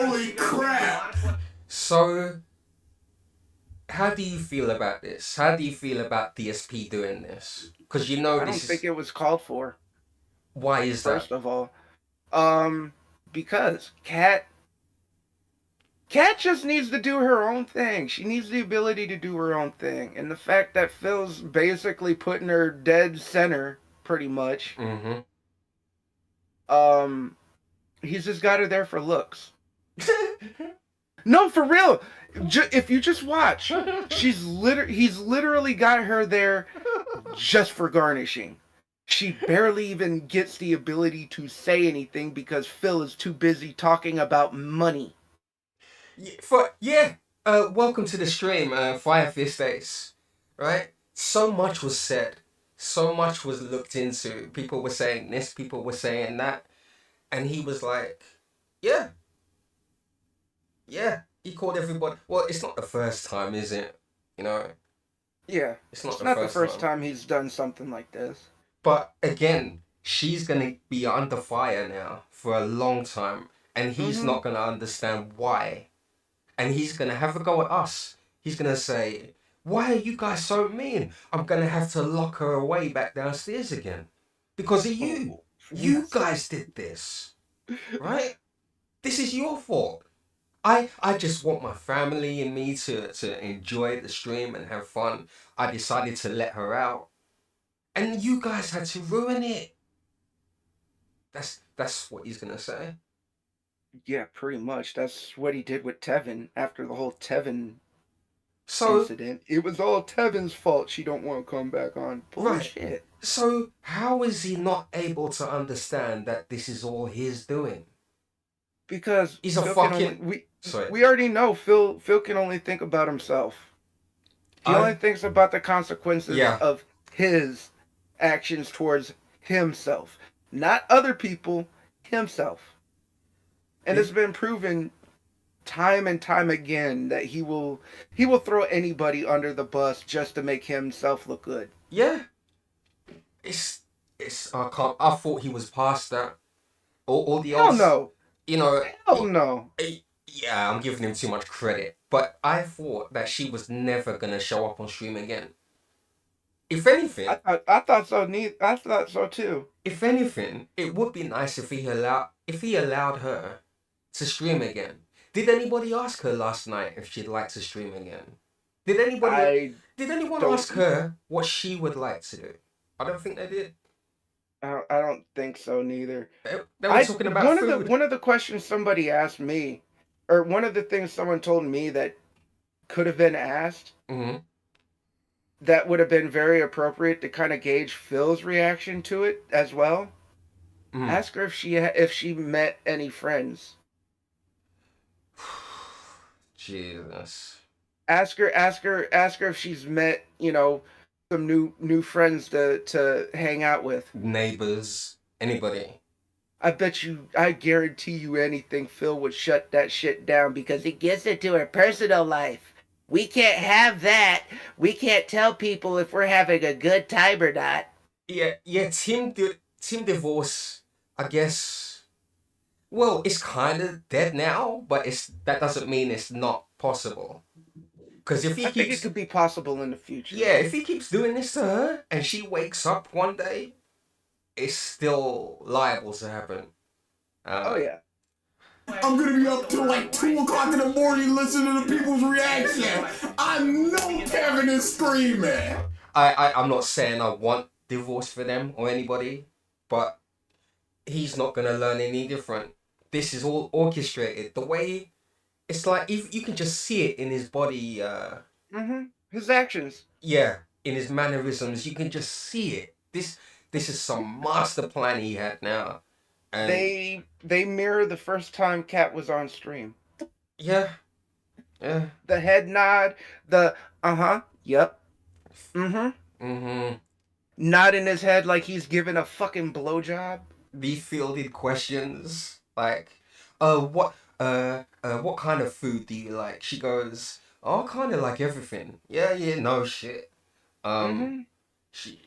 Holy crap! So, how do you feel about this? How do you feel about DSP doing this? Because you know I don't this think is... it was called for. Why is that? First of all, because Cat just needs to do her own thing. She needs the ability to do her own thing. And the fact that Phil's basically putting her dead center, pretty much, Mm-hmm. um, he's just got her there for looks. No, for real. If you just watch, he's literally got her there just for garnishing. She barely even gets the ability to say anything because Phil is too busy talking about money. Yeah. Welcome to the stream, Fire Fist Ace. Right? So much was said. So much was looked into. People were saying this, people were saying that. And he was like, yeah, yeah. He called everybody. Well, it's not the first time, is it? You know, Yeah, it's not it's the not the first first time. time he's done something like this. But again, she's gonna be under fire now for a long time, and he's Mm-hmm. not gonna understand why. And he's gonna have a go at us. He's gonna say, "Why are you guys so mean? I'm gonna have to lock her away back downstairs again because of you. Oh, You guys did this, right? This is your fault. I just want my family and me to enjoy the stream and have fun. I decided to let her out, and you guys had to ruin it." That's what he's gonna say. yeah, pretty much. That's what he did with Tevin after the whole Tevin So incident. It was all Tevin's fault. She don't want to come back on. right. Bullshit. So how is he not able to understand that this is all his doing? Because He's a Phil can only fucking sorry. we already know Phil can only think about himself. He only I thinks about the consequences yeah. of his actions towards himself, not other people, himself. And it's It, been proven time and time again that he will throw anybody under the bus just to make himself look good. yeah. It's I can't. I thought he was past that. All the Hell old, no. you know. Hell no. Yeah, I'm giving him too much credit, but I thought that she was never gonna show up on stream again. If anything, I thought so I thought so too. if anything, it would be nice if he allowed her to stream again. Did anybody ask her last night if she'd like to stream again? Did anybody I did anyone don't ask her what she would like to do? I don't think they did. I don't think so neither. They were I talking about one of the food. one of the questions somebody asked me, or one of the things someone told me that could have been asked, Mm-hmm. that would have been very appropriate to kind of gauge Phil's reaction to it as well. Mm. Ask her if she met any friends. Jesus. Ask her if she's met some new friends to hang out with. Neighbors. Anybody. I guarantee you anything, Phil would shut that shit down because it gets into her personal life. We can't have that. We can't tell people if we're having a good time or not. Yeah. Team divorce. I guess. Well, it's kind of dead now, but that doesn't mean it's not possible. Because if he I think it keeps could be possible in the future. yeah, if he keeps doing this to her and she wakes up one day, it's still liable to happen. Oh yeah. I'm gonna be up till like 2 o'clock in the morning listening to people's reaction. I know Kevin is screaming. I'm not saying I want divorce for them or anybody, but he's not gonna learn any different. This is all orchestrated. The way it's like if you can just see it in his body, His actions. yeah, in his mannerisms, you can just see it. This is some master plan he had now, and They mirror the first time Cat was on stream. yeah, yeah, The head nod, the yep, mm-hmm. nodding his head like he's giving a fucking blowjob. The fielded questions like, what kind of food do you like? She goes, oh, I kind of like everything. Yeah, no shit. Um, Mm-hmm. she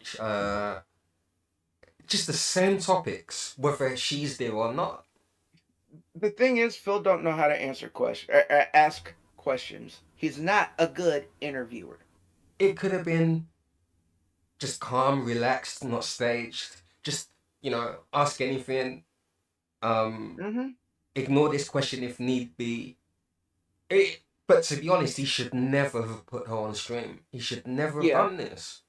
just the same topics, whether she's there or not. The thing is, Phil don't know how to ask questions. He's not a good interviewer. It could have been just calm, relaxed, not staged. Just, ask anything. Um, Mm-hmm. Ignore this question if need be. But to be honest, he should never have put her on stream. He should never have Yeah. done this.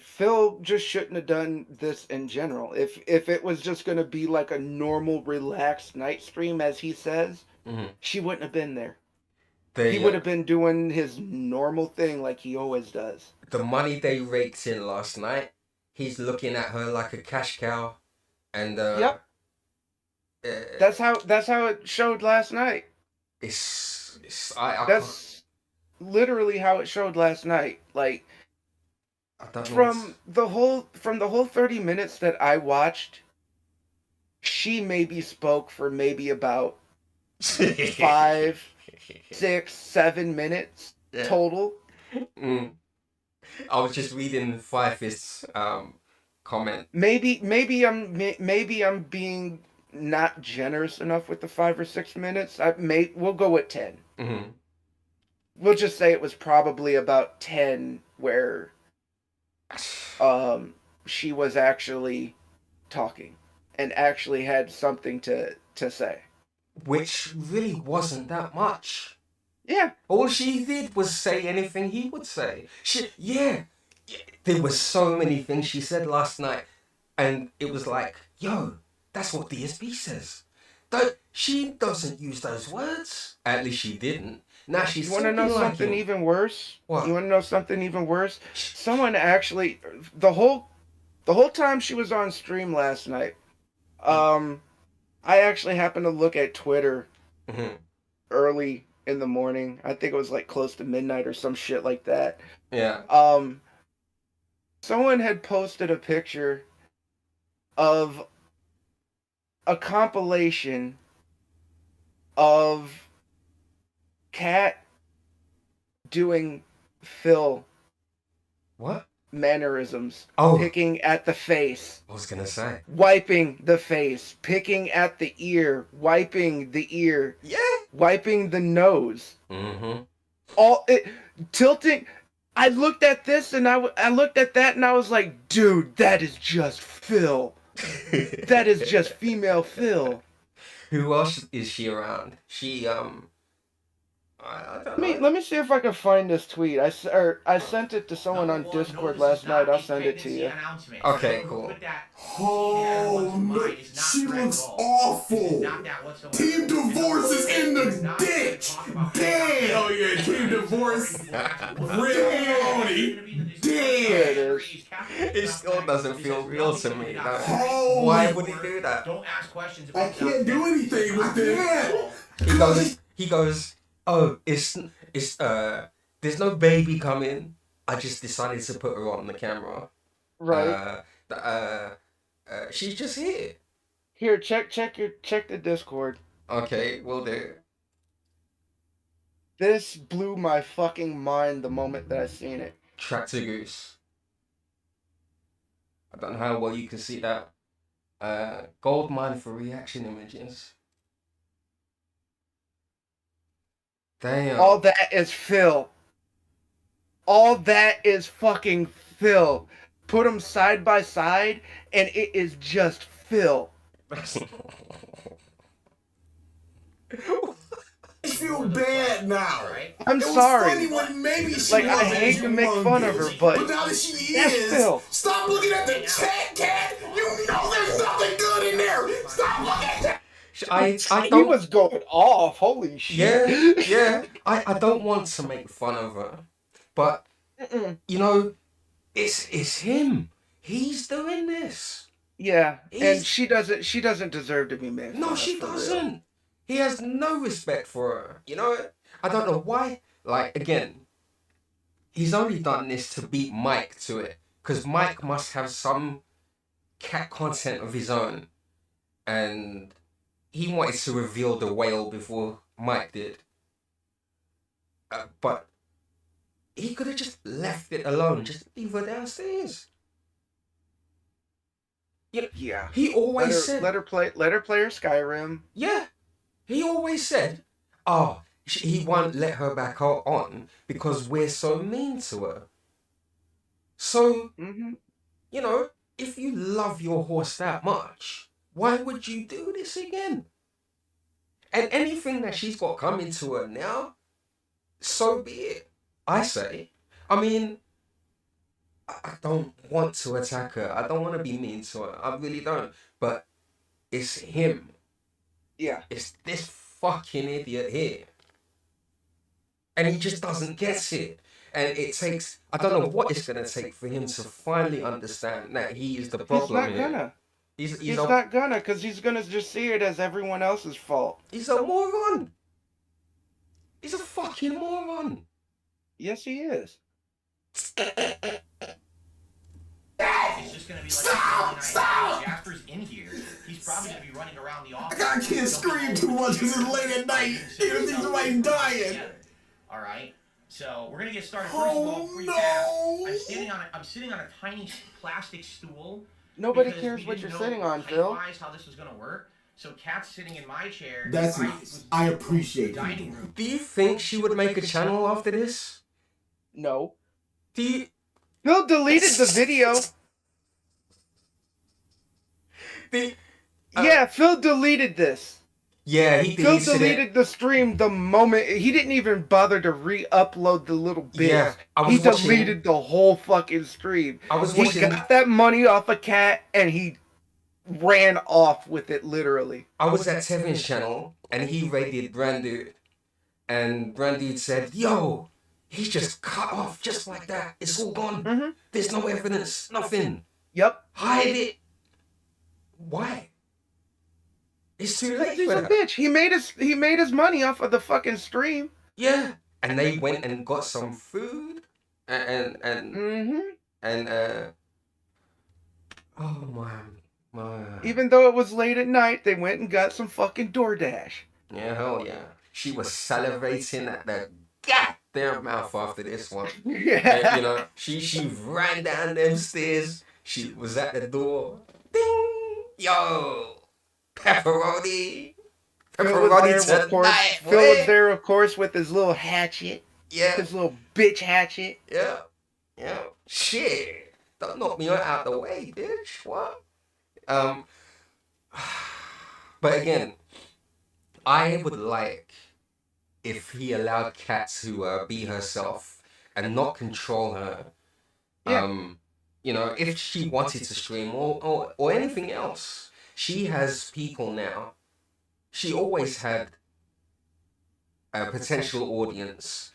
Phil just shouldn't have done this in general. If it was just gonna be like a normal, relaxed night stream, as he says, Mm-hmm. she wouldn't have been there. He They, would have been doing his normal thing like he always does. the money they raked in last night, he's looking at her like a cash cow, and Yep. uh, That's how it showed last night. I can't, That's literally how it showed last night. Like I don't know from the whole 30 minutes that I watched, she maybe spoke for maybe about 5, 6, 7 minutes Yeah. total. Mm. I was just reading Fire Fist's comment. Maybe I'm being not generous enough with the 5 or 6 minutes. We'll go with 10. Mm-hmm. We'll just say it was probably about 10 where she was actually talking and actually had something to say. Which really wasn't that much. Yeah. All she did was say anything he would say. There were so many things she said last night, and it was like, yo, that's what DSB says. She doesn't use those words. At least she didn't. Now she's You want to know talking like something him. even worse? What? You want to know something even worse? Someone actually the whole time she was on stream last night, I actually happened to look at Twitter Mm-hmm. early in the morning. I think it was like close to midnight or some shit like that. Yeah. Someone had posted a picture of a compilation of Cat doing Phil What? mannerisms. Oh. Picking at the face. I was gonna say. Wiping the face. Picking at the ear. Wiping the ear. Yeah. Wiping the nose. Mm-hmm. Tilting. I looked at this and I looked at that and I was like, dude, that is just Phil. That is just female Phil. Who else is she around? She I don't know. Let me see if I can find this tweet. I sent it to someone on Discord last night. I'll send it to you. Okay, cool. Oh no, she looks awful. Team Divorce is in the ditch. Damn. Oh yeah, Team Divorce. Really? Here it Damn. is. It still doesn't feel real to me. No. Holy- Why would he do that? Don't ask questions. I can't do anything with this. He goes, oh, there's no baby coming. I just decided to put her on the camera. Right. She's just here. Here, check the Discord. Okay, will do. This blew my fucking mind the moment that I seen it. Tractor Goose. I don't know how well you can see that. Gold mine for reaction images. Damn. All that is Phil. All that is fucking Phil. Put them side by side, and it is just Phil. I feel bad now. I'm It was sorry. funny when maybe she Like, I wasn't hate to make humongous, fun of her, but now that she that's is, Phil. stop looking at the chat, Cat. You know there's nothing good in there. Stop looking at that. I He don't. was going off. Holy shit. Yeah. I don't want to make fun of her, but it's him. He's doing this. Yeah, and she doesn't deserve to be made fun No, of, she for real. doesn't. He has no respect for her. I don't know why. Like, again, he's only done this to beat Mike to it. Because Mike must have some cat content of his own. And he wanted to reveal the whale before Mike did. But he could have just left it alone. Just leave her downstairs. You know, Yeah. he always said, let her play her Skyrim. yeah, he always said, oh, he won't let her back on because we're so mean to her. So, Mm-hmm. you know, if you love your horse that much, why would you do this again? And anything that she's got coming to her now, so be it. I say. I mean, I don't want to attack her. I don't want to be mean to her. I really don't. But it's him. Yeah. It's this fucking idiot here. And he just doesn't get it. And it takes, I don't know what it's going to take for him to finally understand that he is the problem He's not gonna. He's a, not gonna, because he's gonna just see it as everyone else's fault. he's a moron. He's a fucking moron. Yes, he is. It's just gonna be like Stop! Jasper's in here. He's probably gonna be running around the office. I can't scream too much because it's late at night. You don't think somebody's dying. All right. So we're gonna get started. First of all, before you ask, I'm sitting on a tiny plastic stool. Nobody because cares we what didn't you're know sitting on, Phil. height-wise how this was gonna work. So Kat's sitting in my chair. That's nice. I appreciate dining it. room. Do you think she would make a channel after this? No. Do you... Phil deleted the video. Yeah, Phil deleted this. Yeah, he Phil deleted deleted the stream the moment he didn't even bother to re-upload the little bits. Yeah, I he was watching- deleted the whole fucking stream. I was He watching. got that money off a cat and he ran off with it literally. I was at Tevin's channel and he raided Brandude, and Brandude said, "Yo, he just cut off just like that. It's all gone. Mhm. There's no evidence, nothing. Yep. Hide it. Why? It's too late He's for a that." bitch. He made his money off of the fucking stream. Yeah, and they went and got some food and Mm-hmm. oh my. Even though it was late at night, they went and got some fucking DoorDash. Yeah, hell yeah. She was salivating at the goddamn mouth after this one. Yeah. You know, she ran down them stairs. She was at the door. Ding! Yo! Pepperoni! Phil was Pepperoni there, of course. tonight, Phil was boy! there, of course, with his little hatchet. Yeah, His little bitch hatchet. yeah, yeah. Shit! Don't knock me out the way, bitch. What? But again, I would like if he allowed Kat to be herself and not control her. Yeah. You know, if she wanted to stream or anything else, she has people now. She always had a potential audience,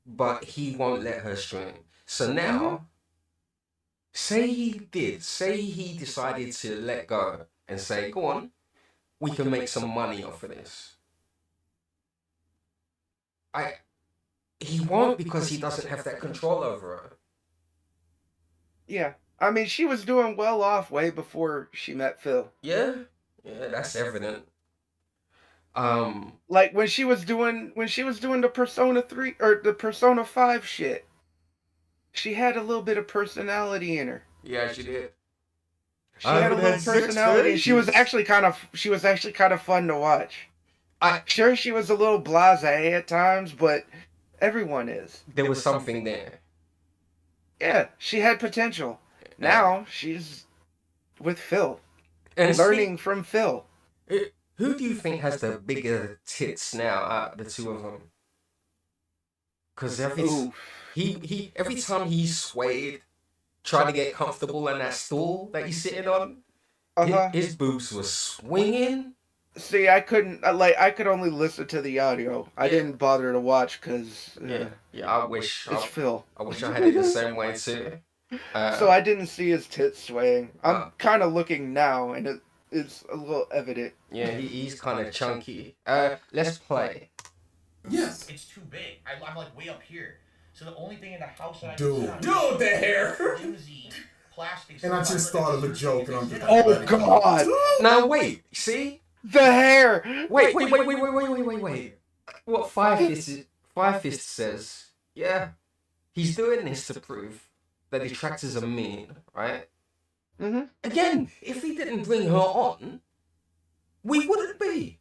but he won't let her stream. So now, say he decided to let go and say, go on, we can make some money off of this. He won't, because he doesn't have that control over her. Yeah. I mean, she was doing well off way before she met Phil. Yeah, that's evident. Like when she was doing the Persona 3 or the Persona 5 shit. She had a little bit of personality in her. Yeah, she did. She had a little had six personality. And she was faces. actually kind of fun to watch. I Sure, she was a little blasé at times, but everyone is. there was something there. Yeah, she had potential. Now she's with Phil, And learning from Phil. who do you think has the bigger tits now out of the two of them? Because every time he swayed, trying to get comfortable in that stool that he's sitting on, his boobs were swinging. See, I could only listen to the audio. I didn't bother to watch because I wish it's Phil. I wish I had it the same way too. So I didn't see his tits swaying. I'm kind of looking now, and it's a little evident. Yeah, he's kind of chunky. Let's play. Yes. It's too big. I'm like way up here. So the only thing in the house that I Dude, can sit on the hair. flimsy plastic. And I just thought of a joke, and I'm just Oh God! Now wait, see? The hair. Wait. What Five Fist says? Yeah, he's doing this to prove that detractors are mean, right? Mm-hmm. Again, if he didn't bring her on, we wouldn't be.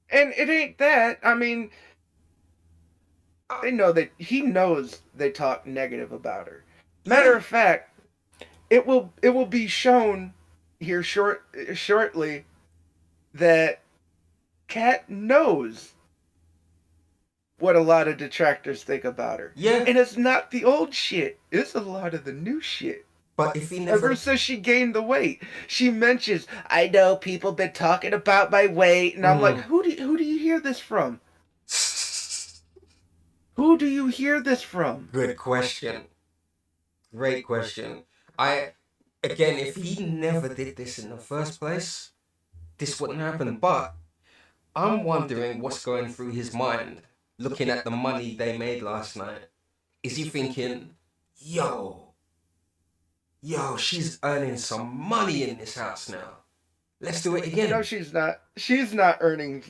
And it ain't that. I mean, they know that he knows they talk negative about her. Matter of fact, it will be shown here shortly that Kat knows what a lot of detractors think about her. Yeah. And it's not the old shit. It's a lot of the new shit. But if he never... Ever since she gained the weight, she mentions, I know people been talking about my weight. And I'm like, who do you hear this from? Who do you hear this from? Good question. Great question. Again, if he never did this in the first place, this wouldn't happen. But I'm wondering what's going through his mind, looking at the money they made last night. Is he thinking, yo, she's earning some money in this house now. Let's do it again. No, she's not. She's not earning.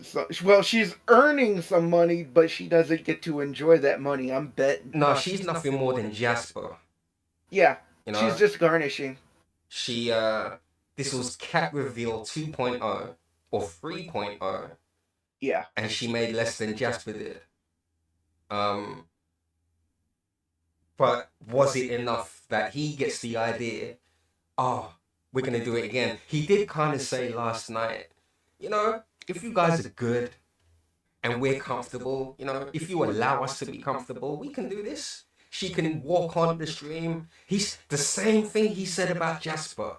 Well, she's earning some money, but she doesn't get to enjoy that money. I'm betting. No, she's nothing more than Jasper. Yeah, you know, she's just garnishing. She, this was Cat Reveal 2.0 or 3.0. Yeah. And she made less than Jasper did. But was it enough that he gets the idea, oh, we're going to do it again? He did kind of say last night, you know, if you guys are good and we're comfortable, you know, if you allow us to be comfortable, we can do this. She can walk on the stream. He's the same thing he said about Jasper.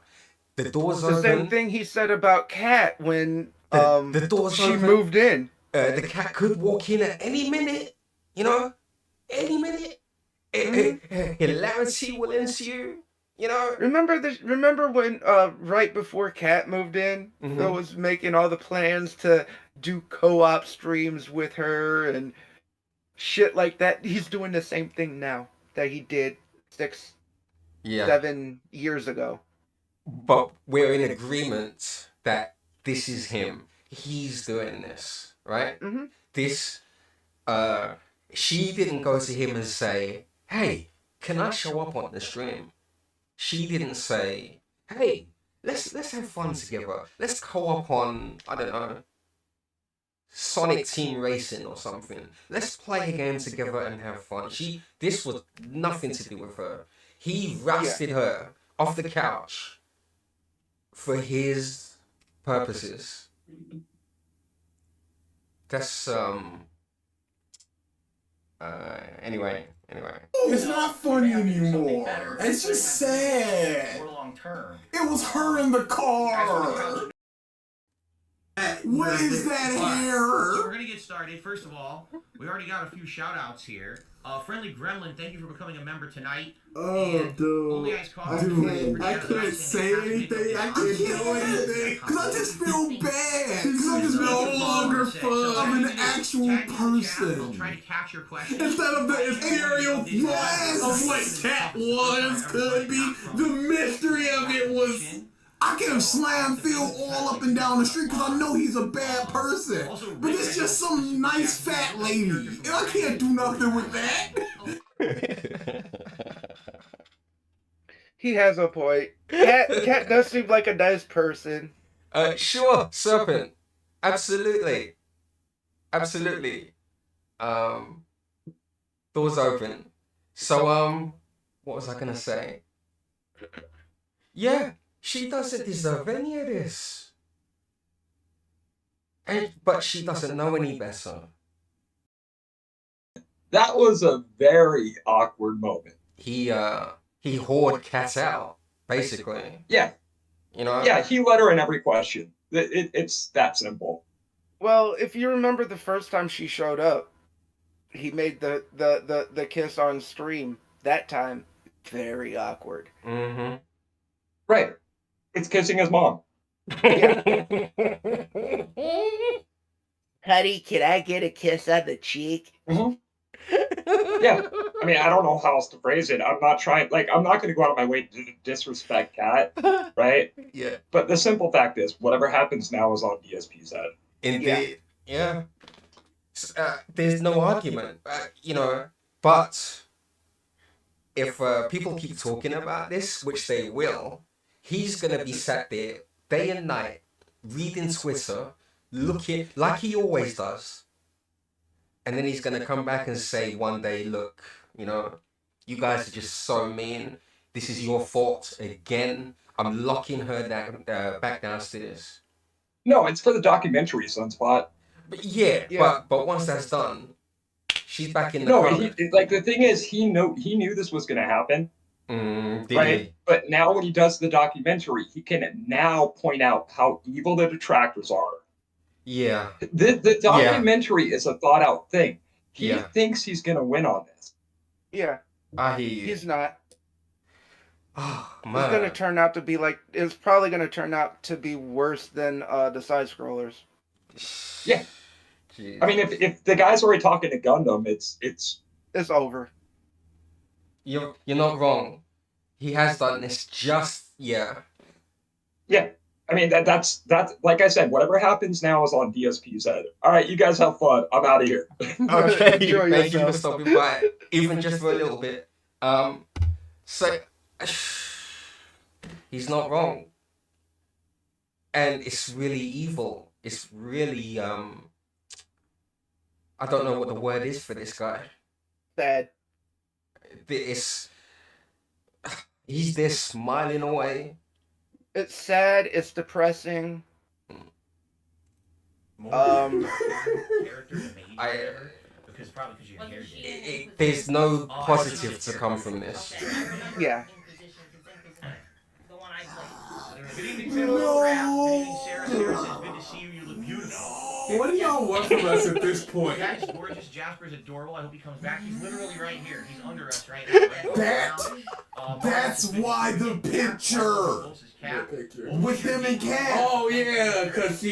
The doors open. The same thing he said about Kat when the doors she open. moved in. The cat could walk in at any minute, you know, any minute. Hilarity will ensue, you know. Remember when right before Kat moved in, Phil was making all the plans to do co-op streams with her and shit like that. He's doing the same thing now that he did 7 years ago. But we're in agreement that this is him. He's doing this, right? Mm-hmm. This, she didn't go to him and say, hey, can I show up on the stream? She didn't say, hey, let's have fun together. Let's co-op on, I don't know, Sonic Team Racing or something. Let's play a game together and have fun. This was nothing to do with her. He rousted her off the couch for his purposes. That's anyway. It's not funny anymore. It's just sad. More long term. It was her in the car. What is that hair? So we're gonna get started. First of all, we already got a few shout outs here. Friendly Gremlin, thank you for becoming a member tonight. Oh, dude. I can't say anything. I can't do anything. Because I just feel bad. Because I'm just no longer fun. I'm an actual person. Try to catch your question. Instead of the ethereal of what Cat was, could be, the mystery of it was... I can have slammed Phil all up and down the street because I know he's a bad person. But it's just some nice fat lady. And I can't do nothing with that. He has a point. Cat does seem like a nice person. Sure, Serpent. Absolutely. Doors open. So, what was I gonna say? Yeah. She doesn't deserve any of this. But she doesn't know any better. That was a very awkward moment. He whored Kat out, basically. Yeah. You know? Yeah, he let her in every question. It's that simple. Well, if you remember the first time she showed up, he made the kiss on stream. That time, very awkward. Mm-hmm. Right. It's kissing his mom. Yeah. Honey, can I get a kiss on the cheek? Mm-hmm. Yeah. I mean, I don't know how else to phrase it. I'm not going to go out of my way to disrespect Kat, right? Yeah. But the simple fact is, whatever happens now is on ESP's head. Indeed. Yeah. There's no argument, you know, but if people keep talking about this, which they will, he's gonna be sat there day and night reading Twitter, looking like he always does, and then he's gonna come back and say one day, look, you know, you guys are just so mean. This is your fault again. I'm locking her down, back downstairs. No, it's for the documentary, Sunspot. But yeah, Yeah. but once that's done, she's back in the No, cupboard. like the thing is, he knew this was gonna happen, Did right? he? But now when he does the documentary, he can now point out how evil the detractors are. Yeah. The documentary is a thought out thing. He Yeah. thinks he's gonna win on this. Yeah, I hear you. he's not. Oh It's man. gonna turn out to be like. It's probably gonna turn out to be worse than the side scrollers. Yeah. Jeez. I mean, if the guy's already talking to Gundam, it's It's over. You're not wrong. He has done this just yeah. I mean that's like I said, whatever happens now is on DSP's head. All right, you guys have fun. I'm out of here. Okay. Enjoy Thank you for yourself. stopping by, even just for a little bit. So he's not wrong, and it's really evil. It's really I don't know what the word is for this guy. Bad. It's he's there smiling away. It's sad. It's depressing. Character to me, I- because probably because your hair did. There's no positive to come from this. Yeah. The one I played. Good evening, Phil. Good evening, Sarah. Sarah says, good to see you. You look beautiful. What do y'all want from us at this point? That is gorgeous. Jasper's adorable. I hope he comes back. He's literally right here. He's under us right now. That's why the picture with him and Cat. Oh yeah, because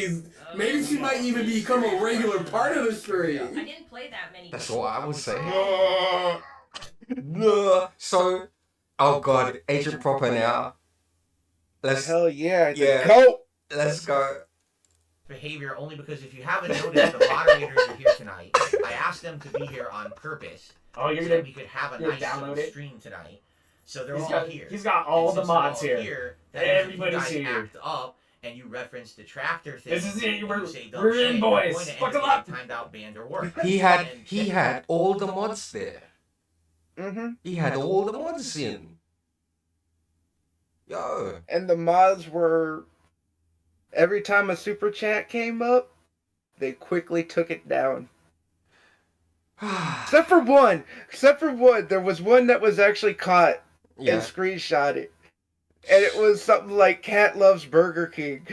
maybe she might even become a regular part of the I stream. didn't play that many. That's what I would say. So, oh god, Agent Proper now. Let's Hell yeah. Yeah. Go. let's go. Behavior only because if you haven't noticed, the moderators are here tonight. I asked them to be here on purpose. Oh, you're so gonna that we could have a you're nice download little it? stream tonight. So they're He's all got- here. he's got all And the since they're mods all here. that means Everybody's if you guys here. act up and you reference the tractor thing. This is it. and you We're- say dumb we're shit, in, you're boys. going to end Buckle up up. getting timed out, banned, or worse. He had all the mods there. Mm-hmm. He had all the mods in. Yo. And the mods were, every time a super chat came up, they quickly took it down. Except for one. There was one that was actually caught and Yeah. screenshotted. And it was something like Cat loves Burger King.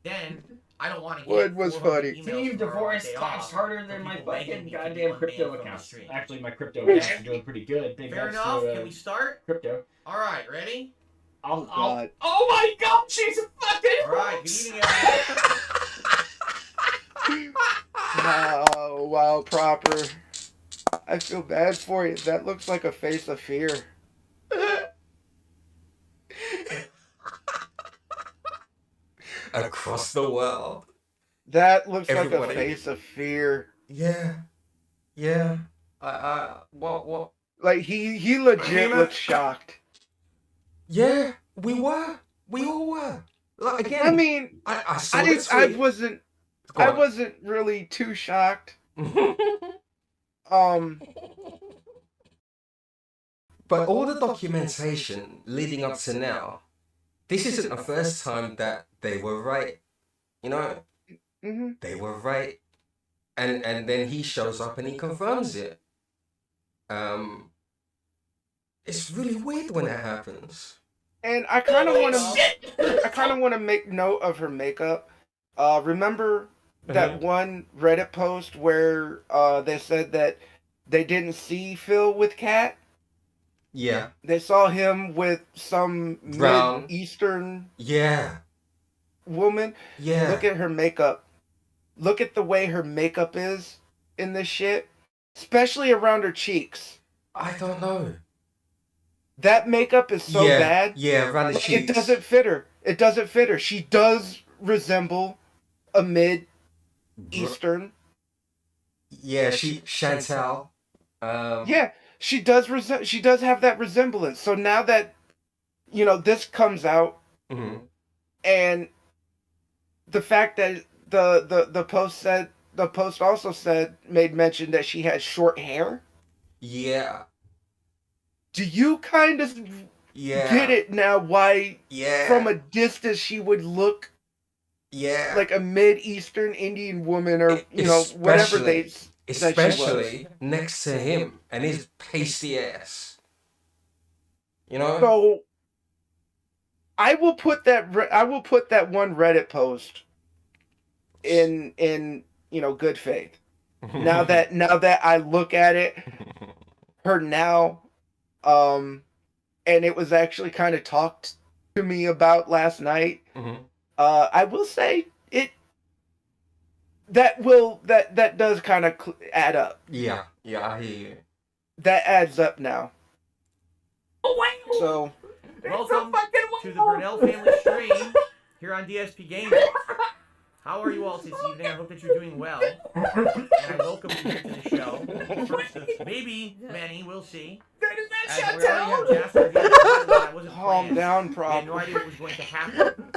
Then I don't want to get What was 400 funny? emails Team tomorrow Divorce day taxed off harder from than my people begging fucking me to be goddamn unbanned crypto from the accounts. stream. Actually, my crypto accounts are doing pretty good. Big Fair thanks enough. to Can we start? crypto. All right, ready? Oh, God. Oh my god, she's a fucking. All right. Good evening, everyone. Wow, Proper. I feel bad for you. That looks like a face of fear. Across the world. That looks like Everybody. a face of fear. Yeah. Yeah. What? Like, he legit looked shocked. Yeah, we were. We all were. Like, again, I mean, I saw I this wasn't Go on. really too shocked. But all the documentation leading up to now, this isn't the first time that they were right. You know, hmm they were right. And then he shows up and he confirms it. It's really weird when that happens. And I kind of want to make note of her makeup. Remember that one Reddit post where they said that they didn't see Phil with Kat? Yeah. They saw him with some Brown. Mid-Eastern Yeah. woman. Yeah. Look at her makeup. Look at the way her makeup is in this shit. Especially around her cheeks. I don't know. That makeup is so yeah. bad. Yeah, around the Like, cheeks. it doesn't fit her. It doesn't fit her. She does resemble a Mid-Eastern. Yeah, Chantal. Yeah, she does. She does have that resemblance. So now that this comes out, mhm. and the fact that the post also made mention that she has short hair. Yeah. Do you kind of Yeah. get it now? Why Yeah. from a distance she would look Yeah. like a mid-eastern Indian woman, or whatever they said she was. Especially next to him and his pasty ass. So I will put that one Reddit post in good faith. Now that I look at it, her now, and it was actually kind of talked to me about last night. Mhm. I will say that does kind of add up. Yeah, I hear you. That adds up now. Wow. So Welcome to the Burnell family stream here on DSP Gaming. How are you all this evening? I hope that you're doing well. And I welcome you here to the show. First of maybe many, we'll see. As we already have Jasper here. I wasn't calm planned. down, We had prop. no idea what was going to happen.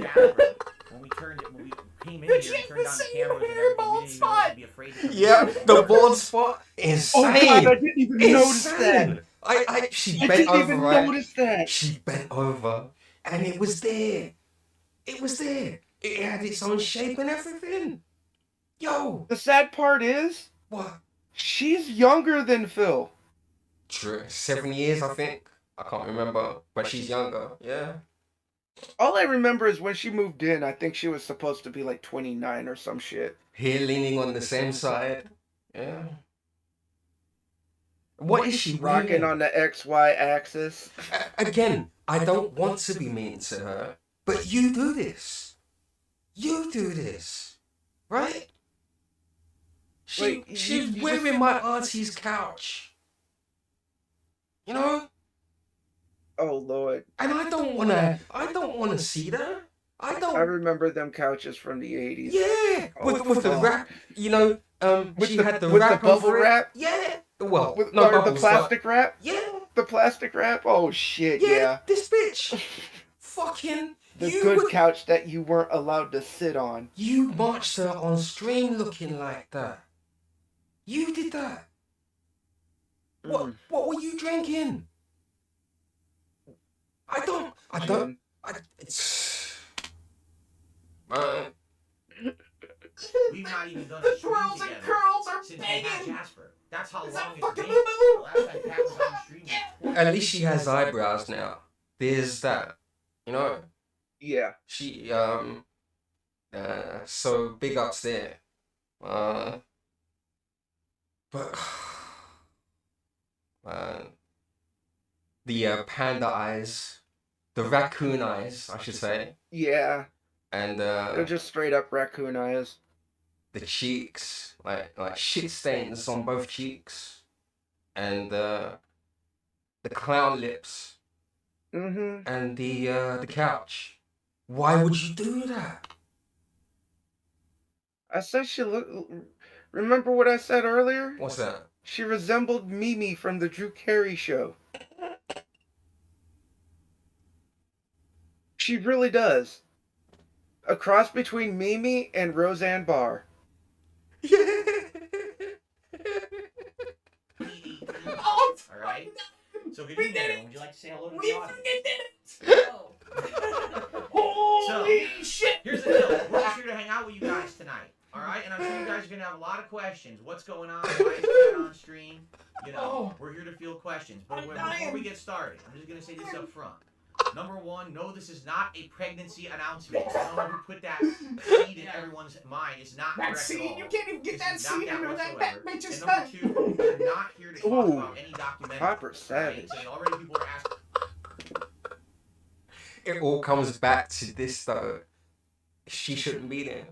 Jasper, when we came in here and turned on the cameras and everything, we didn't even know to be afraid to come Yeah, in. the bald spot. Insane. Oh God, I didn't even notice Insane. that. She I bent didn't over, even right? notice that. She bent over, and it was there. It was there. It had its own shape and everything. Yo. The sad part is, What? she's younger than Phil. True. 7 years, I think. I can't remember, but she's younger. Yeah. All I remember is when she moved in, I think she was supposed to be like 29 or some shit. Here leaning on the same side. Yeah. What is she Rocking wearing? on the XY axis. Again, I don't want to be mean to her, but you do this. You do this. Right? Wait, She's you wearing just- my auntie's couch. You know? Oh Lord. And I don't wanna see that. I I don't. remember them couches from the 80s. Yeah, with the fuck. wrap, With she the- had the with the wrap bubble over it. wrap? Yeah. Well, With no or the bubbles, plastic wrap? but yeah, The plastic wrap? Oh shit, yeah, yeah. this bitch, fucking, The you good would- couch that you weren't allowed to sit on. You marched her on stream looking like that. You did that. What were you drinking? I don't. Man. We've not even done a stream Twirls and together curls are since we had banging. Jasper. That's how Is long that it's fucking been. moo-moo? The last time Pat was on stream was At least she has eyebrows now. There's that. Yeah. She so big ups there. But the panda eyes, the raccoon eyes, I should say, Yeah. and They're just straight up raccoon eyes. the cheeks, like shit stains on both cheeks, and the clown lips, Mm-hmm. and the couch. Why would you do that? I said she looked. Remember what I said earlier? What's that? She resembled Mimi from the Drew Carey show. She really does. A cross between Mimi and Roseanne Barr. all right. So good evening. Everyone. Would you like to say hello to the audience? Oh. Holy shit! Here's the deal. We're just here to hang out with you guys tonight. All right, and I'm sure you guys are gonna have a lot of questions. What's going on? Why is Pat on stream? We're here to field questions. But before we get started, I'm just gonna say this up front. Number one, no, this is not a pregnancy announcement. I don't know who put that seed in everyone's mind. It's not That correct at seed, all. you can't even get This that is not seed into that whatsoever. bitch's And number head. two, we're not here to talk Ooh. about any documentary. Proper right? savage. So already people are asking. It all comes back to this though. She shouldn't be there.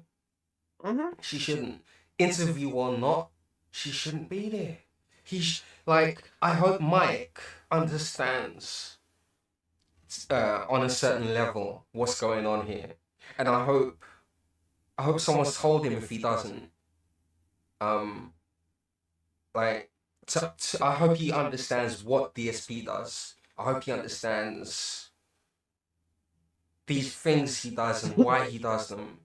Mm-hmm. She shouldn't. Interview or not, she shouldn't be there. I hope Mike understands on a certain level what's going on here. And I hope someone's told him if he doesn't. I hope he understands what DSP does. I hope he understands these things he does and why he does them.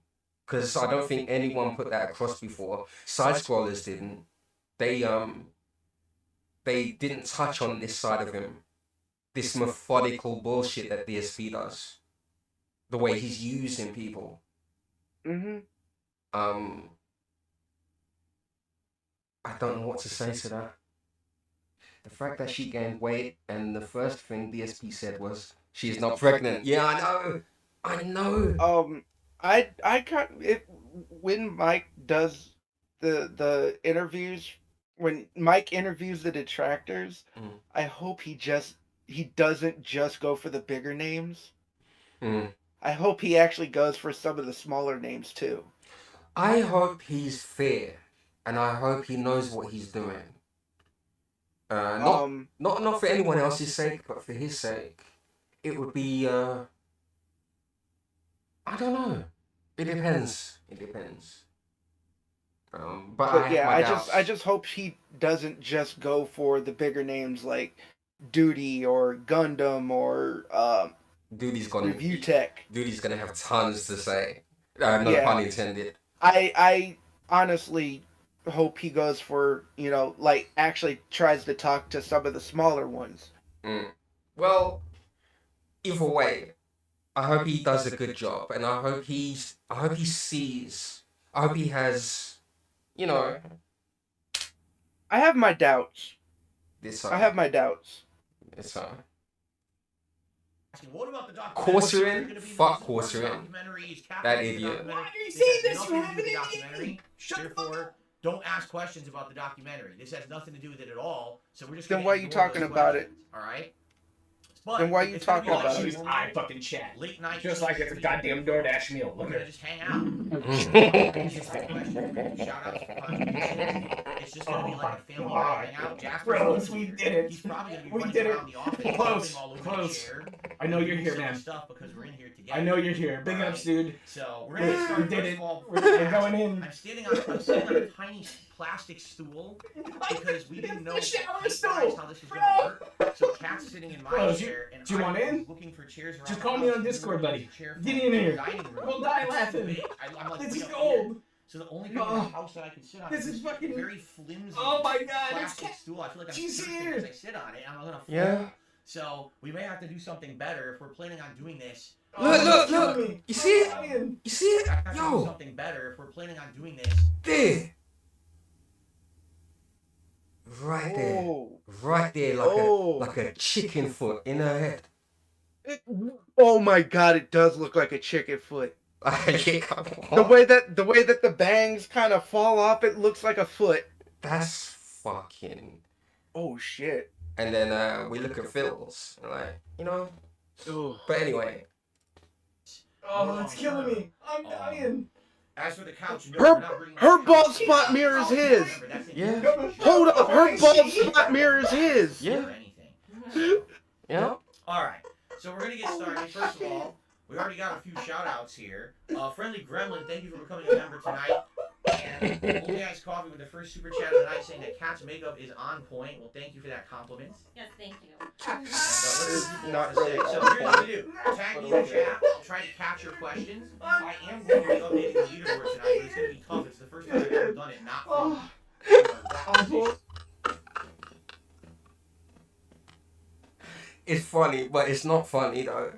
Because I don't think anyone put that across before. Side scrollers didn't. They didn't touch on this side of him. This methodical bullshit that DSP does. The way he's using people. Mm-hmm. I don't know what to say to that. The fact that she gained weight and the first thing DSP said was she is not pregnant. Yeah, I know. I can't. It when Mike does the interviews, when Mike interviews the detractors, I hope he doesn't just go for the bigger names. I hope he actually goes for some of the smaller names too. I hope he's fair, and I hope he knows what he's doing. Not for anyone else's sake, but for his sake. It would be I don't know. It depends. It depends. But yeah, doubts. I just hope he doesn't just go for the bigger names like Duty or Gundam or Duty's gonna Review Tech. Duty's gonna have tons to say. No pun intended. I honestly hope he goes for, like actually tries to talk to some of the smaller ones. Well, either way, I hope he does a good job, and I hope he sees. I hope he has, I have my doubts. I have my doubts. It's What about the documentary? Corsarin? Fuck Corsarin. That idiot. Why are you saying this? You have an documentary. Therefore, don't ask questions about the documentary. This has nothing to do with it at all. So we're just. Then why are you talking about it? All right. Then why are you talking about it? I fucking chat. Late night. Just like it's a goddamn DoorDash meal. We're Look gonna at it. just hang out. Shout out to contributions. It's just gonna be like a family hangout. Jasper's Bros, we did it. He's probably gonna be We running did it. around the office, Close, jumping all over close. the chair. I know you're doing here, silly man. Stuff because we're in here together. I know you're here. Big ups, dude. So we're gonna get started. We did First it. of all, We're going in. I'm sitting on a tiny plastic stool because we didn't know The shower how this stool. was gonna work. So Kat's sitting in my Bro, chair and do you want I'm in? looking for chairs around. Just the call me house on and Discord, there's a buddy. chair Get from in the here. dining room. We'll die It's laughing. big. I'm like, This way is up gold. here. So the only thing in the house that I can sit on This is is fucking. very flimsy Oh my god, it's plastic stool. I feel like I'm She's surfing here. as I sit on it. I'm gonna fall. Yeah. So we may have to do something better if we're planning on doing this. Look. You see it? You see it? We have to do Yo. something better if we're planning on doing this. There. Right there. Oh. Right there, like a chicken foot in her head. Oh my god, it does look like a chicken foot. The The way that the bangs kind of fall off, it looks like a foot. That's fucking. Oh shit. And then we look at Phil's, and But anyway, Oh, it's killing me. I'm dying. As for the couch, no, Her- we're not bringing her the bald couch. spot mirrors his. Remember, that's it. Yeah. Hold up, her bald spot mirrors his. Yeah. Or anything. yeah. All right, so we're gonna get started. First of all, we already got a few shout outs here. Friendly Gremlin, thank you for becoming a member tonight. And Only Iced Coffee with the first super chat of the night saying that Kat's makeup is on point. Well, thank you for that compliment. Yes, thank you. And, let's see Not what else to really say. So on here's what we do. Tag me in the chat. I'll try to capture questions. I am going to be updating the leaderboard tonight, but it's going to be tough. It's the first time I've ever done it not from It's funny, but it's not funny though.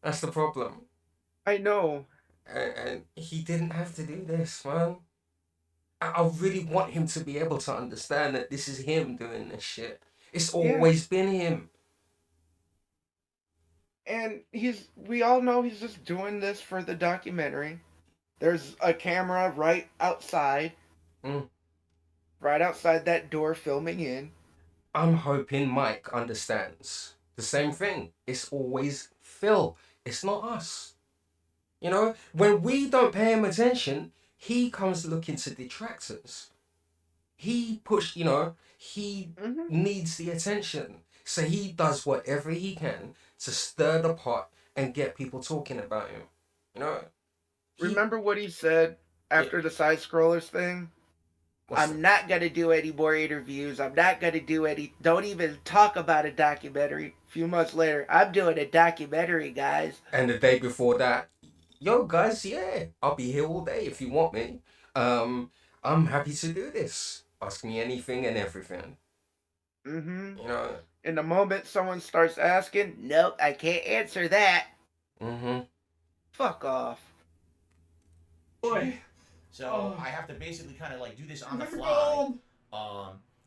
That's the problem. I know. And he didn't have to do this, man. I really want him to be able to understand that this is him doing this shit. It's always been him. And we all know he's just doing this for the documentary. There's a camera right outside. Right outside that door filming in. I'm hoping Mike understands the same thing. It's always Phil. It's not us. When we don't pay him attention, he comes looking to detractors. He he needs the attention. So he does whatever he can to stir the pot and get people talking about him. Remember what he said after the side scrollers thing? I'm not gonna do any more interviews. I'm not gonna do any. Don't even talk about a documentary. A few months later, I'm doing a documentary, guys. And the day before that, yo guys, yeah, I'll be here all day if you want me. I'm happy to do this. Ask me anything and everything. Mm-hmm. You know. In the moment someone starts asking, nope, I can't answer that. Mm-hmm. Fuck off. Boy. So I have to basically kind of like do this on the fly.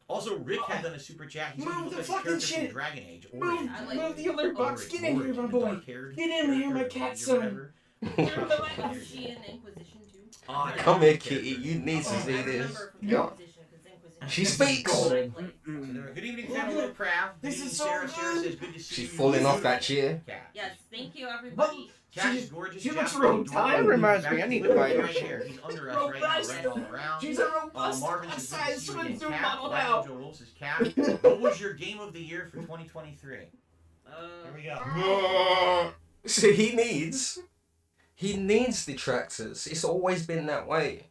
Also, Rick had done a super chat. He's Move looking the like a fucking character shit. from Dragon Age. Move, I like move the alert box. Get in here, my boy. Get in here, my cat son. Is she in Inquisition too? Come here, Kitty. You need to I see this. remember from Yeah. Inquisition, because Inquisition. She speaks. Good evening, Fenway Craft. This Good is evening, so Sarah. good. Sarah says good to see She's you. falling off that chair. Cat. Yes, thank you everybody. Cat is gorgeous. She looks Jasper, real tired. That reminds me, I need to buy He's her right shit. here. He's under us right now, running all around. She's a robust, Marvin says good to size see you again, swimsuit Cat. model Black now. Joe Wolf says Cat. What was your game of the year for 2023? Here we go. So he needs detractors. It's always been that way.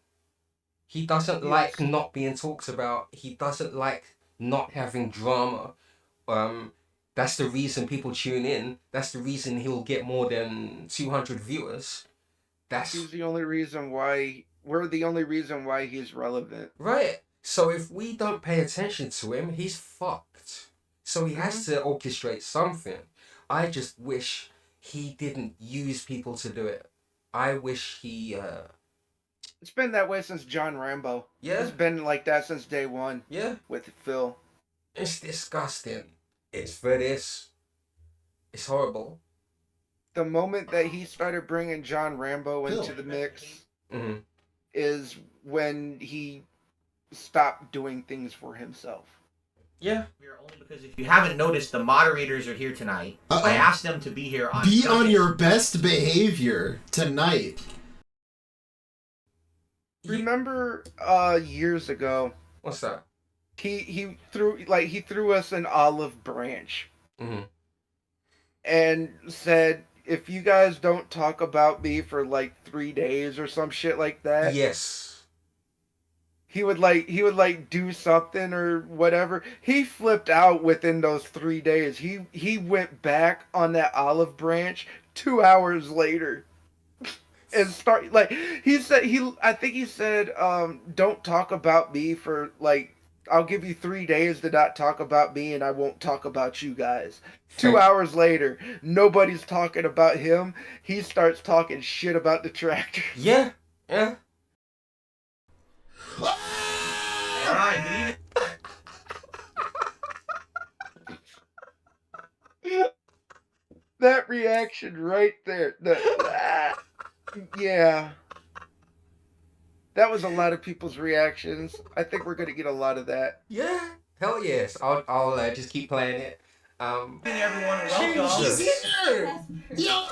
He doesn't like not being talked about. He doesn't like not having drama. That's the reason people tune in. That's the reason he'll get more than 200 viewers. He's the only reason why. We're the only reason why he's relevant. Right. So if we don't pay attention to him, he's fucked. So he has to orchestrate something. I just wish he didn't use people to do it. I wish he It's been that way since John Rambo. Yeah. It's been like that since day one Yeah. with Phil. It's disgusting. It's for this. It's horrible. The moment that he started bringing John Rambo into the mix Mm-hmm. is when he stopped doing things for himself. Yeah. Here only because if you haven't noticed, the moderators are here tonight. I asked them to be here on Be Sunday. on your best behavior tonight. Remember years ago, What's that? he threw us an olive branch Mm-hmm. and said, if you guys don't talk about me for like 3 days or some shit like that, Yes. he would do something or whatever. He flipped out within those 3 days. He went back on that olive branch 2 hours later. And start like I think he said, don't talk about me for like, I'll give you 3 days to not talk about me and I won't talk about you guys. 2 hours later, nobody's talking about him. He starts talking shit about the tractor. Yeah. Yeah. All right, good evening. That reaction right there. Yeah. That was a lot of people's reactions. I think we're gonna get a lot of that. Yeah. Hell yes. I'll just keep playing it. Good evening, everyone. Welcome. She's here. Yo.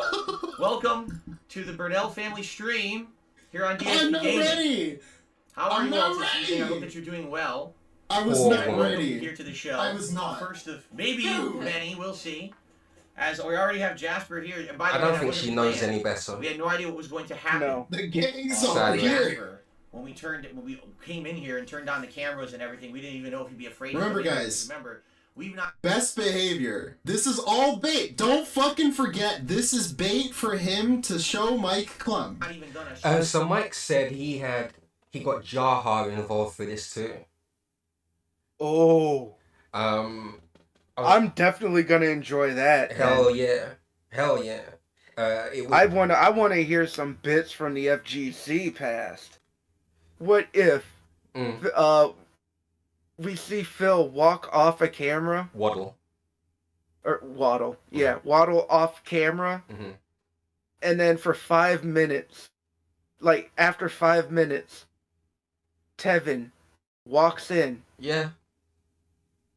Welcome to the Burnell family stream here on I'm DSP not Gaming. ready. How are I'm you all not this evening? I ready. hope that you're doing well. I was Oh, not boy. Welcome ready. here to the show. I was not. First of maybe Dude. many, we'll see. As we already have Jasper here. And by the I don't way, think wasn't she knows planned. any better. We had no idea what was going to happen. No. The gang's over Sadly. here. Jasper, when we came in here and turned on the cameras and everything, we didn't even know if he'd be afraid. Remember, of it. guys. Remember, we've not. Best behavior. This is all bait. Don't fucking forget. This is bait for him to show Mike Klum. Not even gonna. So Mike said he got Jaha involved for this too. Oh. I'm definitely gonna enjoy that. hell yeah. Hell yeah. It was, I wanna hear some bits from the FGC past. What if we see Phil walk off a camera Waddle. or waddle off camera, Mm-hmm. and then for 5 minutes, like after 5 minutes, Tevin walks in Yeah.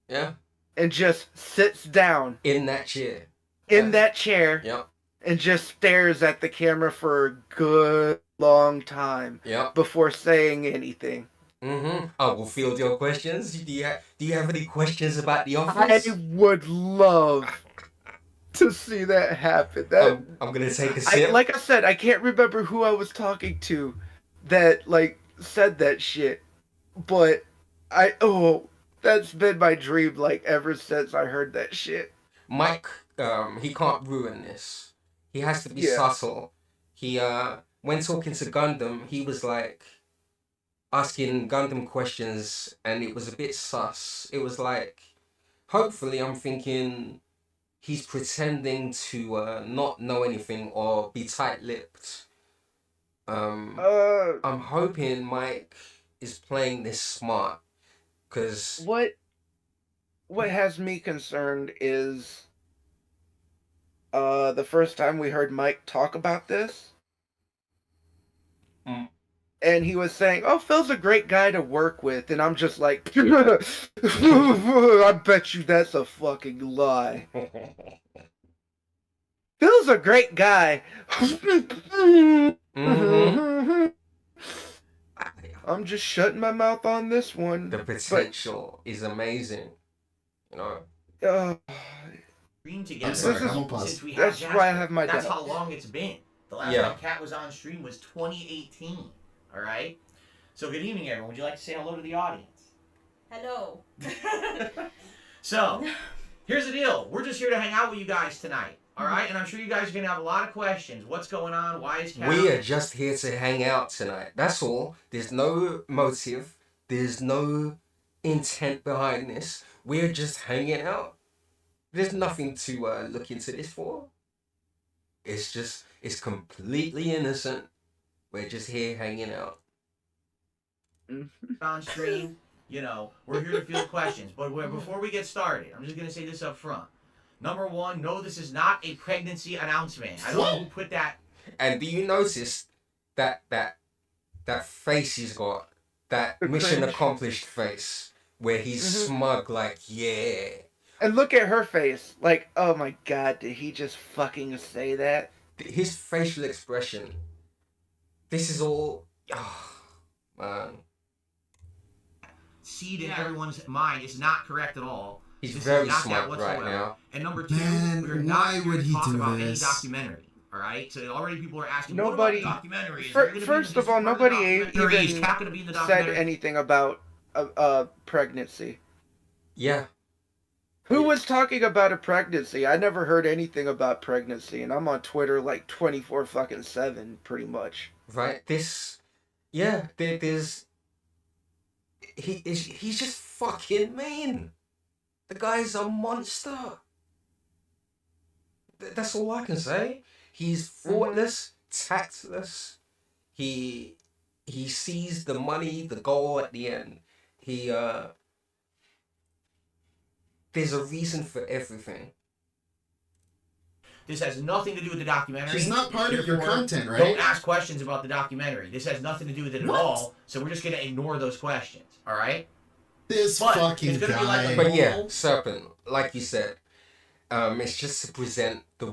Yeah. and just sits down In that chair. in Yeah. that chair Yep. and just stares at the camera for a good long time Yep. before saying anything. Mm-hmm. I will field your questions. Do you have any questions about the I office? would love to see that happen. That I'm gonna take a sip. like I said, I can't remember who I was talking to that like said that shit. but that's been my dream like ever since I heard that shit. Mike, he can't ruin this. He has to be Yeah. subtle. He when talking to Gundam, he was like asking Gundam questions, and it was a bit sus. It was like, hopefully, I'm thinking he's pretending to not know anything or be tight-lipped. I'm hoping Mike is playing this smart, because what has me concerned is the first time we heard Mike talk about this. And he was saying, "Oh, Phil's a great guy to work with," and I'm just like, "I bet you that's a fucking lie." Phil's a great guy. I'm just shutting my mouth on this one. The potential is amazing, you know. Stream together. I'm sorry, I'm on Since pause. we have That's why I have my That's doubt. how long it's been. The last Yeah. time Kat was on stream was 2018. All right. So good evening, everyone. Would you like to say hello to the audience? Hello. So, here's the deal. We're just here to hang out with you guys tonight. All right, and I'm sure you guys are gonna have a lot of questions. What's going on? Why is Kat? We are just here to hang out tonight. That's all. There's no motive. There's no intent behind this. We're just hanging out. There's nothing to look into this for. It's completely innocent. We're just here hanging out. On stream, we're here to field questions. But before we get started, I'm just gonna say this up front. Number one, no, this is not a pregnancy announcement. I don't know who put that. And do you notice that face he's got? That The mission cringe. accomplished face. Where he's smug like, yeah. And look at her face. Like, oh my god, did he just fucking say that? His facial expression. This is all... Oh, man. Seed in everyone's mind is not correct at all. He's This very is not smart that right whatsoever. now. And number two, Man, we're why not here would to he talk do about any this? documentary. All right, so already people are asking. Nobody- What about the documentary? Is Fir- there gonna be first a of all, part the nobody documentary? Is even Kat gonna be in the Said documentary? anything about pregnancy. Yeah. Who was talking about a pregnancy? I never heard anything about pregnancy, and I'm on Twitter like 24/7, pretty much. Right? This... Yeah, there's... He's just fucking mean. The guy's a monster. That's all I can say. He's thoughtless, tactless. He sees the money, the goal at the end. There's a reason for everything. This has nothing to do with the documentary. She's not part of your Therefore, content, right? Don't ask questions about the documentary. This has nothing to do with it at all. So we're just gonna ignore those questions. All right? This But fucking it's gonna be guy. like a- But yeah, Serpent, like you said, it's just to present the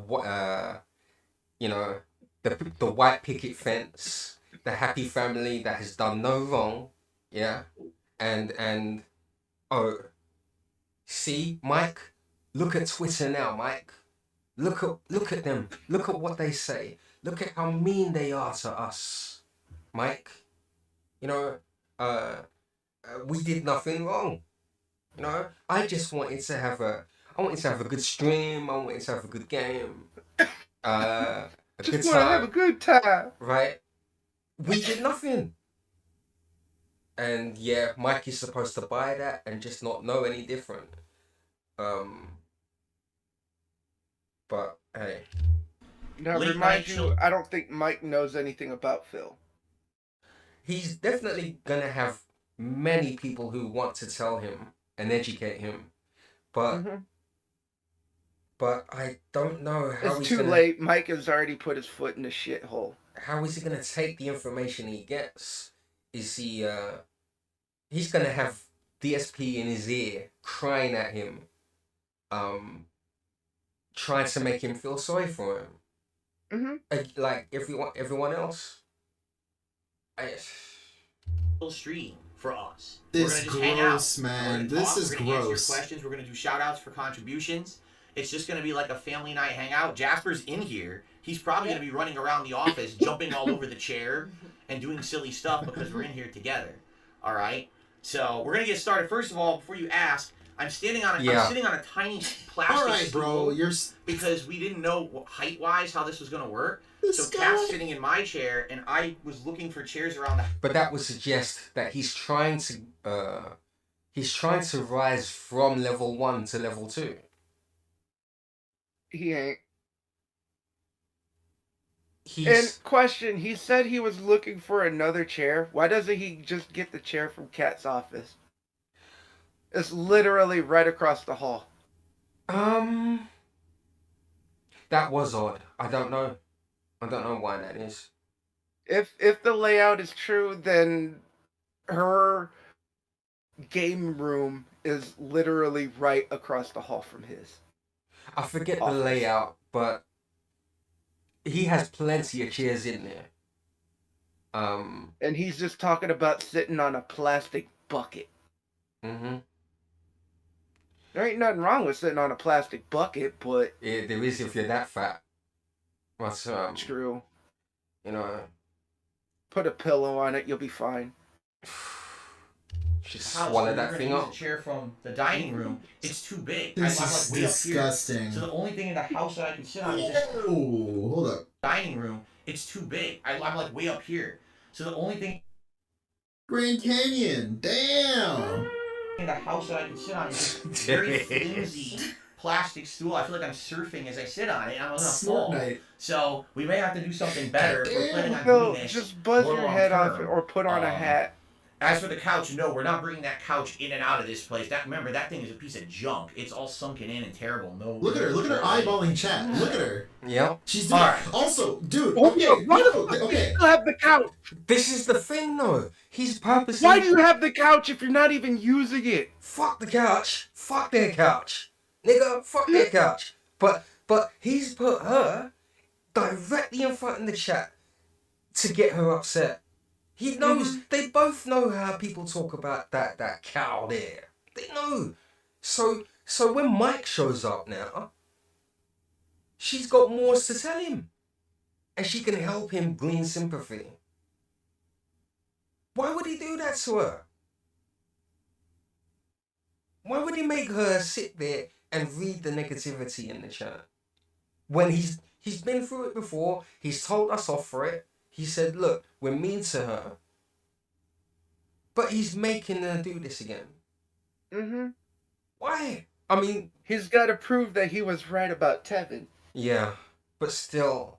white picket fence, the happy family that has done no wrong, yeah, and oh, see, Mike, look at Twitter now, Mike. Look at them. Look at what they say. Look at how mean they are to us, Mike. We did nothing wrong. I just wanted to have a good stream. I wanted to have a good game. A good Just want to have a time, good time. right? We did nothing. And yeah, Mike is supposed to buy that and just not know any different. But hey, Now, Late remind night you, show- I don't think Mike knows anything about Phil. he's definitely gonna have many people who want to tell him and educate him, but I don't know how It's he's too gonna. late. Mike has already put his foot in the shithole. How is he gonna take the information he gets? Is he he's gonna have DSP in his ear crying at him, trying to make him feel sorry for him. Like everyone else. Stream for us. This We're gonna just hang out. gross, man. We're gonna This talk, is we're gonna answer your gross. questions. We're gonna do shout outs for contributions. It's just gonna be like a family night hangout. Jasper's in here. He's probably gonna be running around the office, jumping all over the chair and doing silly stuff because we're in here together. All right. So we're gonna get started. First of all, before you ask, I'm sitting on a tiny plastic All right, stool bro. You're because we didn't know height-wise how this was gonna work. This So guy- Cat's sitting in my chair, and I was looking for chairs around the. But that would suggest that he's trying to rise from level 1 to level 2. He ain't. He's And question, he said he was looking for another chair. Why doesn't he just get the chair from Cat's office? It's literally right across the hall. that was odd. I don't know why that is. If the layout is true, then her game room is literally right across the hall from his. I forget the Office. layout, but he has plenty of chairs in there. And he's just talking about sitting on a plastic bucket. Mm-hmm. There ain't nothing wrong with sitting on a plastic bucket, but Yeah, there is if you're that fat. But true. you know, Put a pillow on it, you'll be fine. just House, swallow we're that gonna thing use up. a chair from the dining room. It's too big. This I'm is like way up disgusting. here. So the only thing in the house that I can sit on is this Oh, hold up. dining room. It's too big. I'm like way up here. So the only thing Grand Canyon. Damn. in the house that I can sit on is this very flimsy plastic stool. I feel like I'm surfing as I sit on it, and I'm gonna Snort fall. night. So we may have to do something better if we're planning on Phil, doing this. just buzz more your head off long-term. or put on a hat. As for the couch, no, we're not bringing that couch in and out of this place. Remember, that thing is a piece of junk. It's all sunken in and terrible. No. Look at her. Look at her eyeballing chat. Look at her. Yep. She's doing. All right. Also, dude. Oh, Okay. why No, the fuck okay. do you still have the couch? This is the thing, though. He's purposely. Why do you have the couch if you're not even using it? Fuck the couch. Fuck their couch. Nigga, fuck their couch. But he's put her directly in front of the chat to get her upset. He knows. They both know how people talk about that cow there. They know. So when Mike shows up now, she's got more to tell him, and she can help him glean sympathy. Why would he do that to her? Why would he make her sit there and read the negativity in the chat? When he's been through it before, he's told us off for it. He said, look, we're mean to her. But he's making her do this again. Mm-hmm. Why? I mean... He's got to prove that he was right about Tevin. Yeah, but still...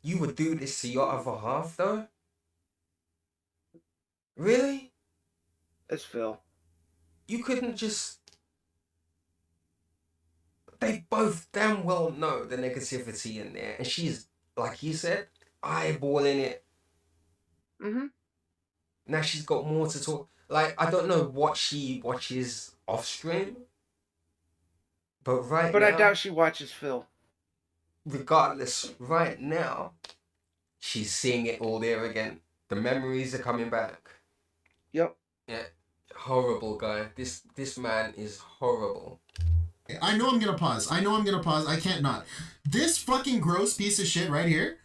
You would do this to your other half, though? Really? It's Phil. You couldn't just... They both damn well know the negativity in there. And she's, like you said, eyeballing it. Mm-hmm. Now she's got more to talk. Like, I don't know what she watches off stream. But But now, I doubt she watches Phil. regardless, right now, she's seeing it all there again. The memories are coming back. Yep. Yeah. Horrible guy. This man is horrible. I know I'm gonna pause. I can't not. This fucking gross piece of shit right here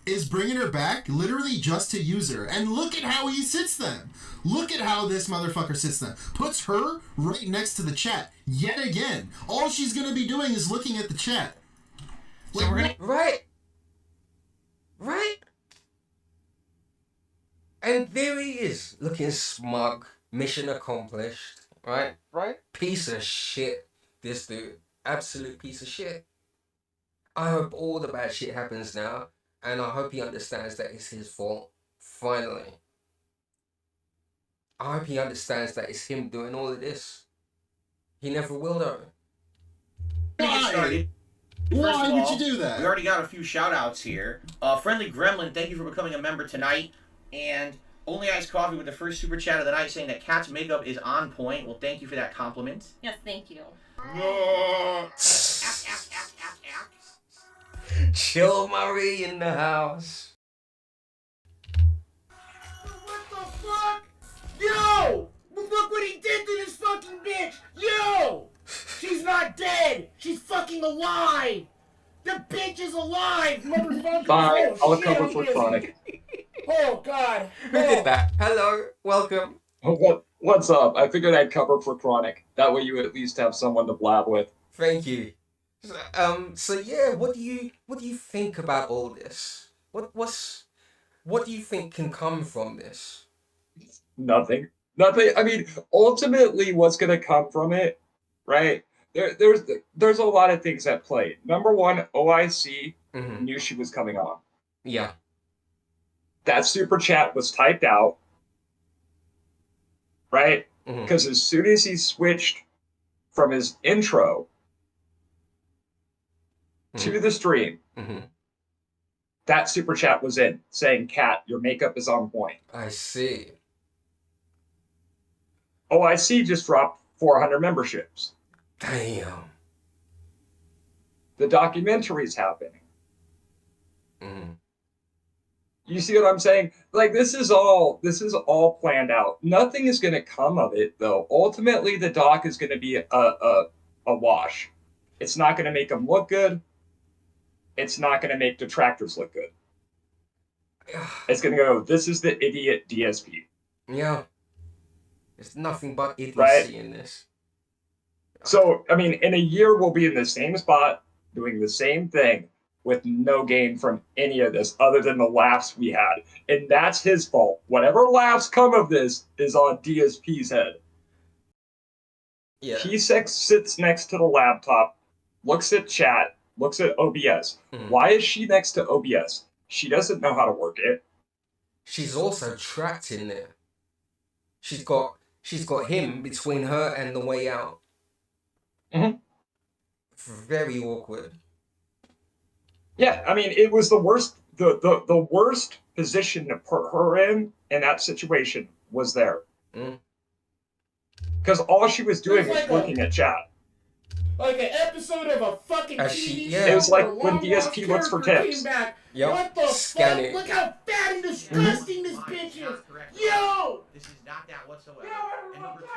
is bringing her back literally just to use her. And look at how he sits them. Look at how this motherfucker sits them. Puts her right next to the chat yet again. All she's gonna be doing is looking at the chat. So we're gonna. Right. And there he is, looking smug, mission accomplished, right? Right? Piece of shit, this dude. Absolute piece of shit. I hope all the bad shit happens now, and I hope he understands that it's his fault, finally. I hope he understands that it's him doing all of this. He never will, though. Get started. First Why of would all, you do that? We already got a few shout outs here. Friendly Gremlin, thank you for becoming a member tonight. And Only Iced Coffee with the first super chat of the night saying that Kat's makeup is on point. Well, thank you for that compliment. Yes, thank you. Chill Murray in the house. What the fuck? Yo! Look what he did to this fucking bitch! Yo! She's not dead! She's fucking alive! The bitch is alive, motherfucker! Fine, Oh, I'll shit, cover who for is it? Khronic. Oh, God. Who did that? Hello, welcome. What's up? I figured I'd cover for Chronic. That way you at least have someone to blab with. Thank you. So yeah, what do you think about all this? What do you think can come from this? Nothing. Nothing. I mean, ultimately, what's going to come from it, right? There's a lot of things at play. Number one, OIC Mm-hmm. knew she was coming on. Yeah. That super chat was typed out, right? Mm-hmm. Because as soon as he switched from his intro to the stream, Mm-hmm. that super chat was in saying, "Kat, your makeup is on point." I see. OIC just dropped 400 memberships. Damn. The documentary's happening. Mm-hmm. You see what I'm saying? Like this is all planned out. Nothing is going to come of it though. Ultimately, the doc is going to be a wash. It's not going to make them look good. It's not going to make detractors look good. It's going to go, this is the idiot DSP. Yeah. There's nothing but idiocy Right? in this. So, I mean, in a year, we'll be in the same spot, doing the same thing, with no gain from any of this other than the laughs we had. And that's his fault. Whatever laughs come of this is on DSP's head. Yeah. He sits next to the laptop, looks at chat, looks at OBS. Mm. Why is she next to OBS? She doesn't know how to work it. She's also trapped in there. She's got him between her and the way out. Mm-hmm. Very awkward. Yeah, I mean, it was the worst. The worst position to put her in that situation was there. Because all she was doing was looking at chat. Like an episode of a fucking TV show. It was like where a when long-lost DSP looks for character tips. came back. Yep. What the Scan fuck? it. Look how fat and disgusting this bitch is. Yo! This is not that whatsoever. Yo, And number two,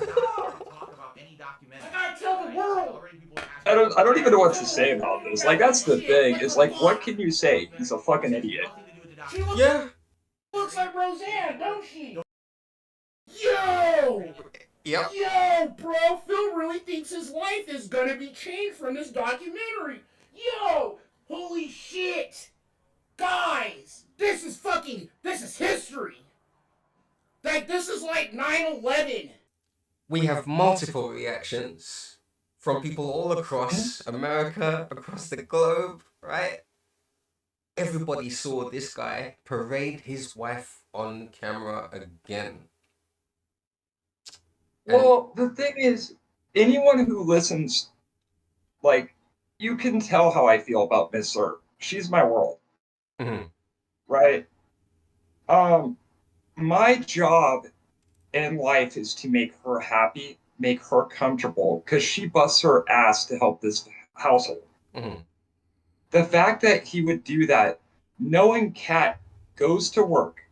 we're not going to talk about any documentary. I gotta tell the world. Already people are asking I don't even know what to say about this. Like that's the thing. Is like, what can you say? He's a fucking idiot. She looks, Yeah. looks like Roseanne, don't she? Yo! Yep. Yo, bro, Phil really thinks his life is gonna be changed from this documentary. Yo! Holy shit! Guys! This is history! Like, this is like 9/11. We have multiple reactions from people all across America, across the globe, right? Everybody saw this guy parade his wife on camera again. Well, the thing is, anyone who listens, like, you can tell how I feel about Miss Serp. She's my world. Mm-hmm. Right? My job in life is to make her happy, make her comfortable, because she busts her ass to help this household. Mm-hmm. The fact that he would do that, knowing Kat goes to work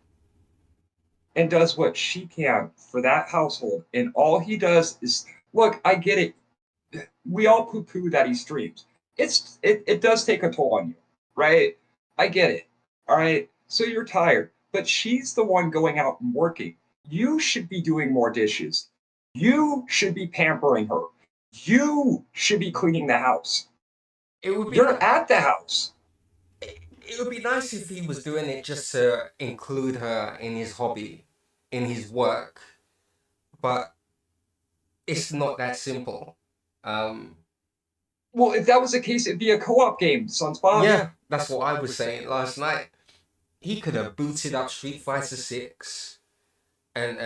and does what she can for that household, and all he does is look, I get it. We all poo-poo that he streams. It does take a toll on you, right? I get it. All right. So you're tired, but she's the one going out and working. You should be doing more dishes. You should be pampering her. You should be cleaning the house. You're at the house. It would be nice if he was doing it just to include her in his hobby, in his work, but it's not that simple. Well, if that was the case, it'd be a co-op game, Sunspot. Yeah, that's what I was saying last night. He could have booted up Street Fighter 6 and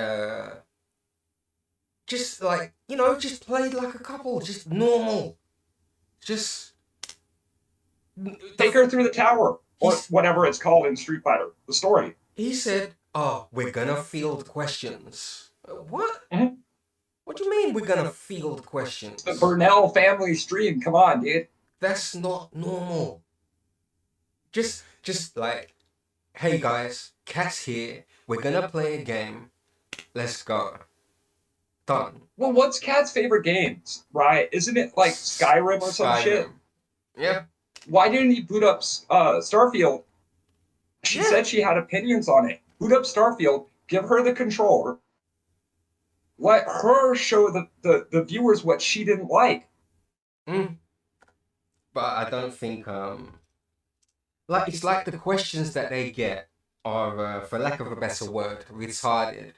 just like, just played like a couple, just normal. Just take her through the tower, or whatever it's called in Street Fighter, the story. He said, "Oh, we're gonna field questions." What? Mm-hmm. What do you mean we're gonna field questions? The Burnell family stream, come on, dude. That's not normal. Just like, hey guys, Cat's here. We're gonna play a game. Let's go. Done. Well, what's Cat's favorite games, right? Isn't it like Skyrim or some shit? Yeah. Why didn't he boot up Starfield? She said she had opinions on it. Boot up Starfield, give her the controller, let her show the viewers what she didn't like. But I don't think like it's like the questions that they get are, for lack of a better word, retarded,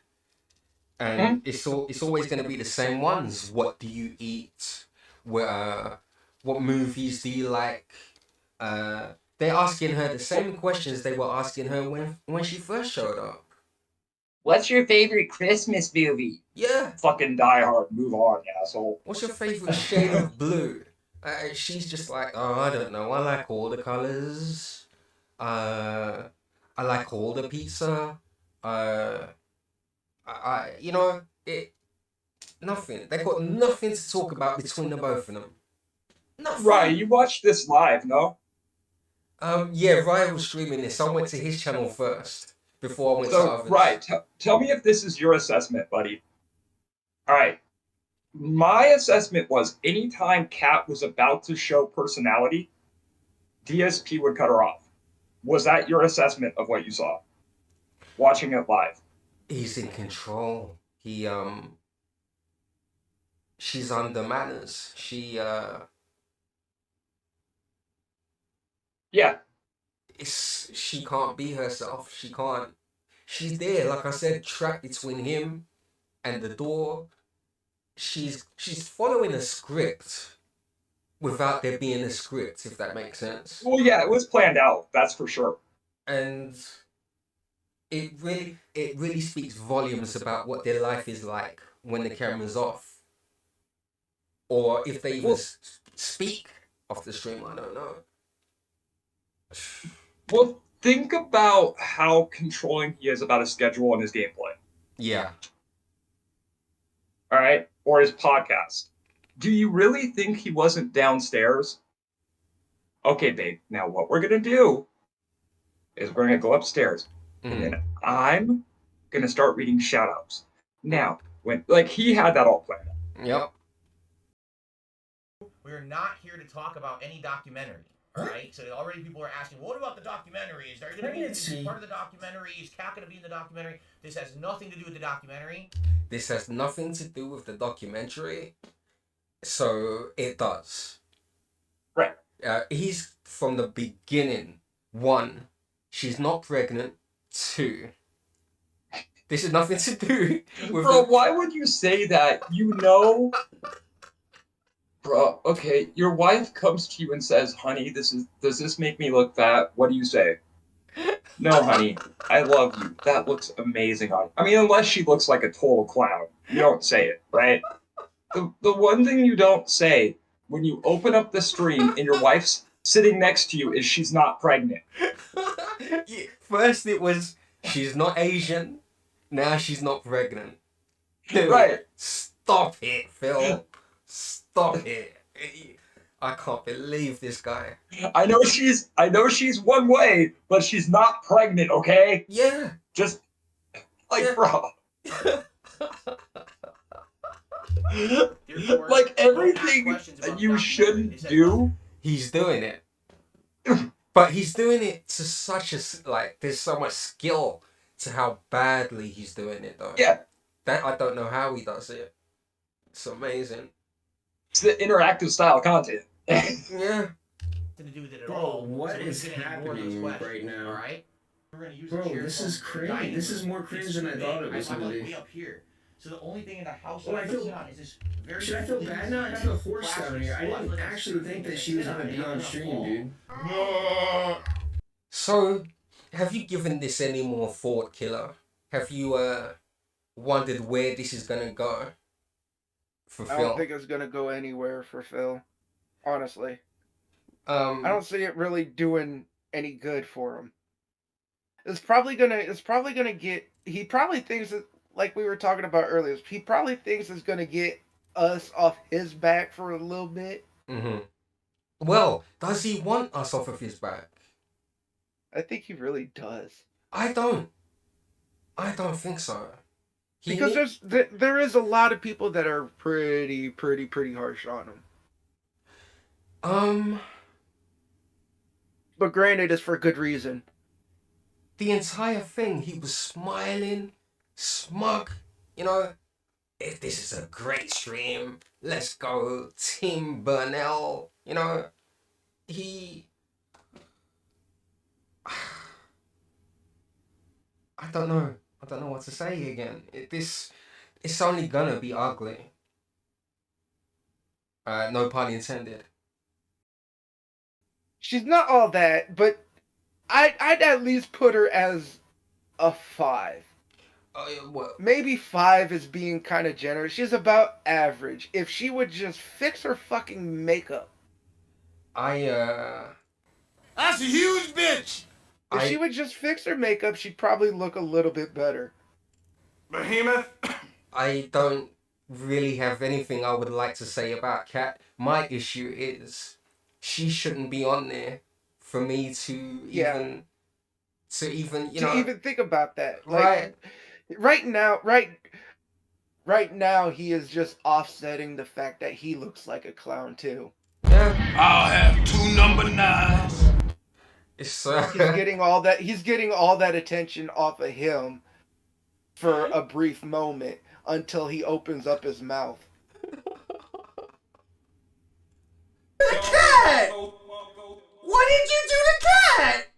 and it's always going to be the same ones. What do you eat? What movies do you like? They're asking her the same questions they were asking her when she first showed up. What's your favorite Christmas movie? Yeah. Fucking Die Hard. Move on, asshole. What's your favorite shade of blue? She's just like, oh, I don't know. I like all the colors. I like all the pizza. Nothing. They've got nothing to talk about between the both of them. Nothing. Right, you watched this live, no? Yeah, Ryan was streaming this. I went to his channel first before I went to So, others. right, tell me if this is your assessment, buddy. All right. My assessment was anytime Kat was about to show personality, DSP would cut her off. Was that your assessment of what you saw? Watching it live. He's in control. She's under manners. Yeah. She can't be herself. She can't. She's there, like I said, trapped between him and the door. She's following a script without there being a script, if that makes sense. Well, yeah, it was planned out, that's for sure. And it really speaks volumes about what their life is like when the camera's off, or if they even speak off the stream. I don't know. Well, think about how controlling he is about his schedule and his gameplay. Yeah. All right, or his podcast. Do you really think he wasn't downstairs? Okay, babe. Now what we're gonna do is we're gonna go upstairs, and then I'm gonna start reading shoutouts. Now, when he had that all planned. Yep. We're not here to talk about any documentary. All right. So already people are asking, what about the documentary? Is there going to be part of the documentary? Is Kat going to be in the documentary? This has nothing to do with the documentary. This has nothing to do with the documentary. So it does. Right. He's from the beginning. 1, she's not pregnant. 2, this has nothing to do with. Bro, why would you say that? You know. Bro, okay, your wife comes to you and says, honey, does this make me look fat? What do you say? No, honey, I love you. That looks amazing on you. I mean, unless she looks like a total clown. You don't say it, right? The one thing you don't say when you open up the stream and your wife's sitting next to you is she's not pregnant. First it was, she's not Asian. Now she's not pregnant. Dude, right. Stop it, Phil. Stop it. I can't believe this guy. I know she's one way, but she's not pregnant, okay? Yeah. Just bro. Like everything that you shouldn't do, he's doing it. But he's doing it to such a there's so much skill to how badly he's doing it though. Yeah. That I don't know how he does it. It's amazing. It's the interactive style content. Yeah. To do with it at Bro, all. what is happening right now? All right. We're gonna use Bro, this is crazy. This is more cringe than I thought it was gonna be. Way up here. So the only thing in the house Oh, I feel. on is this very. Should I feel bad now? I feel horse down here. I didn't actually think that she was gonna be on stream, dude. So, have you given this any more thought, Killa? Have you wondered where this is gonna go? For Phil? I don't think it's gonna go anywhere for Phil. Honestly. I don't see it really doing any good for him. It's probably gonna get. He probably thinks that, like we were talking about earlier, he probably thinks it's gonna get us off his back for a little bit. Mm-hmm. Well, does he want us off of his back? I think he really does. I don't think so. Because there is a lot of people that are pretty harsh on him. But granted, it's for good reason. The entire thing, he was smiling, smug, if this is a great stream, let's go Team Burnell. You know, he... I don't know. I don't know what to say again. It's only gonna be ugly. No pun intended. She's not all that, but I'd at least put her as a 5. What? Maybe 5 is being kind of generous. She's about average. If she would just fix her fucking makeup. That's a huge bitch! If she would just fix her makeup, she'd probably look a little bit better. Behemoth? I don't really have anything I would like to say about Kat. My issue is she shouldn't be on there for me to even even think about that. Right. Right now he is just offsetting the fact that he looks like a clown too. Yeah. I'll have 2 number 9s. It's He's getting all that attention off of him for a brief moment until he opens up his mouth. The cat! What did you do to Cat?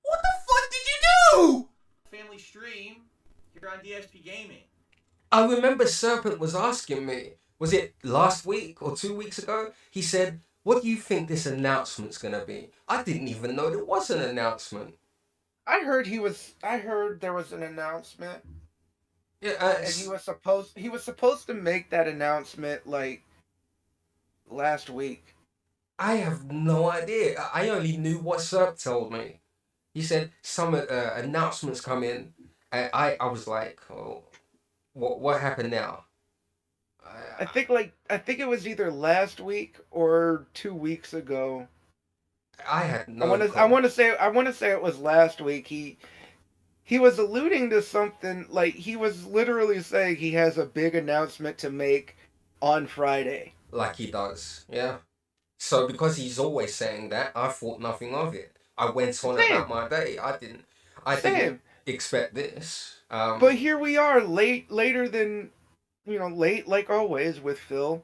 What the fuck did you do? Family stream here on DSP Gaming. I remember Serpent was asking me, was it last week or 2 weeks ago? He said, what do you think this announcement's gonna be? I didn't even know there was an announcement. I heard there was an announcement. Yeah, and he was supposed to make that announcement like last week. I have no idea. I only knew what Serp told me. He said some announcements come in. I was like, oh, what happened now? I think it was either last week or 2 weeks ago. I had no. I want to say it was last week. He was alluding to something, like he was literally saying he has a big announcement to make on Friday. Like he does, yeah. So because he's always saying that, I thought nothing of it. I went on about my day. I didn't expect this. But here we are, later than, late like always with Phil.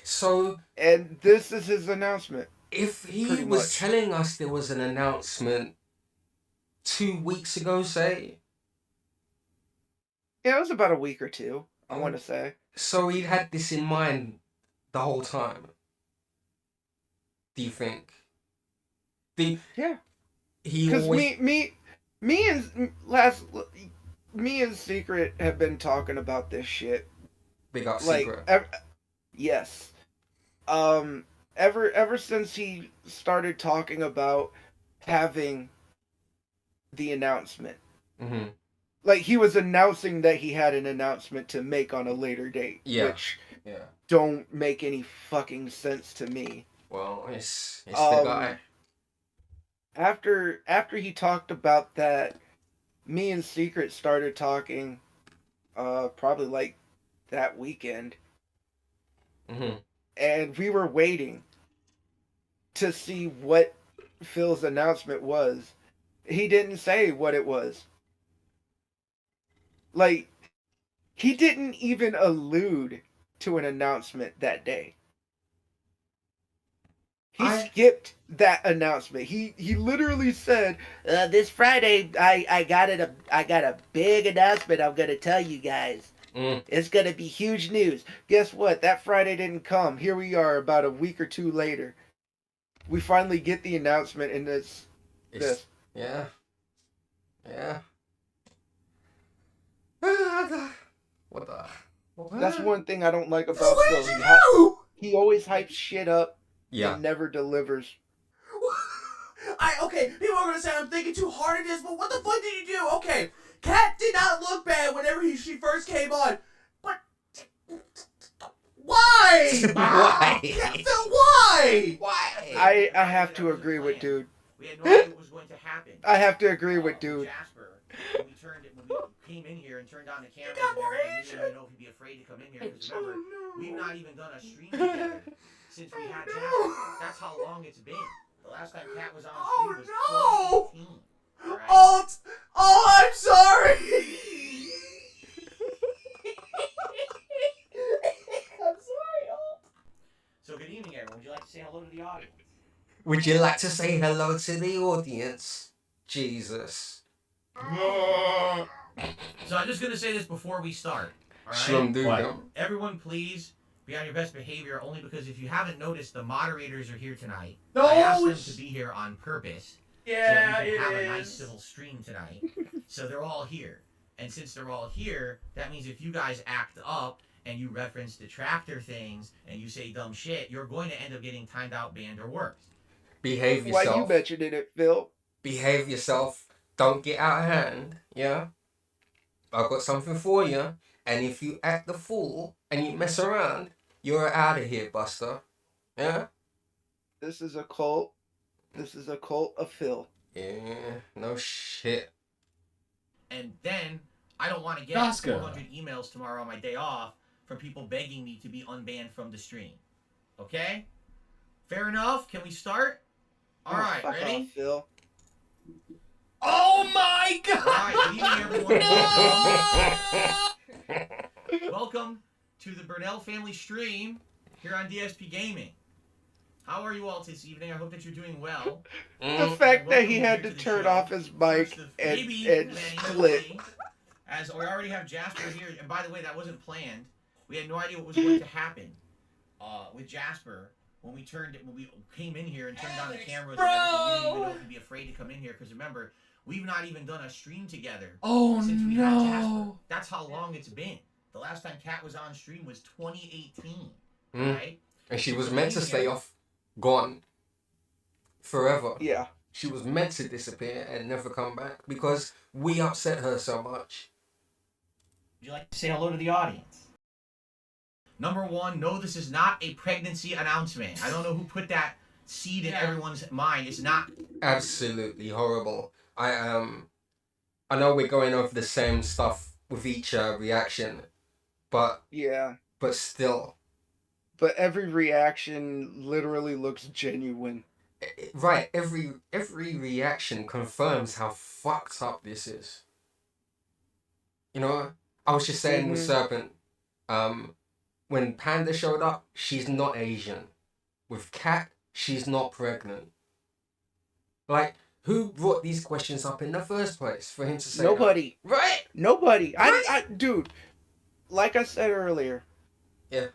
So, and this is his announcement. If he was telling us there was an announcement 2 weeks ago, say. Yeah, it was about a week or two, I want to say. So he'd had this in mind the whole time. Do you think? Yeah. He because always... me and Secret have been talking about this shit. Big up Secret. Yes. Ever since he started talking about having the announcement. Mm-hmm. Like he was announcing that he had an announcement to make on a later date. Yeah. Which don't make any fucking sense to me. Well, it's the guy. After he talked about that, me and Secret started talking probably like that weekend. Mm-hmm. And we were waiting to see what Phil's announcement was. He didn't say what it was. Like, he didn't even allude to an announcement that day. He skipped that announcement. He literally said, "This Friday, I got a big announcement. I'm gonna tell you guys. It's gonna be huge news." Guess what? That Friday didn't come. Here we are, about a week or two later. We finally get the announcement, and this. Yeah. What the? That's one thing I don't like about Phil. He always hypes shit up. Yeah. And never delivers. Okay, people are gonna say I'm thinking too hard at this, but what the fuck did you do? Okay, Kat did not look bad whenever she first came on, but why? Why? Why? I have to agree with dude. We had no idea what was going to happen. I have to agree with dude. Jasper, when we came in here and turned on the cameras and everything, we didn't even know if he'd be afraid to come in here. Because remember, we've not even done a stream together since we had Jasper. That's how long it's been. The last time Kat was on stream was 2018. Right? Oh, I'm sorry. would you like to say hello to the audience? Would you like to say hello to the audience? Jesus. So I'm just gonna say this before we start. All right. Shlumdugam. Everyone, please be on your best behavior. Only because if you haven't noticed, the moderators are here tonight. No, I asked them to be here on purpose. Yeah, so that we it can have is. a nice civil stream tonight. So they're all here, and since they're all here, that means if you guys act up and you reference detractor things and you say dumb shit, you're going to end up getting timed out, banned, or worse. Behave Why yourself. you mentioned it, Phil? Behave yourself. Don't get out of hand. Yeah. I've got something for you. And if you act the fool and you mess around, you're out of here, Buster. Yeah? This is a cult. This is a cult of Phil. Yeah, no shit. And then I don't want to get Oscar. 400 emails tomorrow on my day off from people begging me to be unbanned from the stream. Okay? Fair enough? Can we start? All right, fuck ready? off, Phil. Oh my All god! right, good evening, everyone. Welcome to the Burnell family stream here on DSP Gaming. How are you all this evening? I hope that you're doing well. The fact that he Welcome had here to the turn show. off his mic First of and maybe split. many, as we already have Jasper here, and by the way, that wasn't planned. We had no idea what was going to happen with Jasper when we came in here and turned on the cameras. And everything. We didn't even know if he'd be afraid to come in here because remember, we've not even done a stream together Oh since we had Jasper. no! That's how long it's been. The last time Kat was on stream was 2018, Mm. right? And she was meant to stay off, gone, forever. Yeah. She was meant to disappear and never come back because we upset her so much. Would you like to say hello to the audience? Number one, no, this is not a pregnancy announcement. I don't know who put that seed in everyone's mind. It's not. Absolutely horrible. I know we're going over the same stuff with each reaction, but Yeah. still, But every reaction literally looks genuine. right? Every reaction confirms how fucked up this is. You know, I was just saying with Serpent, when Panda showed up, she's not Asian. With Kat, she's not pregnant. Like, who brought these questions up in the first place for him to say Nobody. that? Right? Nobody. Right? Dude, like I said earlier. Yeah.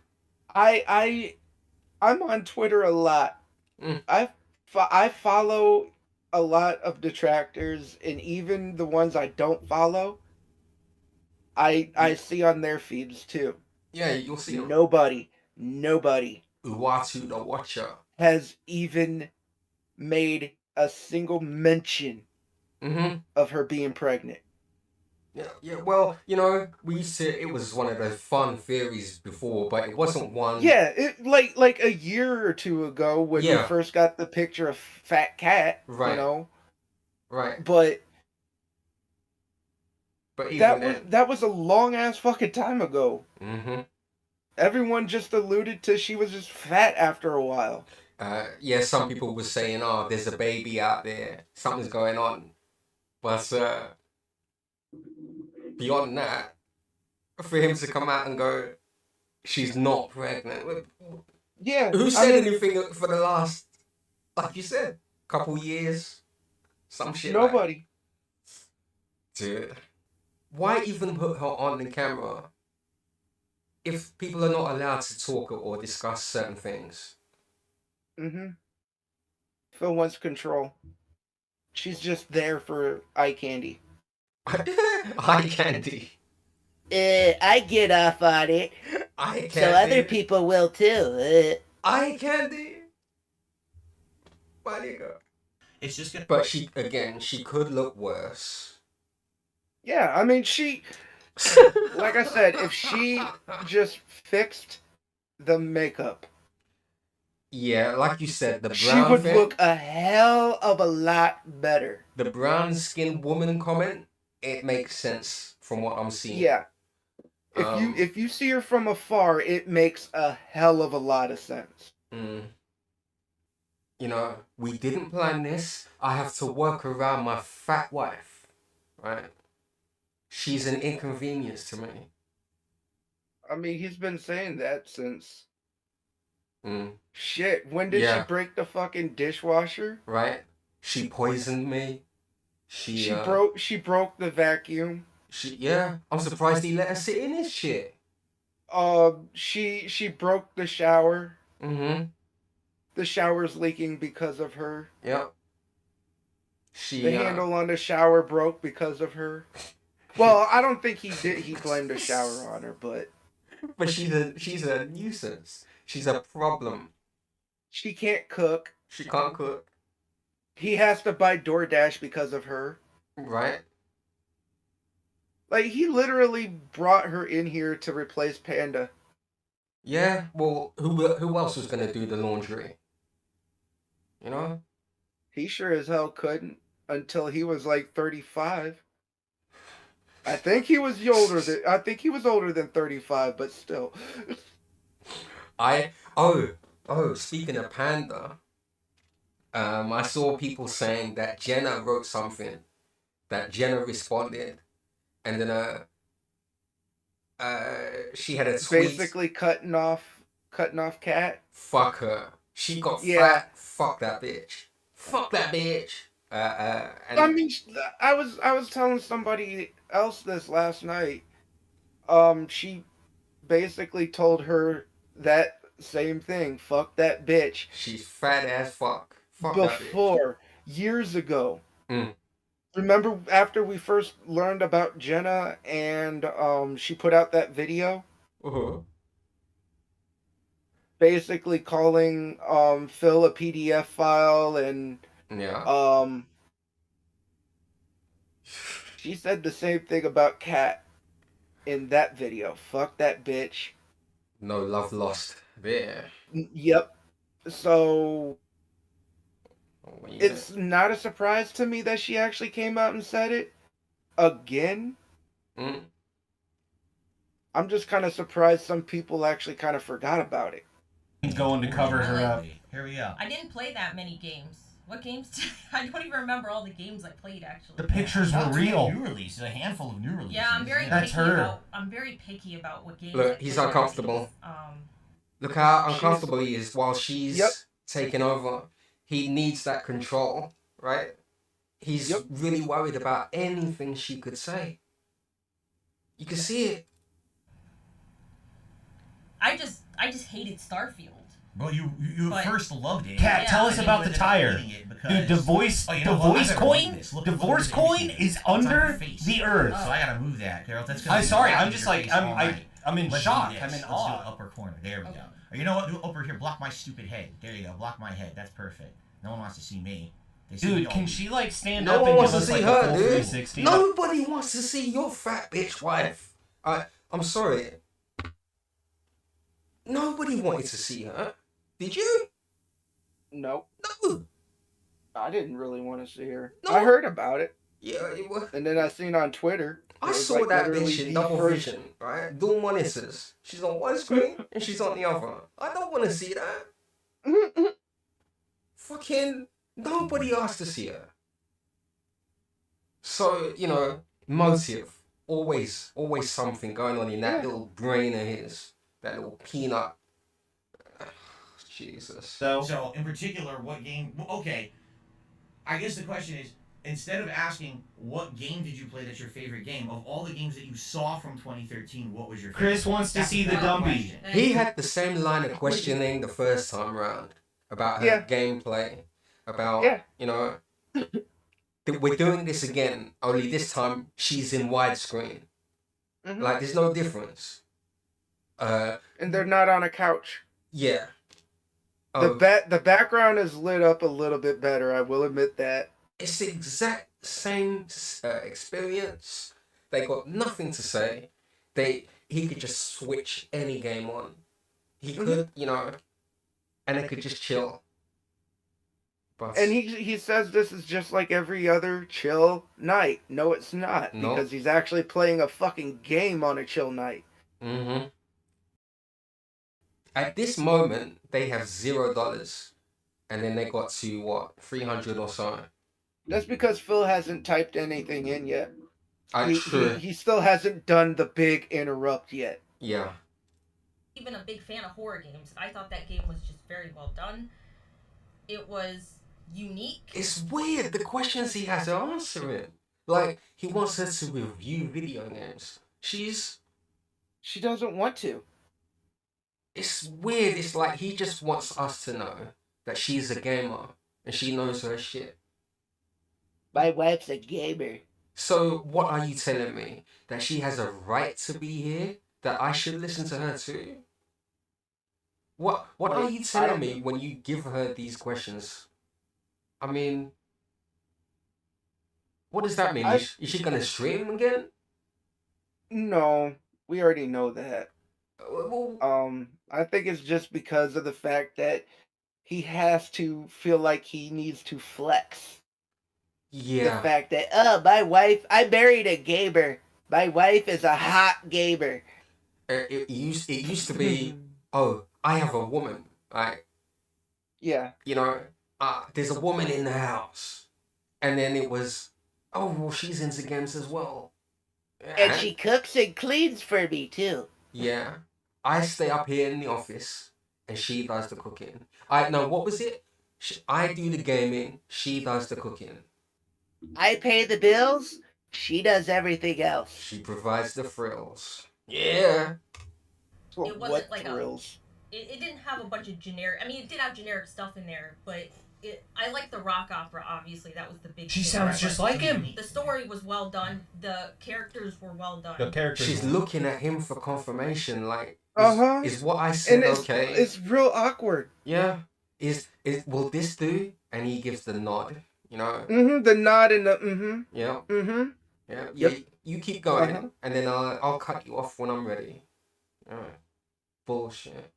I'm on Twitter a lot. Mm. I follow a lot of detractors, and even the ones I don't follow, I see on their feeds too. Yeah, you'll see him. Nobody Uatu the Watcher. has even made a single mention Mm-hmm. of her being pregnant. Yeah, well, you know, we used to, it was one of the fun theories before, but it wasn't one. Yeah, it like a year or two ago when we Yeah. first got the picture of Fat Cat, Right. you know. Right. But even that was a long ass fucking time ago. Mm-hmm. Everyone just alluded to she was just fat after a while. Yeah, some people were saying, oh, there's a baby out there, something's going on. But beyond that, for him to come out and go, she's not pregnant. Yeah. Who said anything for the last, like you said, couple years? Some shit. Nobody. Dude. Why even put her on the camera if people are not allowed to talk or discuss certain things? Mm-hmm. Phil wants control. She's just there for eye candy. Eye candy. I get off on it. Eye candy. So other people will too. Eye candy. My nigga. It's just gonna. But she could look worse. Yeah, I mean, like I said, if she just fixed the makeup. Yeah, like you said, the brown she would thing, look a hell of a lot better. The brown skinned woman comment, it makes sense from what I'm seeing. Yeah. If you see her from afar, it makes a hell of a lot of sense. Mm. You know, we didn't plan this. I have to work around my fat wife. Right? She's an inconvenience to me. I mean, he's been saying that since Shit, when did she Yeah. break the fucking dishwasher? Right? She poisoned me. She broke the vacuum. Yeah. I'm surprised he let her sit in his shit. She broke the shower. Mm-hmm. The shower's leaking because of her. Yep. The handle on the shower broke because of her. Well, I don't think he did. He blamed the shower on her, but she's a nuisance. She's a problem. she can't cook. She can't cook. He has to buy DoorDash because of her. Right? Like, he literally brought her in here to replace Panda. Yeah. Well, who else was gonna do the laundry? You know? He sure as hell couldn't until he was like 35. I think he was older than 35, but still. Speaking of Panda, I saw people saying that Jenna wrote something, that Jenna responded, and then she had a tweet. Basically cutting off Cat. Fuck her. She got fat. Fuck that bitch. Fuck that bitch. And I mean, I was telling somebody else this last night. She basically told her that same thing. Fuck that bitch. She's fat as fuck. Fuck that bitch. Before, years ago. Mm. Remember after we first learned about Jenna and she put out that video? Uh-huh. Basically calling Phil a PDF file and she said the same thing about Kat in that video. Fuck that bitch. No love lost there. Yep. So it's not a surprise to me that she actually came out and said it again. I'm just kind of surprised some people actually kind of forgot about it. Going to cover her up. Here we go. I didn't play that many games. What games? I don't even remember all the games I played actually. The pictures were real. New releases, a handful of new releases. Yeah, I'm very picky about what games. Look, he's uncomfortable. Look how uncomfortable he is while she's taking over. He needs that control, right? He's really worried about anything she could say. You can see it. I just hated Starfield. Well, you first loved it. Kat, tell us about the tire. Dude, divorce coin is under the earth. So I gotta move that, Carol. That's I'm sorry. I'm just like I'm in shock. I'm in Let's awe. do upper corner. There we go. Or you know what? Do over here. Block my stupid head. There you go. Block my head. That's perfect. No one wants to see me. Dude, can she like stand no up one and wants give to us see like her, a full dude. 360? Nobody wants to see your fat bitch wife. I'm sorry. Nobody wanted to see her. Did you? No. No. I didn't really want to see her. No. I heard about it. Yeah, it was. And then I seen on Twitter. I saw that bitch in double vision, right? Dual monitors. She's on one screen and she's on the other. I don't want to see that. Fucking nobody asked to see her. So, you know, motive. Always something going on in that little brain of his. That little peanut. Jesus. So in particular, what game? Okay, I guess the question is, instead of asking what game did you play that's your favorite game, of all the games that you saw from 2013, what was your favorite? Chris wants to see the dumpy. He had the same line of questioning the first time around about her gameplay, about you know, we're doing this again. Only this time she's in widescreen. Like there's no difference. And they're not on a couch. Yeah. The background is lit up a little bit better. I will admit that. It's the exact same experience. They got nothing to say. He could just switch any game on. He could, you know, and they could just chill. But and he says this is just like every other chill night. No, it's not. Nope. Because he's actually playing a fucking game on a chill night. Mm-hmm. At this moment, they have $0, and then they got to what, 300 or so. That's because Phil hasn't typed anything in yet. True. He still hasn't done the big interrupt yet. Yeah. even a big fan of horror games. I thought that game was just very well done. It was unique. It's weird, the questions he has to answer it. Like, he wants her to review video games. She doesn't want to. It's weird, it's like he just wants us to know that she's a gamer and she knows her shit. My wife's a gamer. So, what are you telling me? That she has a right to be here? That I should listen to her too? What are you telling me when you give her these questions? I mean, what does that mean? Is she gonna stream again? No, we already know that. Well, I think it's just because of the fact that he has to feel like he needs to flex. yeah. The fact that, my wife, I married a gamer. My wife is a hot gamer. It used to be, oh, I have a woman, right? Yeah. You know, there's a woman in the house. And then it was, oh, well, she's into games as well. And she cooks and cleans for me, too. Yeah. I stay up here in the office, and she does the cooking. What was it? I do the gaming, she does the cooking. I pay the bills, she does everything else. She provides the frills. Yeah. It wasn't like thrills? It didn't have a bunch of generic... I mean, it did have generic stuff in there, but... I like the rock opera, obviously. That was the big She thing. sounds just like him. The story was well done. The characters were well done. The characters. She's looking at him for confirmation, like, is what I And said it's, okay? It's real awkward. Yeah. Will this do? And he gives the nod, you know? Mm-hmm, the nod and the Yeah. Mm-hmm. Yeah. Yep. You keep going, and then I'll cut you off when I'm ready. Alright. Bullshit.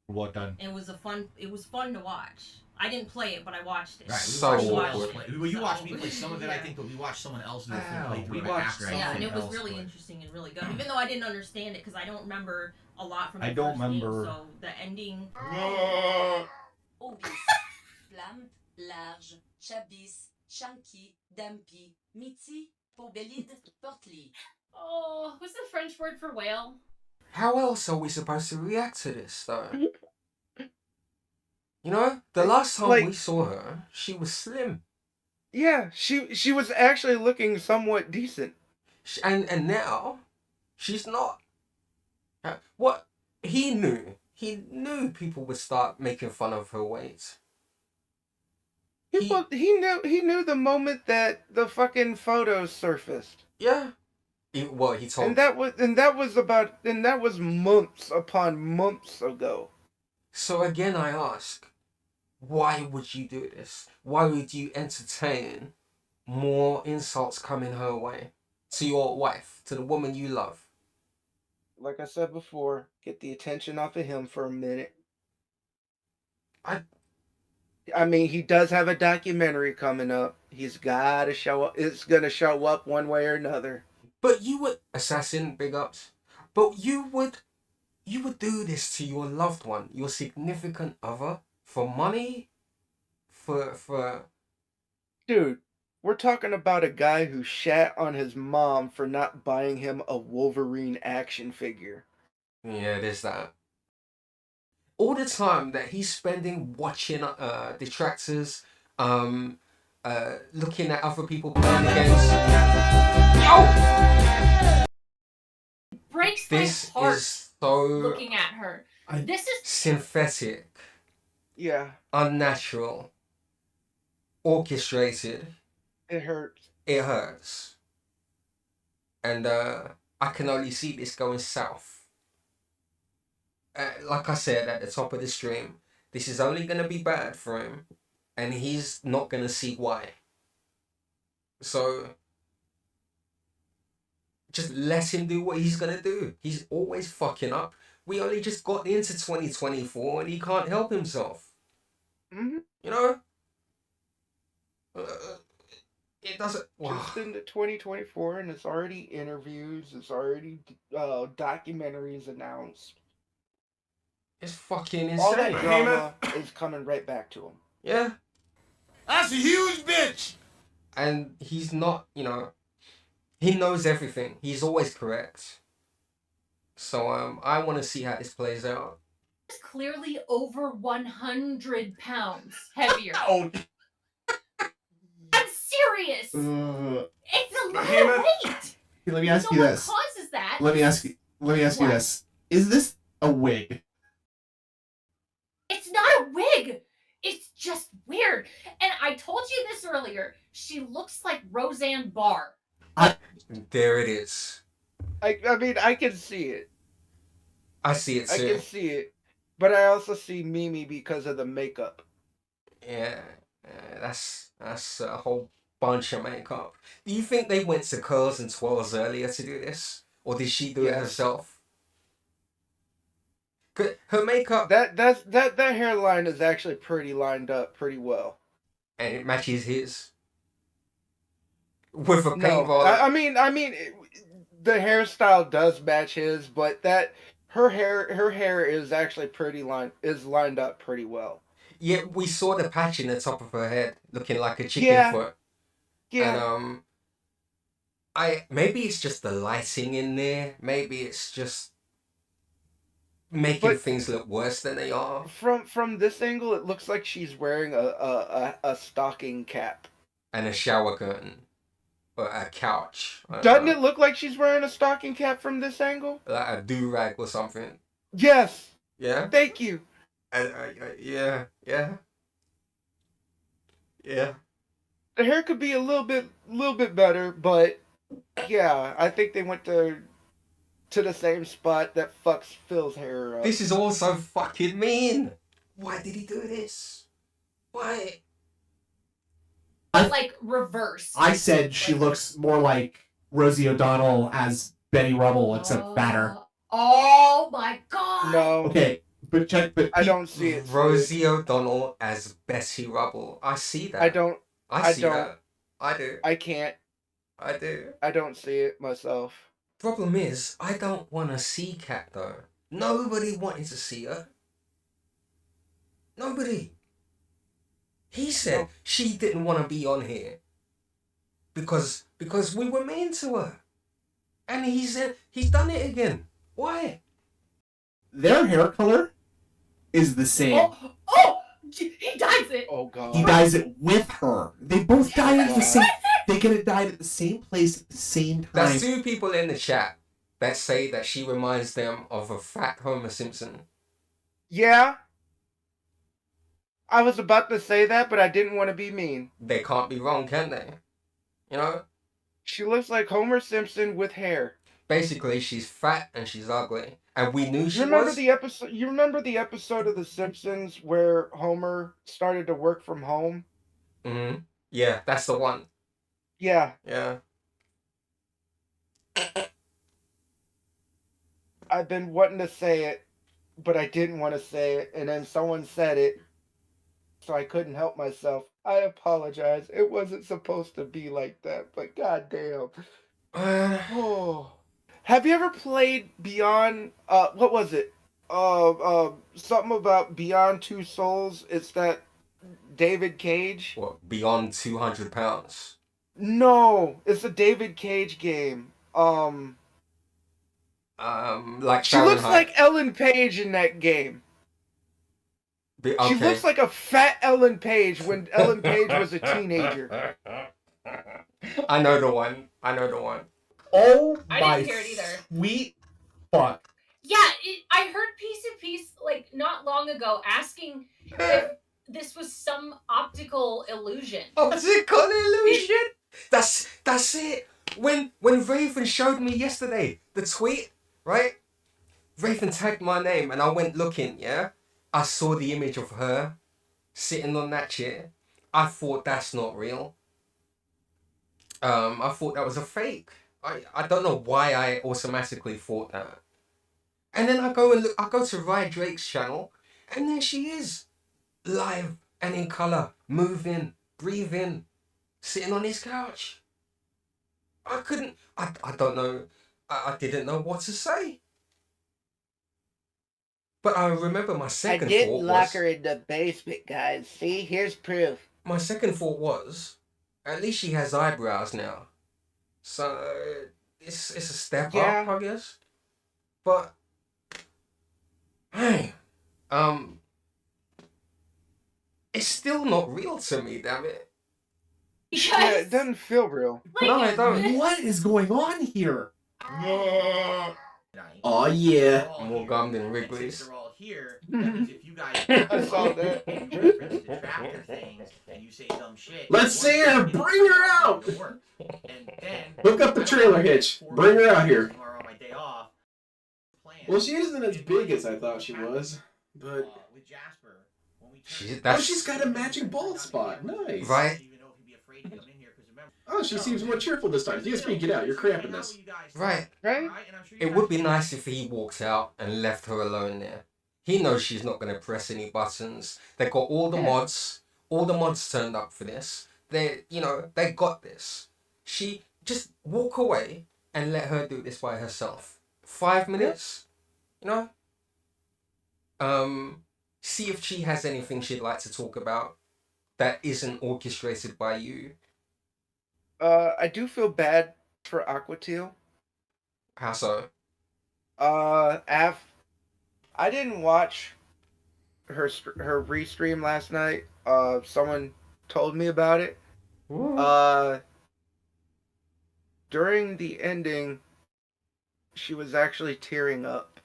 Well done. It was fun to watch. I didn't play it, but I watched it. Right, So awkward. You watched me play some of it, I think, but we watched someone else do a full playthrough. We of it watched after. Yeah, and it was else, really but- interesting and really good. Even though I didn't understand it, because I don't remember a lot from the I don't first game, remember. so the ending... Obis, Flamme, Large, Chabis, Shanky, Dampy, Miti, Pobelid, Portly. Oh, what's the French word for whale? How else are we supposed to react to this, though? You know, the last time we saw her, she was slim. Yeah, she was actually looking somewhat decent. And now, she's not. What? He knew people would start making fun of her weight. He knew the moment that the fucking photos surfaced. Yeah. He told. And that was months upon months ago. So again, I ask, why would you do this? Why would you entertain more insults coming her way? To your wife, to the woman you love? Like I said before, get the attention off of him for a minute. I mean, he does have a documentary coming up. He's got to show up. It's going to show up one way or another. But you would, Assassin, big ups. But you would do this to your loved one, your significant other, for money? For... Dude, we're talking about a guy who shat on his mom for not buying him a Wolverine action figure. Yeah, there's that. All the time that he's spending watching detractors, looking at other people playing the games. Oh! Breaks This my heart is so looking at her. This is synthetic. Yeah. Unnatural. Orchestrated. It hurts. It hurts. And I can only see this going south. Like I said at the top of the stream, this is only going to be bad for him. And he's not going to see why. So, just let him do what he's going to do. He's always fucking up. We only just got into 2024 and he can't help himself. Mm-hmm. You know? It doesn't... Just into 2024 and it's already interviews, it's already documentaries announced. It's fucking insane. All that drama is coming right back to him. Yeah. That's a huge bitch! And he's not, you know, he knows everything. He's always correct. So I want to see how this plays out. It's clearly over 100 pounds heavier. Oh. I'm serious. It's a lot Hannah, of weight. let me ask you What this. causes that? Let me ask you What? this. Is this a wig? It's not a wig. It's just weird. And I told you this earlier. She looks like Roseanne Barr. There it is. I mean, I can see it. I see it I too. can see it. But I also see Mimi because of the makeup. Yeah, that's a whole bunch of makeup. Do you think they went to Curls and Twirls earlier to do this? Or did she do it herself? Her makeup... That hairline is actually pretty lined up pretty well. And it matches his. With a paint No, roller. I mean, the hairstyle does match his, but her hair is actually lined up pretty well. Yeah, we saw the patch in the top of her head, looking like a chicken foot. Yeah. And maybe it's just the lighting in there. Maybe it's just making things look worse than they are. From this angle, it looks like she's wearing a stocking cap and a shower curtain. Or a couch. Doesn't it look like she's wearing a stocking cap from this angle? Like a do-rag or something. Yes. Yeah? Thank you. Yeah. The hair could be a little bit better, but yeah, I think they went to the same spot that fucks Phil's hair up. This is all so fucking mean. Why did he do this? Why? But like reverse. I said she looks more like Rosie O'Donnell as Betty Rubble, except fatter. Oh my god. No. Okay, but I don't see it. Rosie O'Donnell as Betty Rubble. I see that. I don't. I see that. I do. I can't. I do. I don't see it myself. Problem is, I don't want to see Kat though. Nobody wanted to see her. Nobody. He said she didn't want to be on here because we were mean to her, and he said he's done it again. Why? Their hair color is the same. Oh, he dyes it. Oh god. He dyes it with her. They both dye it at the same. They get it dyed at the same place at the same time. There's two people in the chat that say that she reminds them of a fat Homer Simpson. Yeah. I was about to say that, but I didn't want to be mean. They can't be wrong, can they? You know? She looks like Homer Simpson with hair. Basically, she's fat and she's ugly. And we knew she was. You remember the episode of The Simpsons where Homer started to work from home? Mm-hmm. Yeah, that's the one. Yeah. Yeah. I've been wanting to say it, but I didn't want to say it, and then someone said it. So I couldn't help myself. I apologize. It wasn't supposed to be like that, but goddamn. Oh. Have you ever played Beyond? What was it? Something about Beyond Two Souls. It's that David Cage. What? Beyond 200 pounds? No, it's a David Cage game. Like she looks like Ellen Page in that game. Okay. She looks like a fat Ellen Page when Ellen Page was a teenager. I know the one. Oh I my didn't hear it either. Sweet fuck. Yeah, I heard Piece like not long ago asking if this was some optical illusion. Optical illusion? That's it. When Raven showed me yesterday the tweet, right? Raven tagged my name and I went looking, yeah? I saw the image of her sitting on that chair. I thought that's not real. I thought that was a fake. I don't know why I automatically thought that. And then I go to Ryan Drake's channel, and there she is. Live and in colour, moving, breathing, sitting on his couch. I don't know, I didn't know what to say. But I remember my second thought was... I didn't lock her in the basement, guys. See, here's proof. My second thought was, at least she has eyebrows now. So, it's a step up, I guess. But hey, it's still not real to me, damn it. Yeah, it doesn't feel real. No, I don't. What is going on here? Oh yeah. More gum than Wrigley's. They're all here. That means if you guys I saw that. and you reference the tractor things and you say dumb shit. Let's see her. Bring her out. And then Hook up the trailer hitch. Bring her out here. tomorrow on my day off. Well, she isn't as big as I thought she was, but with Jasper, when we she's got a matching bald spot. Nice. Right. Oh, she seems more cheerful this time. DSP, get out. You're cramping this. Right. Right? It would be nice if he walked out and left her alone there. He knows she's not going to press any buttons. They got all the mods. All the mods turned up for this. They got this. She just walk away and let her do this by herself. 5 minutes, see if she has anything she'd like to talk about that isn't orchestrated by you. I do feel bad for Aquateal. How so? I didn't watch her restream last night. Someone told me about it. Ooh. During the ending, she was actually tearing up.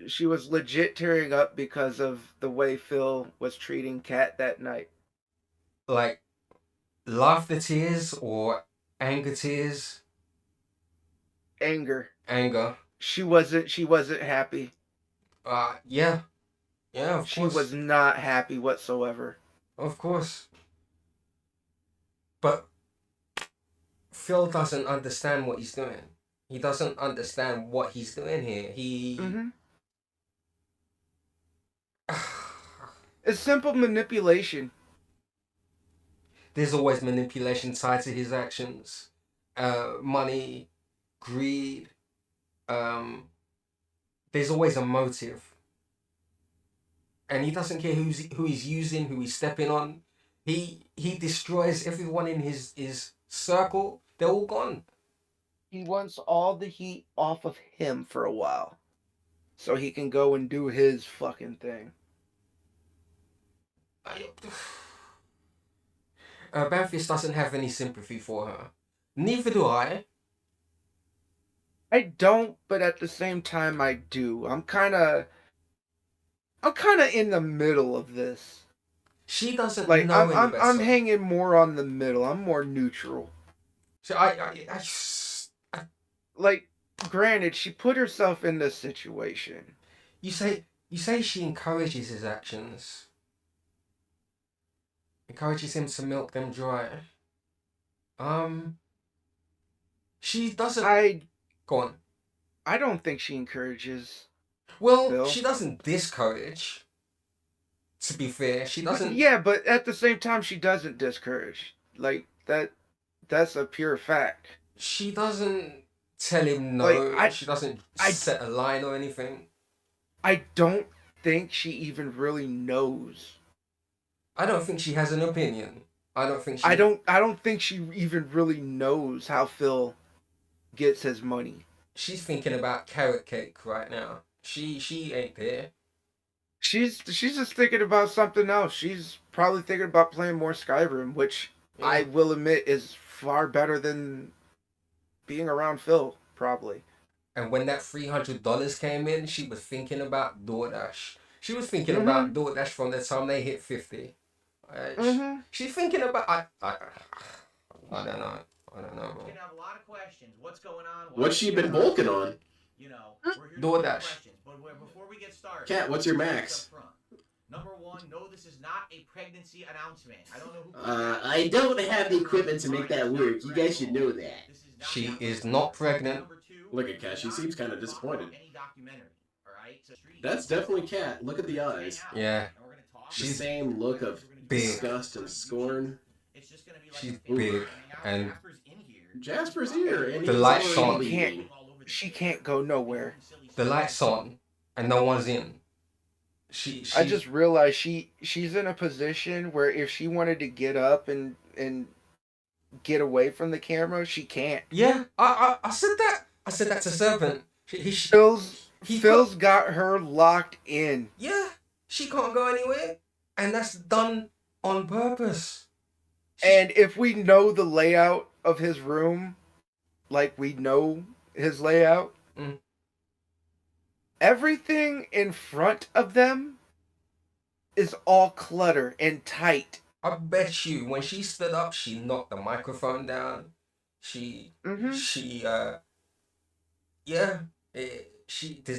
She was legit tearing up because of the way Phil was treating Kat that night. Like, laughter tears or anger tears? Anger. Anger. She wasn't happy. Yeah. Yeah, of She course. was not happy whatsoever. Of course. But Phil doesn't understand what he's doing. He doesn't understand what he's doing here. It's simple manipulation. There's always manipulation tied to his actions. Money, greed. There's always a motive. And he doesn't care who he's using, who he's stepping on. He destroys everyone in his circle. They're all gone. He wants all the heat off of him for a while, so he can go and do his fucking thing. Banfius doesn't have any sympathy for her. Neither do I. I don't, but at the same time I do. I'm kind of in the middle of this. She doesn't like know any better. I'm hanging more on the middle. I'm more neutral. So like, granted, she put herself in this situation. You say she encourages his actions. Encourages him to milk them dry. She doesn't. Go on. I don't think she encourages. Well, Phil. she doesn't discourage. To be fair, she doesn't. Yeah, but at the same time, she doesn't discourage. Like that. That's a pure fact. She doesn't tell him no. Like, she doesn't set a line or anything. I don't think she even really knows. I don't think she has an opinion. I don't think she... I don't think she even really knows how Phil gets his money. She's thinking about carrot cake right now. She ain't there. She's just thinking about something else. She's probably thinking about playing more Skyrim, which I will admit is far better than being around Phil, probably. And when that $300 came in, she was thinking about DoorDash. She was thinking about DoorDash from the time they hit 50. She's thinking about... I don't know. We're gonna have a lot of questions. What's going on? What's she been bulking on? You know, we're here to DoorDash. questions, but before we get started, Kat, what's your max? Number one, no, this is not a pregnancy announcement. I don't know who. I don't have the equipment to make that work. You guys should know that. She is not pregnant. Look at Kat. She seems kind of disappointed. Any documentary, all right? So That's definitely Kat. Look at the eyes. Yeah. The same look of big. disgust and scorn. She's big. And Jasper's here. And the he's light's already on. She can't go nowhere. The light's on. And no one's in. She I just realized she's in a position where if she wanted to get up and get away from the camera, she can't. Yeah, I said that. I said that to Serpent. Phil's got her locked in. Yeah, she can't go anywhere, and that's done on purpose. And if we know the layout of his room, like we know his layout, everything in front of them is all clutter and tight. I bet you when she stood up, she knocked the microphone down. There's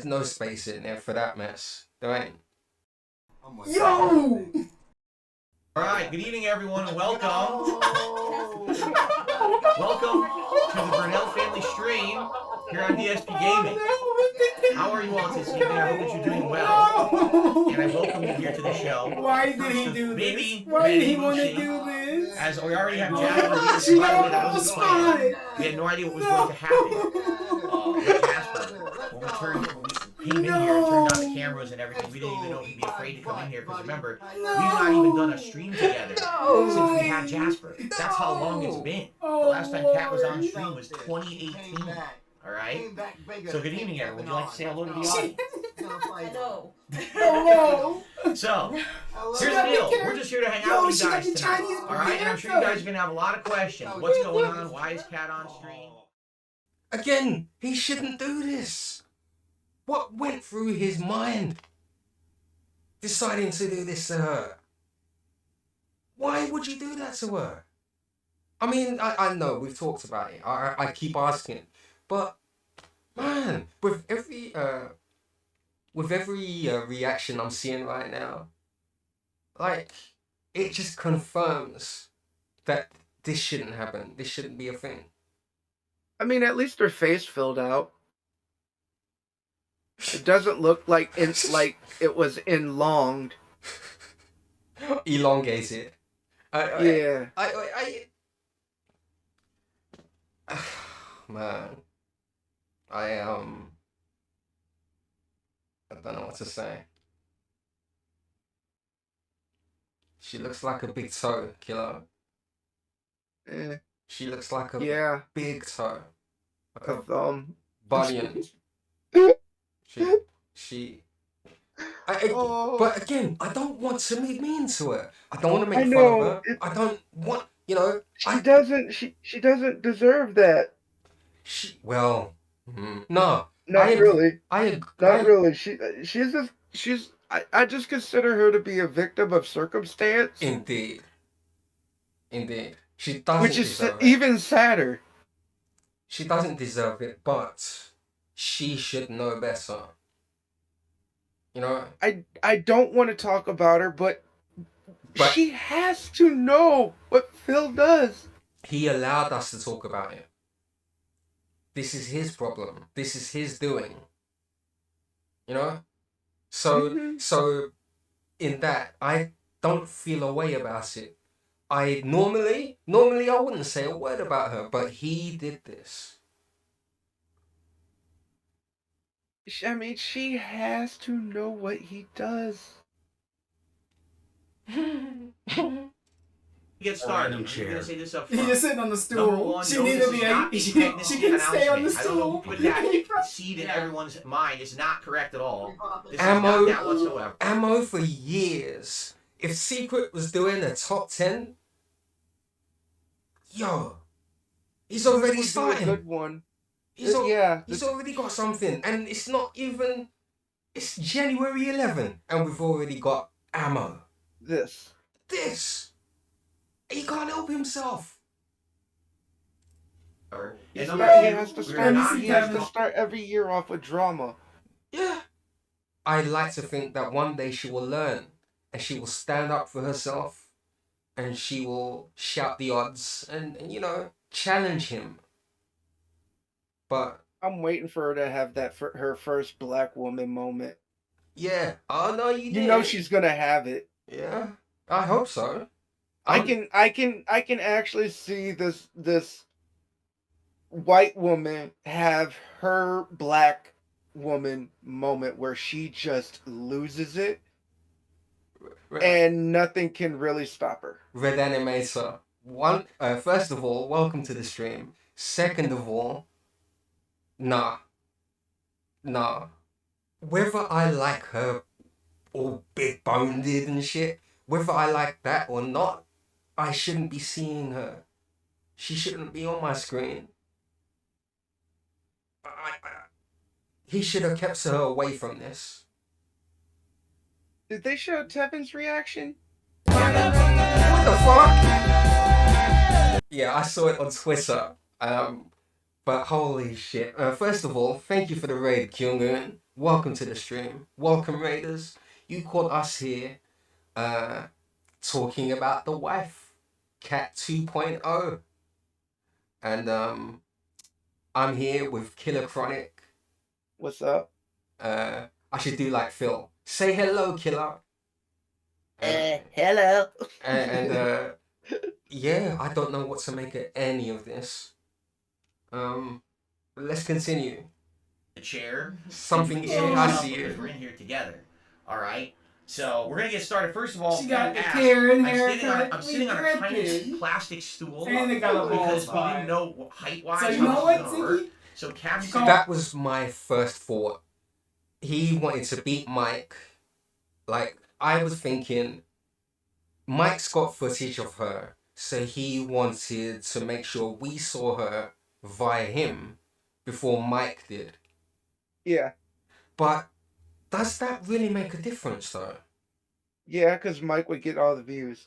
no space in there for that mess. There ain't. Yo! Alright, good evening everyone and welcome. Welcome to the Burnell family stream here on DSP Gaming. How are you all this evening? I hope that you're doing well. And I welcome you here to the show. Why did he do this? Why did he want to do this? As we already have Jasper. She got on the spot. We had no idea what was going to happen. With Jasper, when we came in here and turned on the cameras and everything, we didn't even know if he'd be afraid to come in here. Because remember, we've not even done a stream together since we had Jasper. That's how long it's been. The last time Kat was on stream was 2018. Alright? So good evening everyone. Would you like to say hello to the audience? Hello. Hello. So, here's the deal. We're just here to hang out with you guys tonight. Alright? And I'm sure you guys are going to have a lot of questions. What's going on? Why is Kat on stream? Again, he shouldn't do this. What went through his mind? Deciding to do this to her. Why would you do that to her? I mean, I know, we've talked about it. I keep asking. But, man, with every reaction I'm seeing right now, like, it just confirms that this shouldn't happen. This shouldn't be a thing. I mean, at least her face filled out. It doesn't look like it was enlonged. Elongated. Yeah. Man. I don't know what to say. She looks like a big toe, Killa. She looks like a big toe. Like a thumb. Bunion. But again, I don't want to make mean to her. I don't want to make fun of her. I don't want, She doesn't deserve that. No. Not really. Not really. I just consider her to be a victim of circumstance. Indeed. She doesn't Which is deserve it. even sadder. She doesn't deserve it, but she should know better. I don't want to talk about her, but she has to know what Phil does. He allowed us to talk about it. This is his problem. This is his doing. So in that, I don't feel a way about it. I normally I wouldn't say a word about her, but he did this. I mean, she has to know what he does. Get started. I'm going to say this up front. He's just sitting on the stool. She needs to be. She can stay on the stool. Put that seed in everyone's mind. It's not correct at all. This is not that whatsoever. Ammo for years. If Secret was doing a top 10, he's already starting. A good one. He's already got something, and it's not even. It's January 11, and we've already got ammo. This. He can't help himself. He has to start every year off with drama. Yeah. I'd like to think that one day she will learn, and she will stand up for herself, and she will shout the odds, and challenge him. But I'm waiting for her to have her first black woman moment. Yeah. Oh no, you did. You know she's gonna have it. Yeah. I hope so. I can actually see this white woman have her black woman moment where she just loses it and nothing can really stop her. Red Animator. First of all, welcome to the stream. Second of all, nah. Nah. Whether I like her all big boned and shit, whether I like that or not, I shouldn't be seeing her. She shouldn't be on my screen. He should have kept her away from this. Did they show Tevin's reaction? What the fuck? Yeah, I saw it on Twitter. But holy shit. First of all, thank you for the raid, Kyungun. Welcome to the stream. Welcome, Raiders. You caught us here talking about the wife, Cat 2.0. And I'm here with Killer Chronic. What's up? I should do like Phil. Say hello, Killer. Hello. And yeah, I don't know what to make of any of this. Let's continue. The chair. Something I see because we're in here together. All right. So we're gonna get started. First of all, She got the ask, Karen I'm sitting on a tiny plastic stool And it got a bald because we spot. didn't know height-wise. So you know what, Ziggy? So Cap's That was my first thought. He wanted to beat Mike. Like, I was thinking, Mike's got footage of her, so he wanted to make sure we saw her via him before Mike did. Yeah. But does that really make a difference, though? Yeah, because Mike would get all the views.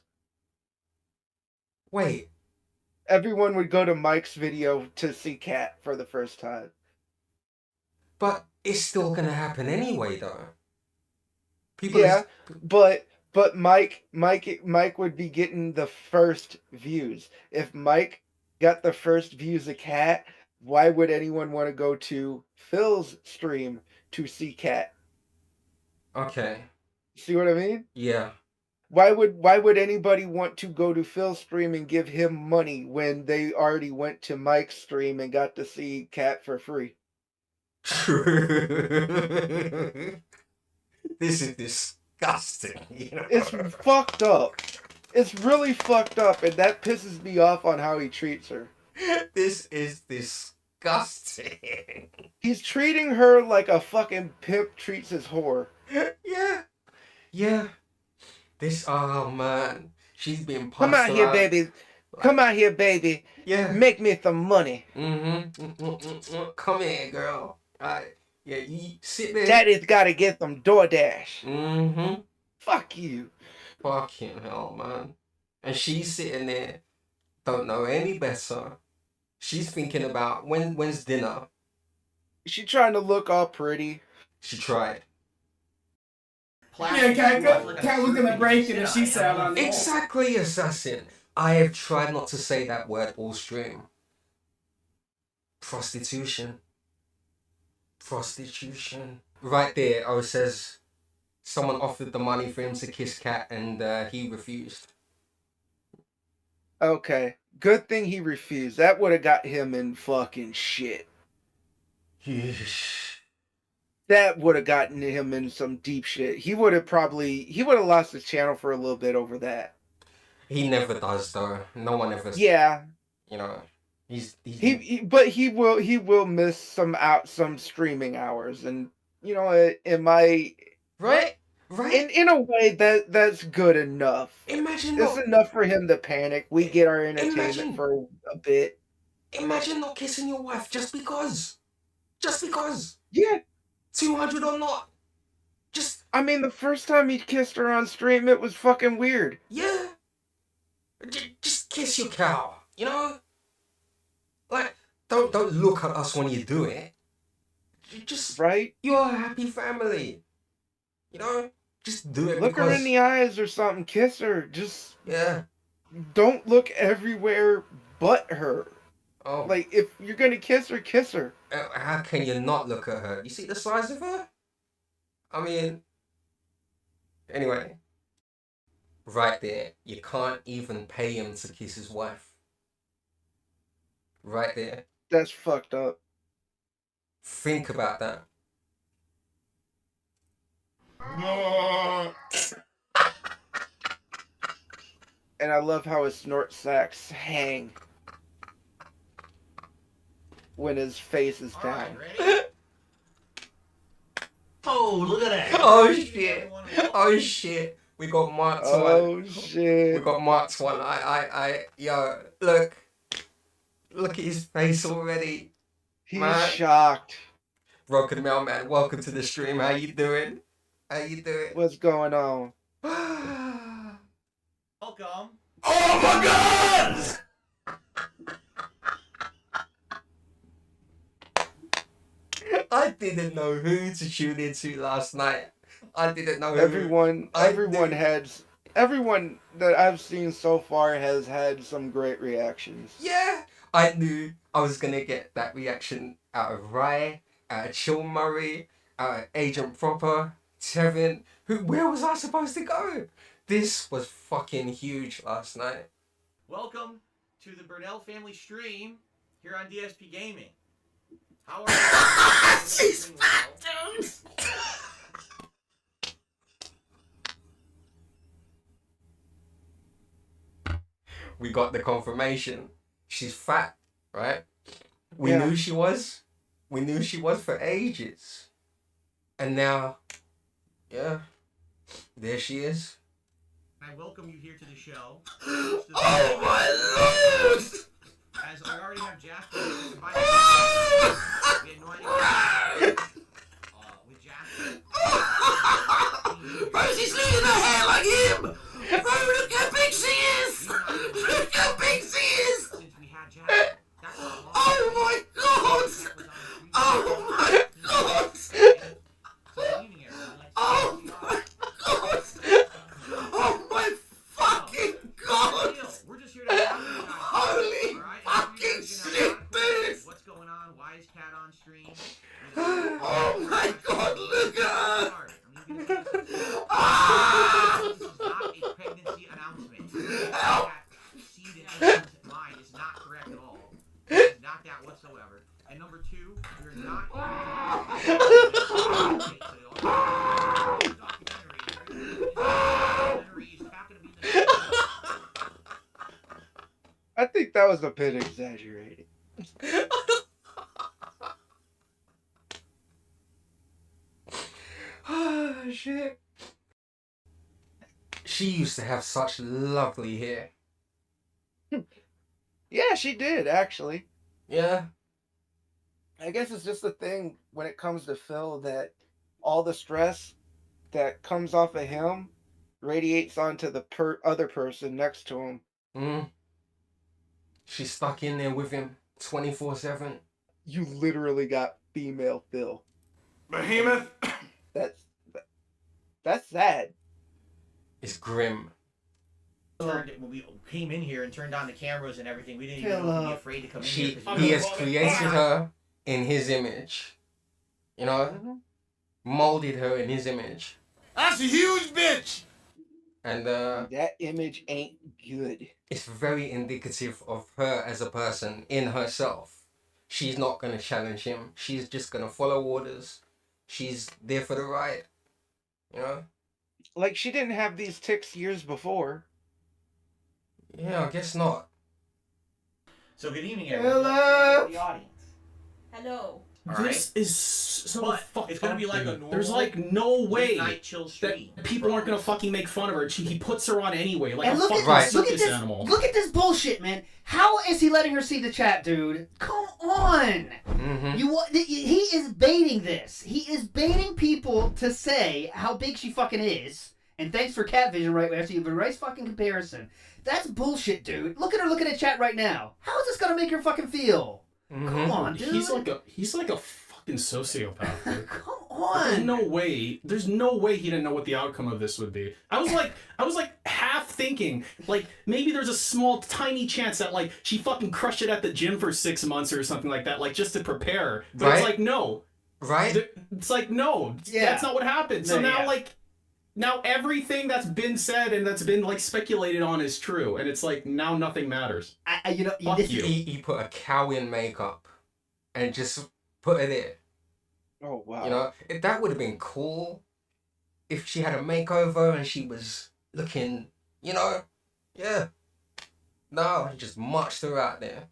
Wait. Everyone would go to Mike's video to see Cat for the first time. But it's still gonna happen anyway, though. But Mike would be getting the first views. If Mike got the first views of Cat, why would anyone want to go to Phil's stream to see Cat? Okay. See what I mean? Yeah. Why would anybody want to go to Phil's stream and give him money when they already went to Mike's stream and got to see Cat for free? This is disgusting. You know? It's fucked up. It's really fucked up, and that pisses me off on how he treats her. This is disgusting. He's treating her like a fucking pimp treats his whore. Yeah. This, oh man. She's being passed Come out here, baby. Come out here, baby. Yeah. Make me some money. Come here, girl. Yeah, you sit there. Daddy's gotta get some DoorDash. Fuck you. Fucking hell, man. And she's sitting there, don't know any better. She's thinking about when's dinner. She trying to look all pretty. She tried. Yeah, Cat was gonna break it and she sat on it. Exactly, Assassin. I have tried not to say that word all stream. Prostitution. Right there, it says someone offered the money for him to kiss Cat and he refused. Okay. Good thing he refused. That would have got him in fucking shit. That would have gotten him in some deep shit. He would have lost his channel for a little bit over that. He never does though. No one ever. Yeah. You know, but he will miss some streaming hours, and you know, in my right. In a way that's good enough. Imagine it's enough for him to panic. We get our entertainment for a bit. Imagine not kissing your wife just because. Yeah. 200 or not. I mean, the first time he kissed her on stream, it was fucking weird. Yeah. Just kiss your cow, you know? Like, don't look at us when you do it. Just right. You're a happy family. You know? Just do it. Look her in the eyes or something. Kiss her. Just don't look everywhere but her. Oh. Like, if you're gonna kiss her, kiss her. How can you not look at her? You see the size of her? I mean, anyway. Right there. You can't even pay him to kiss his wife. Right there. That's fucked up. Think about that. And I love how his snort sacks hang when his face is down. Oh, look at that. Oh shit. Oh shit. We got marked one. Oh shit. We got marked one. Yo, look. Look at his face already. He's Man. shocked. Broken Mailman, welcome to the stream. How you doing? How you doing? What's going on? Welcome. Oh my god! I didn't know who to tune into last night. I didn't know who. Everyone that I've seen so far has had some great reactions. Yeah, I knew I was gonna get that reaction out of Rye, out of Chill Murray, out of Agent Proper, Tevin. Where was I supposed to go? This was fucking huge last night. Welcome to the Burnell family stream here on DSP Gaming. How are you? She's fat, dude. We got the confirmation. She's fat, right? We Yeah. knew she was. We knew she was for ages. And now, yeah, there she is. I welcome you here to the show. Oh my lord! As I already have Jasper with Jasper. Bro, she's losing her hair like him! Bro, look how big she is! Look how big she is! Oh my god! Oh my god! Oh my god! Oh my fucking god! We're just here to have you guys. Holy fucking shit, dude! What's going on? Why is Cat on stream? Oh my god, look at her! This is not a pregnancy announcement. That seed in everyone's mind is not correct at all. It's not that whatsoever. And number two, we're not I think that was a bit exaggerated. Oh shit. She used to have such lovely hair. Yeah, she did, actually. Yeah. I guess it's just the thing when it comes to Phil that all the stress that comes off of him radiates onto the other person next to him. She's stuck in there with him 24/7. You literally got female Phil. Behemoth. That's sad. It's grim. when we came in here and turned on the cameras and everything, we didn't even be afraid to come in here. He has created her in his image. You know? Molded her in his image. That's a huge bitch! And that image ain't good. It's very indicative of her as a person in herself. She's not gonna challenge him. She's just gonna follow orders. She's there for the ride. You know? Like, she didn't have these tics years before. Yeah, I guess not. So good evening, everyone. Hello. The audience. Hello. This is so fucked it's gonna up, be like dude. a normal There's like no way midnight chill stream. that people aren't gonna fucking make fun of her. He puts her on anyway, like And a look fucking at circus this, animal. Look at this bullshit, man. How is he letting her see the chat, dude? Come on. Mm-hmm. He is baiting this. He is baiting people to say how big she fucking is. And thanks for Catvision right after you have a nice fucking comparison. That's bullshit, dude. Look at her looking at chat right now. How is this gonna make her fucking feel? Mm-hmm. Come on, dude. He's like a fucking sociopath, dude. Come on. There's no way he didn't know what the outcome of this would be. I was like half thinking, like, maybe there's a small, tiny chance that, like, she fucking crushed it at the gym for 6 months or something like that, like, just to prepare. But it's like, no. Right? It's like, no. Yeah. That's not what happened. So now everything that's been said and that's been, like, speculated on is true. And it's like, now nothing matters. Fuck you. He put a cow in makeup and just put it there. Oh, wow. You know, that would have been cool if she had a makeover and she was looking, you know, yeah. No, he just marched her out there.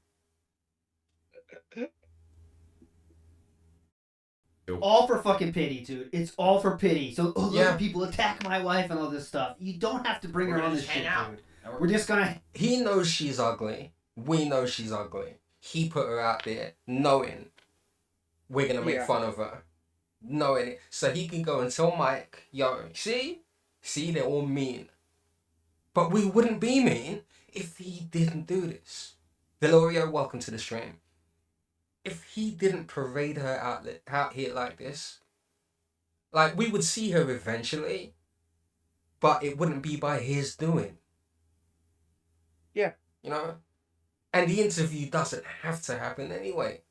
All for fucking pity, dude. It's all for pity. So, look, Yeah. people attack my wife and all this stuff. You don't have to bring We're her gonna on this just hang shit, out. dude. We're just gonna. He knows she's ugly. We know she's ugly. He put her out there knowing we're gonna make fun of her. Knowing it. So he can go and tell Mike, yo, see, they're all mean. But we wouldn't be mean if he didn't do this. Velorio, welcome to the stream. If he didn't parade her out here like this, like, we would see her eventually, but it wouldn't be by his doing. Yeah. You know? And the interview doesn't have to happen anyway.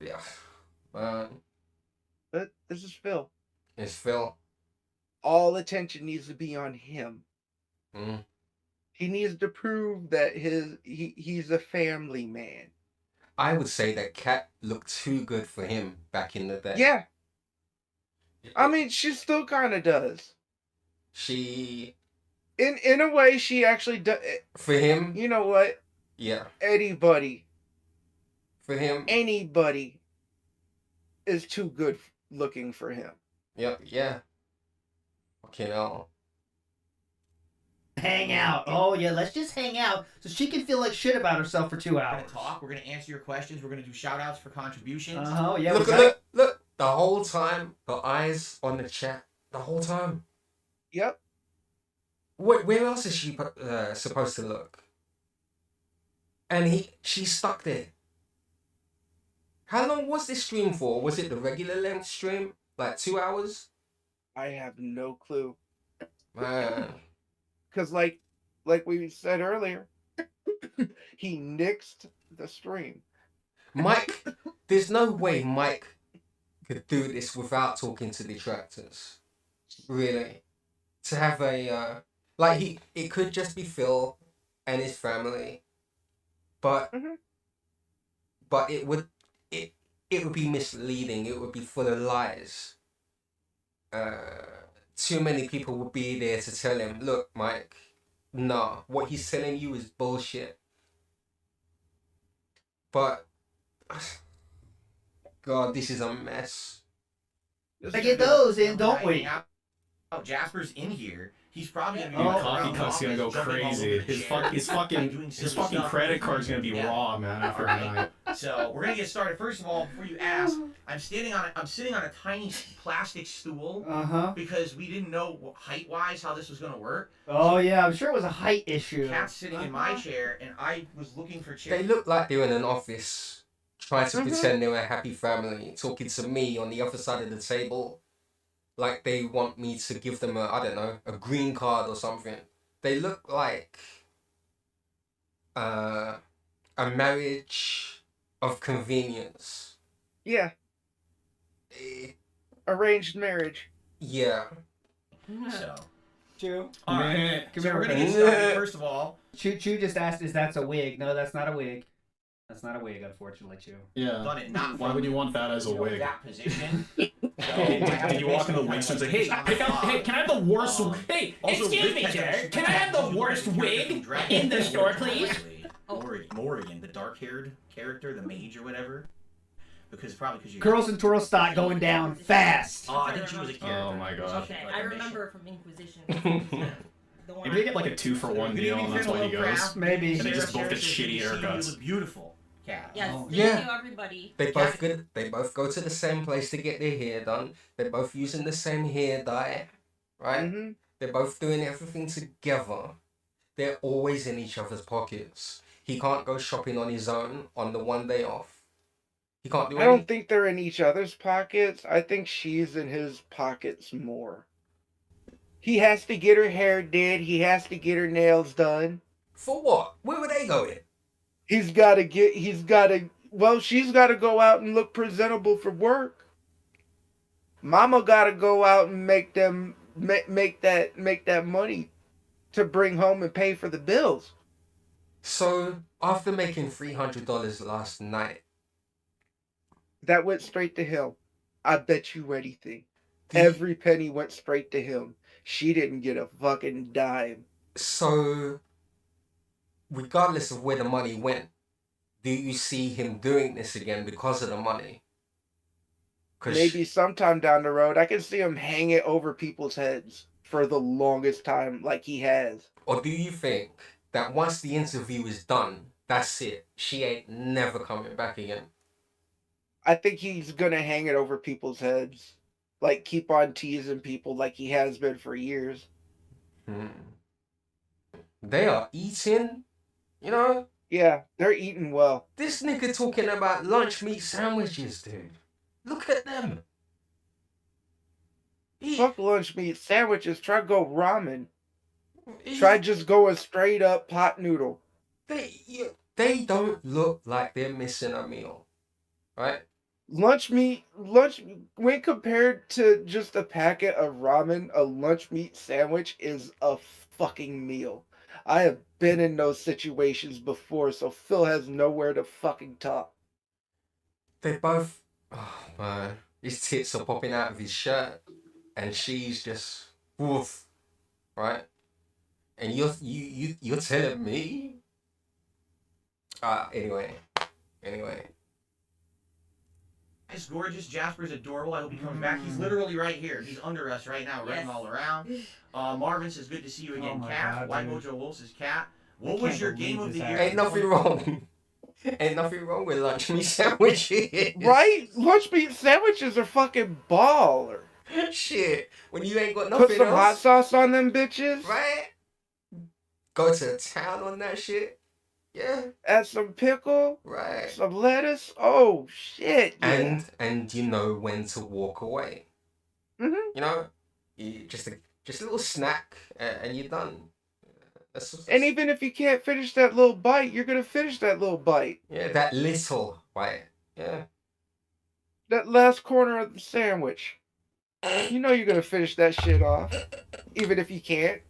Yeah. Man. But this is Phil. It's Phil. All attention needs to be on him. Mm. He needs to prove that he's a family man. I would say that Kat looked too good for him back in the day. Yeah. I mean, she still kind of does. She... In a way, she actually does. For him? You know what? Yeah. Anybody. For him? Anybody is too good looking for him. Yep, yeah. Fucking hell. Hang out. Oh, yeah, let's just hang out so she can feel like shit about herself for 2 We're hours. gonna talk. We're gonna answer your questions. We're gonna do shout outs for contributions. Yeah, Look. The whole time, the eyes on the chat. The whole time. Yep. Where else is she supposed to look? And she's stuck there. How long was this stream for? Was it the regular length stream? Like 2 hours? I have no clue. Man. Because like we said earlier, he nixed the stream. Mike, there's no way Mike could do this without talking to detractors. Really. To have a, it could just be Phil and his family. But, but it would be misleading. It would be full of lies. Too many people would be there to tell him, look, Mike, nah, what he's telling you is bullshit. But, God, this is a mess. I get those in, don't we? Oh, Jasper's in here. He's probably gonna be Coffee cup's gonna go crazy. His fucking credit card's gonna be raw, man, after a night. So we're gonna get started. First of all, before you ask, I'm sitting on a tiny plastic stool because we didn't know height wise how this was gonna work. Oh yeah, I'm sure it was a height issue. Cat's sitting in my chair, and I was looking for chairs. They look like they're in an office, trying to pretend they're a happy family, talking to me on the other side of the table. Like they want me to give them a green card or something. They look like a marriage of convenience. Yeah. Arranged marriage. Yeah. So. Chew. All right. Come So here, we're gonna get started. First of all. Chew just asked, "Is that a wig?" No, that's not a wig. That's not a wig, unfortunately, Chew. Yeah. Done it not Why would you want that as a wig? That position. Did you walk in the wig store and say, hey, can I have the worst Hey, excuse me, sir. Can I have the worst wig in the store, please? Morrigan, the dark-haired character, the mage or whatever. Because you... Girls and twirl stock going down fast. Oh, I think she was a character. Oh my gosh. Okay, I remember from Inquisition. Maybe they get like a 2-for-1 deal and that's why he goes. Maybe. And they just both get shitty haircuts. You look beautiful. Yes, thank you everybody. They both go to the same place to get their hair done. They're both using the same hair dye, right? They're both doing everything together. They're always in each other's pockets. He can't go shopping on his own on the one day off. He can't do I don't think they're in each other's pockets. I think she's in his pockets more. He has to get her hair did. He has to get her nails done. For what? Where would they go in? She's got to go out and look presentable for work. Mama got to go out and make that money to bring home and pay for the bills. So, after making $300 last night, that went straight to him. I bet you anything. Every penny went straight to him. She didn't get a fucking dime. So, regardless of where the money went, do you see him doing this again because of the money? Maybe sometime down the road, I can see him hang it over people's heads for the longest time, like he has. Or do you think that once the interview is done, that's it? She ain't never coming back again. I think he's gonna hang it over people's heads, like keep on teasing people like he has been for years. They are eating, you know? Yeah, they're eating well. This nigga talking about lunch meat sandwiches, dude. Look at them. Fuck lunch meat sandwiches. Try go ramen. Try just going straight up pot noodle. They don't look like they're missing a meal, right? Lunch when compared to just a packet of ramen, a lunch meat sandwich is a fucking meal. I have been in those situations before, so Phil has nowhere to fucking talk. They both, oh man, his tits are popping out of his shirt, and she's just woof, right? And you're telling me? Anyway. It's gorgeous. Jasper's adorable. I hope he comes back. He's literally right here. He's under us right now, running all around. Marvin says, good to see you again, Cat. White Mojo Wolf says, Cat. What was your game of the year? Ain't nothing wrong. Ain't nothing wrong with lunch meat sandwiches. Right? Lunch meat sandwiches are fucking baller. Shit. When you ain't got nothing Put some hot sauce on them bitches. Right? Go to town on that shit. Yeah. Add some pickle. Right. Some lettuce. Oh shit. Yeah. And you know when to walk away. Mm-hmm. You know, just a little snack and you're done. And even if you can't finish that little bite, you're gonna finish that little bite. Yeah, that little bite. Yeah. That last corner of the sandwich. You know you're gonna finish that shit off, even if you can't.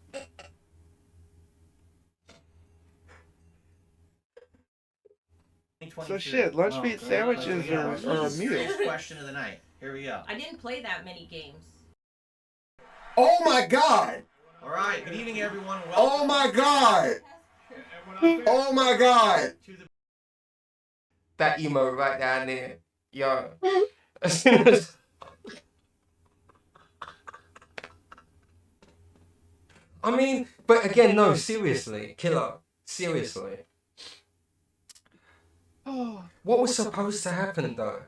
So shit, lunch meat sandwiches are a meal. Question of the night. Here we go. I didn't play that many games. Oh my god! All right. Good evening, everyone. Welcome. Oh my god! Oh my god! That emo right down there. Yo. I mean, but again, no, seriously. Killa. Seriously. What was supposed to happen, though?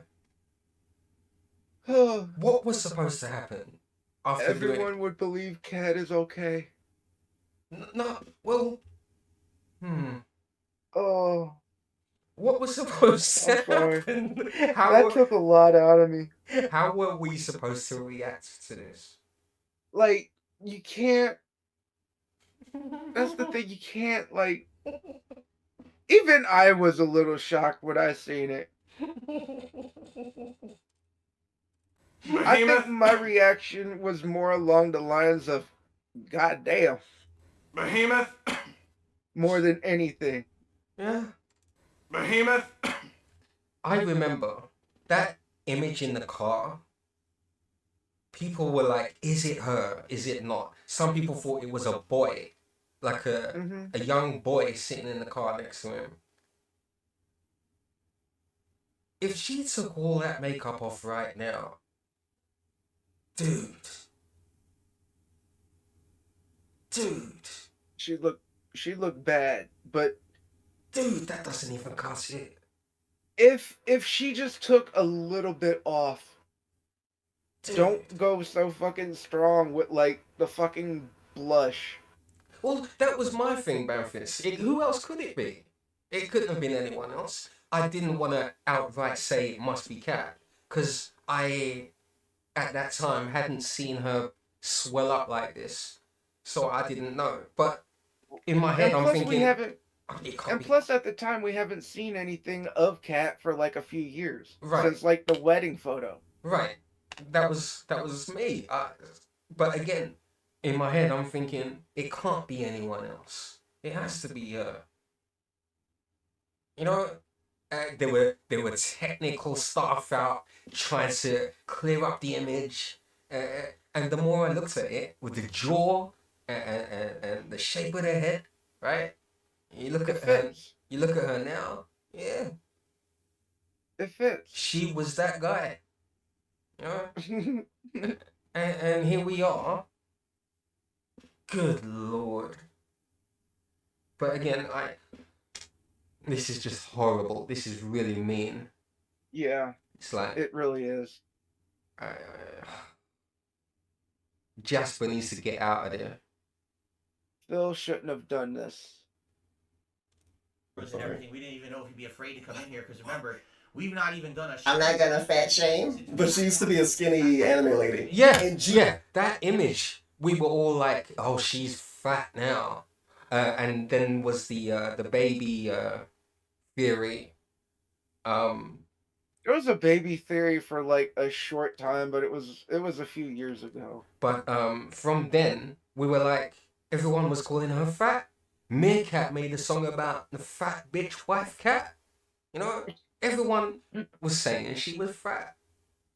What was supposed to happen? Everyone would believe Cat is okay. No, well... Oh. What was supposed to happen? That took a lot out of me. How were we supposed to react to this? Like, you can't... That's the thing, you can't, like... Even I was a little shocked when I seen it. I think my reaction was more along the lines of, God damn. Behemoth? More than anything. Yeah. Behemoth? I remember that image in the car. People were like, is it her? Is it not? Some people thought it was a boy. Like a young boy sitting in the car next to him. If she took all that makeup off right now, dude. She looked bad, but dude, that doesn't even cut it. If she just took a little bit off, don't go so fucking strong with like the fucking blush. Well, that was my thing, Banfis. Who else could it be? It couldn't have been anyone else. I didn't want to outright say it must be Cat, because I, at that time, hadn't seen her swell up like this, so I didn't know. But in my head, I'm thinking... Plus, at the time, we haven't seen anything of Cat for like a few years. Right. Since like the wedding photo. Right. That was me. But again, in my head, I'm thinking, it can't be anyone else. It has to be her. You know, there were technical stuff out trying to clear up the image. And the more I looked at it, with the jaw and the shape of the head, right? You look at her now, yeah. It fits. She was that guy. You know? and here we are. Good Lord. But again, this is just horrible. This is really mean. Yeah. It's like it really is. Jasper needs to get out of there. Phil shouldn't have done this. And everything. We didn't even know if he'd be afraid to come in here because remember, we've not even done a. I'm not gonna fat shame, but she used to be a skinny anime lady. Yeah, yeah. That image, we were all like, "Oh, she's fat now," and then was the baby theory. There was a baby theory for like a short time, but it was a few years ago. But from then we were like, everyone was calling her fat. Meerkat made a song about the fat bitch wife cat. You know, everyone was saying she was fat,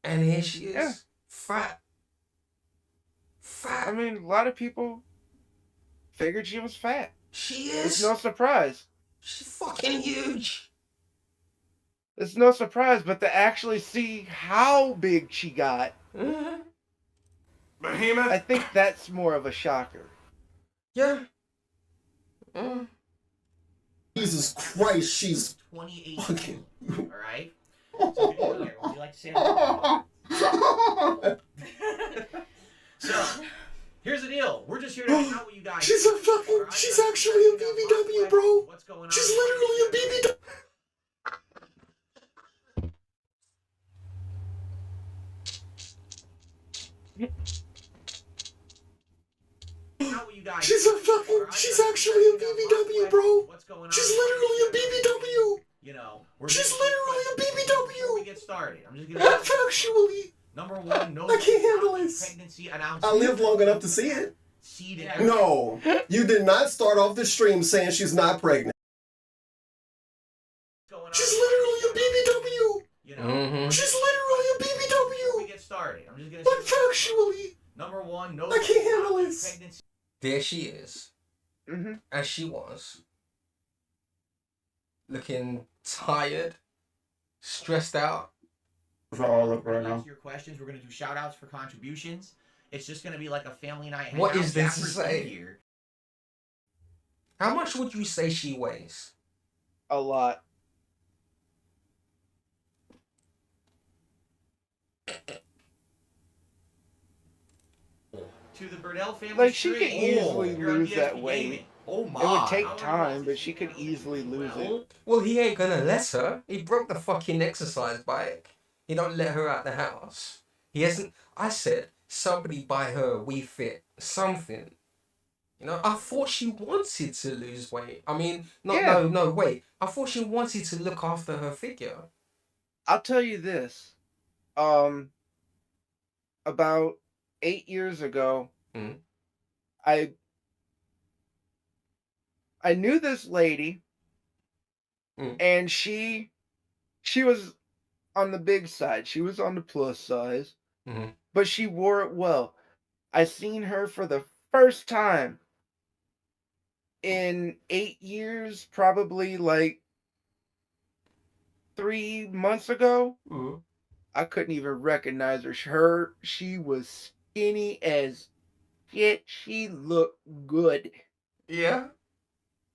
and here she is, fat. I mean, a lot of people figured she was fat. She is. It's no surprise. She's fucking huge. It's no surprise, but to actually see how big she got, Behemoth. I think that's more of a shocker. Yeah. Jesus Christ, she's 2018. All right. So would you like to say So, here's the deal. We're just here to hang out with you guys. She's actually a BBW, bro. What's going on? She's literally a BBW. She's actually a BBW, bro. What's going on? She's literally a BBW. You know, she's literally a BBW. Before we get started, I'm just gonna. Factually. Number one, no. I can't handle this. Pregnancy announcement. I lived long enough to see it. No, you did not start off the stream saying she's not pregnant. She's literally a BBW. You know, she's literally a BBW. Before we get started, I'm just gonna. But factually. Number one, no. I can't handle this. Pregnancy. There she is, as she was, looking tired, stressed out. All up right now. Answer your questions. We're gonna do shout outs for contributions. It's just gonna be like a family night. What hangout. is this to Jasper's say? Here. How much would you say she weighs? A lot. To the Burdell family. Like, she could stream. easily You're on lose that DSP weight. Gaming. Oh my. It would take time, but she could easily lose it. Well, he ain't gonna let her. He broke the fucking exercise bike. He don't let her out the house. He hasn't. I said, somebody buy her a Wii Fit something. You know, I thought she wanted to lose weight. I mean, no, wait. I thought she wanted to look after her figure. I'll tell you this. About 8 years ago, I knew this lady, and she was on the big side. She was on the plus size, but she wore it well. I seen her for the first time in 8 years, probably like 3 months ago. I couldn't even recognize her. She was skinny as shit. She looked good. Yeah?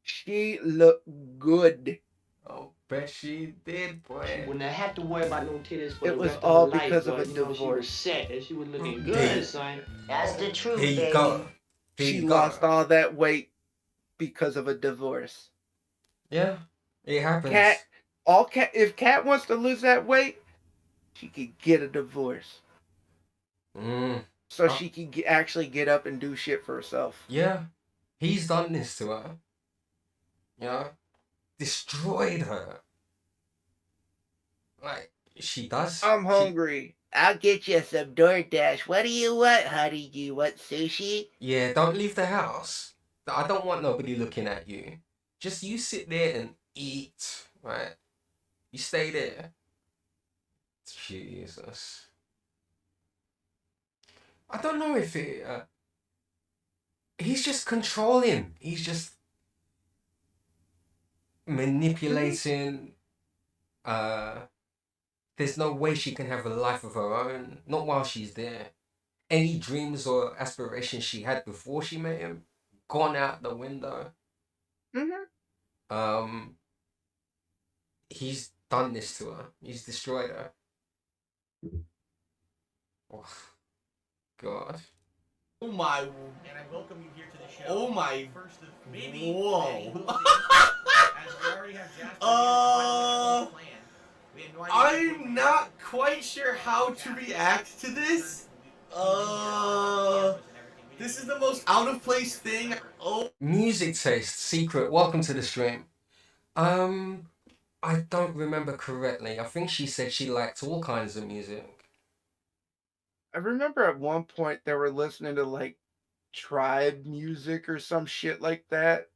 She looked good. Oh, bet she did, boy. She wouldn't have had to worry about no titties for It the was rest all of her life, because of but, a you know, she was divorce. set and she was looking Damn. good, son. That's the truth, Here you baby. go. She lost all that weight because of a divorce. Yeah, it happens. If Kat wants to lose that weight, she could get a divorce. So she can actually get up and do shit for herself. Yeah, he's done this to her. You know, destroyed her. Like, she does. I'm hungry. I'll get you some DoorDash. What do you want, honey? Do you want sushi? Yeah, don't leave the house. I don't want nobody looking at you. Just you sit there and eat, right? You stay there. Jesus. I don't know if it... he's just controlling. He's just manipulating their there's no way she can have a life of her own. Not while she's there. Any dreams or aspirations she had before she met him, gone out the window. He's done this to her. He's destroyed her. Oh, God. Oh my. And I welcome you here to the show. Oh my. First of maybe. Whoa. As we already have Jasper I'm not quite sure how to react to this. This is the most out of place thing. Oh. Music taste, secret. Welcome to the stream. I don't remember correctly. I think she said she liked all kinds of music. I remember at one point they were listening to like tribe music or some shit like that.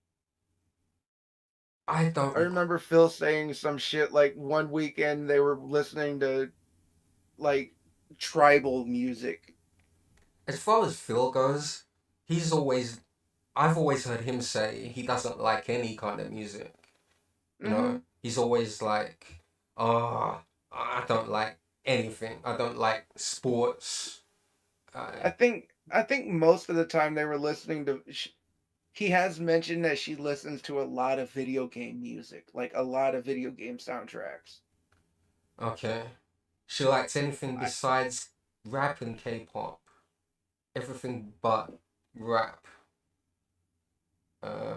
I remember Phil saying some shit like one weekend they were listening to like tribal music. As far as Phil goes, I've always heard him say he doesn't like any kind of music. You know, he's always like, I don't like anything. I don't like sports. I think most of the time they were listening to. He has mentioned that she listens to a lot of video game music, like a lot of video game soundtracks. Okay. She likes anything besides rap and K-pop. Everything but rap.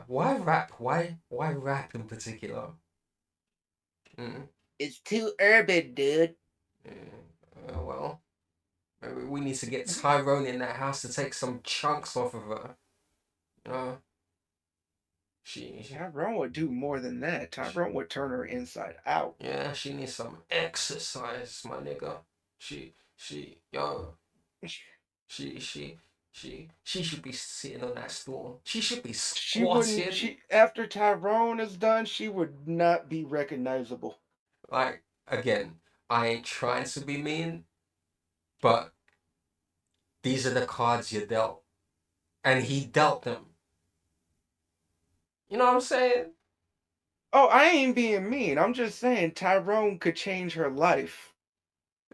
Why rap? Why rap in particular? It's too urban, dude. Well, maybe we need to get Tyrone in that house to take some chunks off of her. You know? Tyrone would do more than that. Tyrone would turn her inside out. Yeah, she needs some exercise, my nigga. She should be sitting on that stool. She should be squatting. After Tyrone is done, she would not be recognizable. Like, again, I ain't trying to be mean, but these are the cards you dealt. And he dealt them. You know what I'm saying? Oh, I ain't being mean. I'm just saying Tyrone could change her life.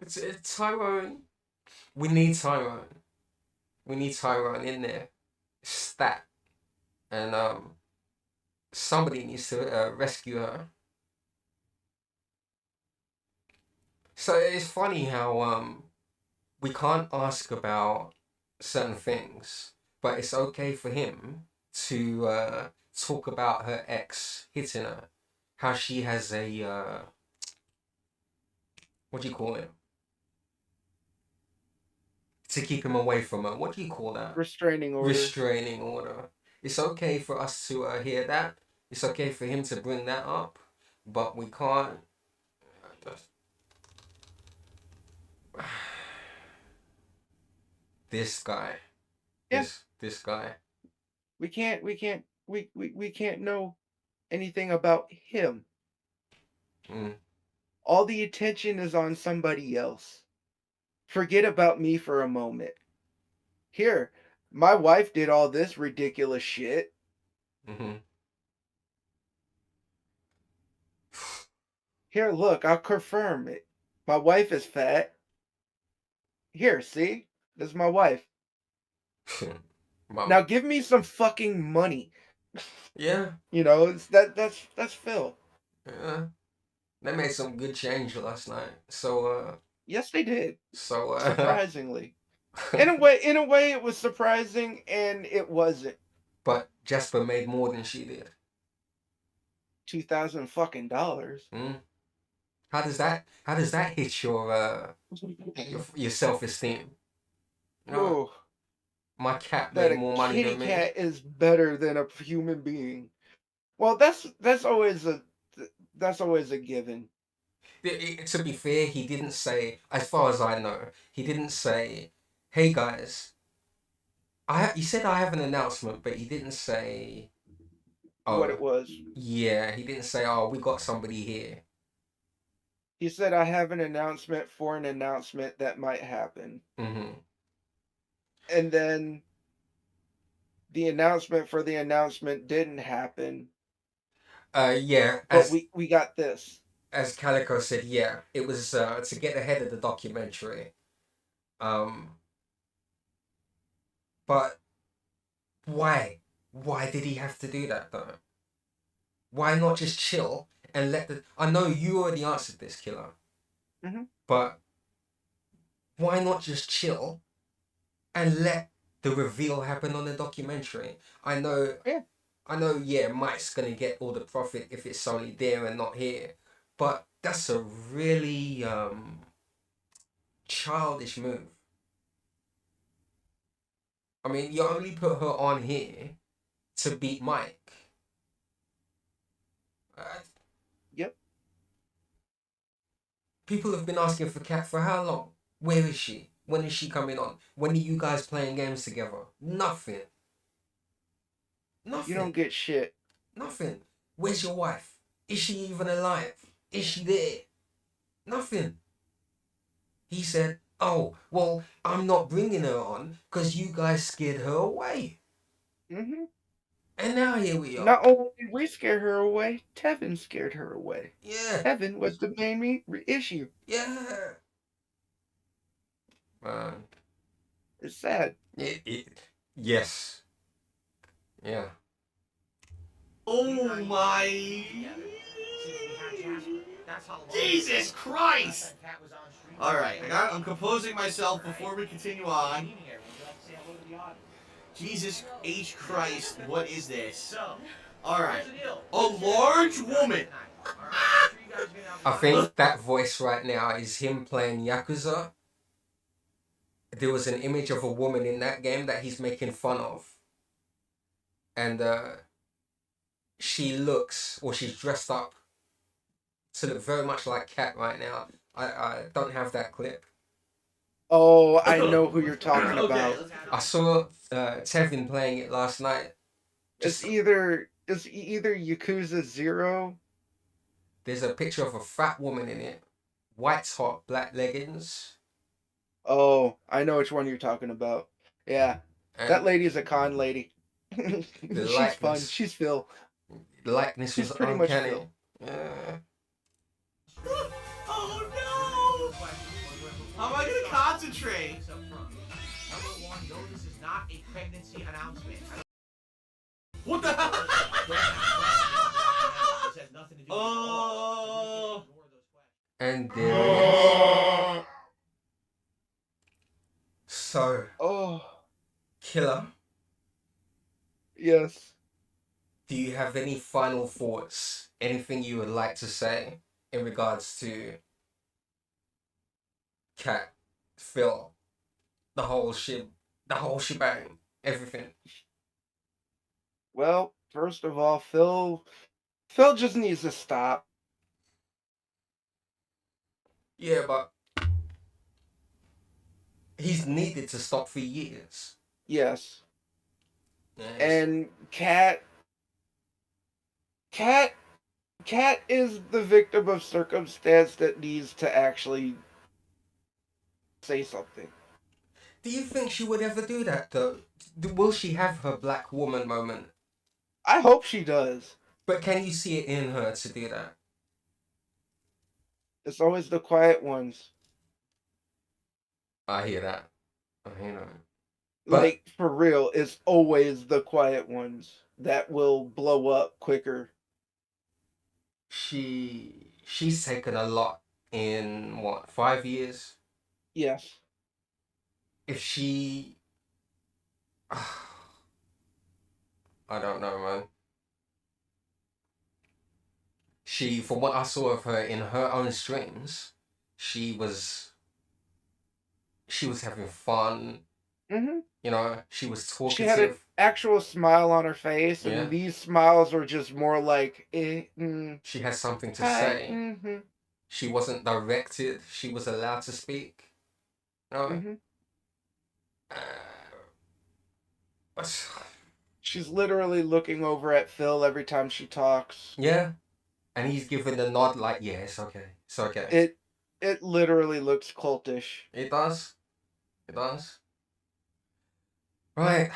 It's Tyrone. We need Tyrone. We need Tyrone in there. Stat. And somebody needs to rescue her. So it's funny how we can't ask about certain things, but it's okay for him to talk about her ex hitting her. How she has a what do you call it? To keep him away from her. What do you call that? Restraining order. Restraining order. It's okay for us to hear that. It's okay for him to bring that up, but we can't. This guy. Yeah. This guy. We can't know anything about him. All the attention is on somebody else. Forget about me for a moment. Here, my wife did all this ridiculous shit. Here, look, I'll confirm it. My wife is fat. Here, see? This is my wife. Now give me some fucking money. Yeah. You know, that's Phil. Yeah. They made some good change last night. So yes, they did. So surprisingly. in a way it was surprising and it wasn't. But Jasper made more than she did. $2,000 fucking dollars. How does that hit your self-esteem? You know, my cat made more money than me. Kitty cat is better than a human being. Well, that's always a given. To be fair, he didn't say, as far as I know, he didn't say, "Hey guys." He said I have an announcement, but he didn't say what it was. Yeah, he didn't say, "Oh, we got somebody here." He said, "I have an announcement for an announcement that might happen." And then the announcement for the announcement didn't happen. Yeah. But we got this. as Calico said, yeah, it was to get ahead of the documentary. But why? Why did he have to do that though? Why not just chill and let the... I know you already answered this, Killer. Mm-hmm. But why not just chill and let the reveal happen on the documentary? I know, yeah, Mike's gonna get all the profit if it's only there and not here. But that's a really childish move. I mean, you only put her on here to beat Mike. Yep. People have been asking for Kat for how long? Where is she? When is she coming on? When are you guys playing games together? Nothing. You don't get shit. Nothing. Where's your wife? Is she even alive? Is she there? Nothing. He said, oh, well, I'm not bringing her on because you guys scared her away. Mm-hmm. And now here we are. Not only did we scare her away, Tevin scared her away. Yeah. Tevin was the main issue. Yeah. It's sad. Yes. Yeah. Oh my... Jesus Christ! Alright, I'm composing myself before we continue on. Jesus H. Christ, what is this? Alright. A large woman! I think that voice right now is him playing Yakuza. There was an image of a woman in that game that he's making fun of. And she looks, or she's dressed up to look very much like Kat right now. I don't have that clip. Oh, I know who you're talking about. I saw Tevin playing it last night. It's either Yakuza 0. There's a picture of a fat woman in it. White top, black leggings. Oh, I know which one you're talking about. Yeah. That lady's a con lady. She's fun. She's Phil. The likeness She's was pretty uncanny. much Phil. Yeah. Oh no! How am I gonna concentrate? Number one, no, this is not a pregnancy announcement. What the hell? This has nothing to do with And there is... So... Killer. Yes. Do you have any final thoughts? Anything you would like to say in regards to Kat, Phil, the whole shebang, everything? Well, first of all, Phil just needs to stop. Yeah, but he's needed to stop for years. Yes. Yes. And Kat is the victim of circumstance that needs to actually say something. Do you think she would ever do that, though? Will she have her black woman moment? I hope she does. But can you see it in her to do that? It's always the quiet ones. I hear that. Like, for real, it's always the quiet ones that will blow up quicker. She's taken a lot in, 5 years? Yes. If she... I don't know, man. From what I saw of her in her own streams, she was having fun. Mm-hmm. You know, she was talkative. She had an actual smile on her face, and these smiles were just more like... She had something to say. Mm-hmm. She wasn't directed. She was allowed to speak. You know? Mm-hmm. She's literally looking over at Phil every time she talks. Yeah. And he's giving the nod like, yeah, it's okay. It's okay. It literally looks cultish. It does. It does. Right.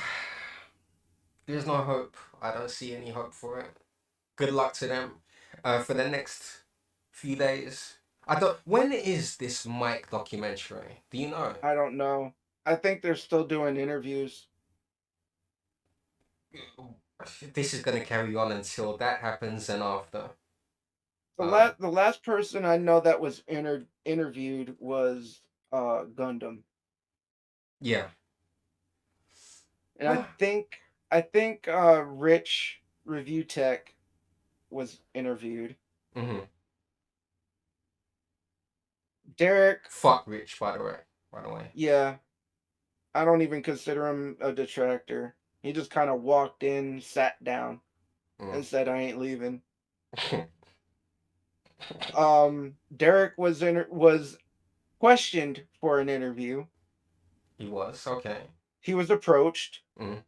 There's no hope. I don't see any hope for it. Good luck to them. For the next few days. I don't. When is this Mike documentary? Do you know? I don't know. I think they're still doing interviews. This is gonna carry on until that happens and after. The last person I know that was interviewed was Gundam. Yeah. And I think Rich Review Tech was interviewed. Mm-hmm. Derek. Fuck Rich, by the way. Yeah. I don't even consider him a detractor. He just kind of walked in, sat down, and said, "I ain't leaving." Derek was questioned for an interview. He was okay. He was approached. Mm.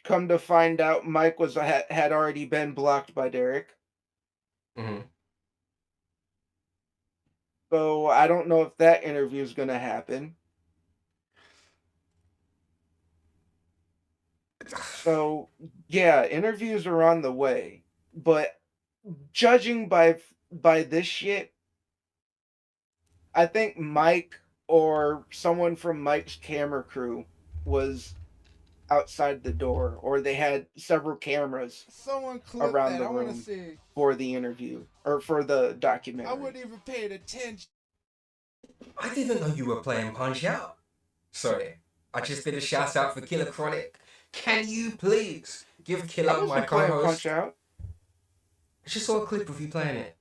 Come to find out, Mike had already been blocked by Derek. Mm-hmm. So I don't know if that interview is gonna happen. So yeah, interviews are on the way, but judging by this shit, I think Mike or someone from Mike's camera crew was outside the door, or they had several cameras around the room for the interview or for the documentary. I wasn't even paying attention. I didn't know you were playing Punch Out. Sorry, I just did a shout out for Killa Chronic. Can you please give Killa my co-host? Punch Out. I just saw a clip of you playing it.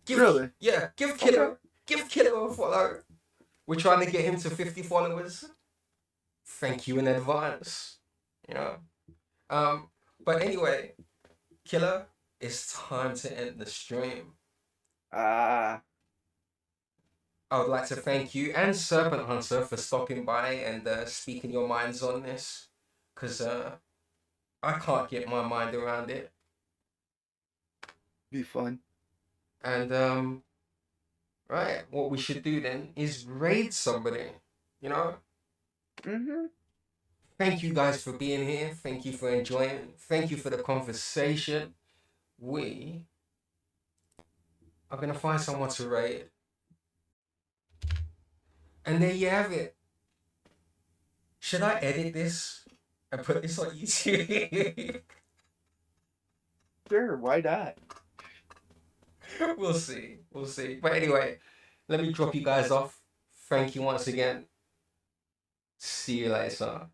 Really? Yeah, give Killa a follow. We're trying to get him to 50 followers. Thank you in advance. You know. But anyway, Killa, it's time to end the stream. I would like to thank you and Serpenthuntr for stopping by and speaking your minds on this, because I can't get my mind around it. Be fun. And right, what we should do then is raid somebody, you know? Mm-hmm. Thank you guys for being here. Thank you for enjoying. Thank you for the conversation. We are going to find someone to raid. And there you have it. Should I edit this and put this on YouTube? Sure, why not? We'll see. We'll see. But anyway, let me drop you guys off. Thank you once again. See you later.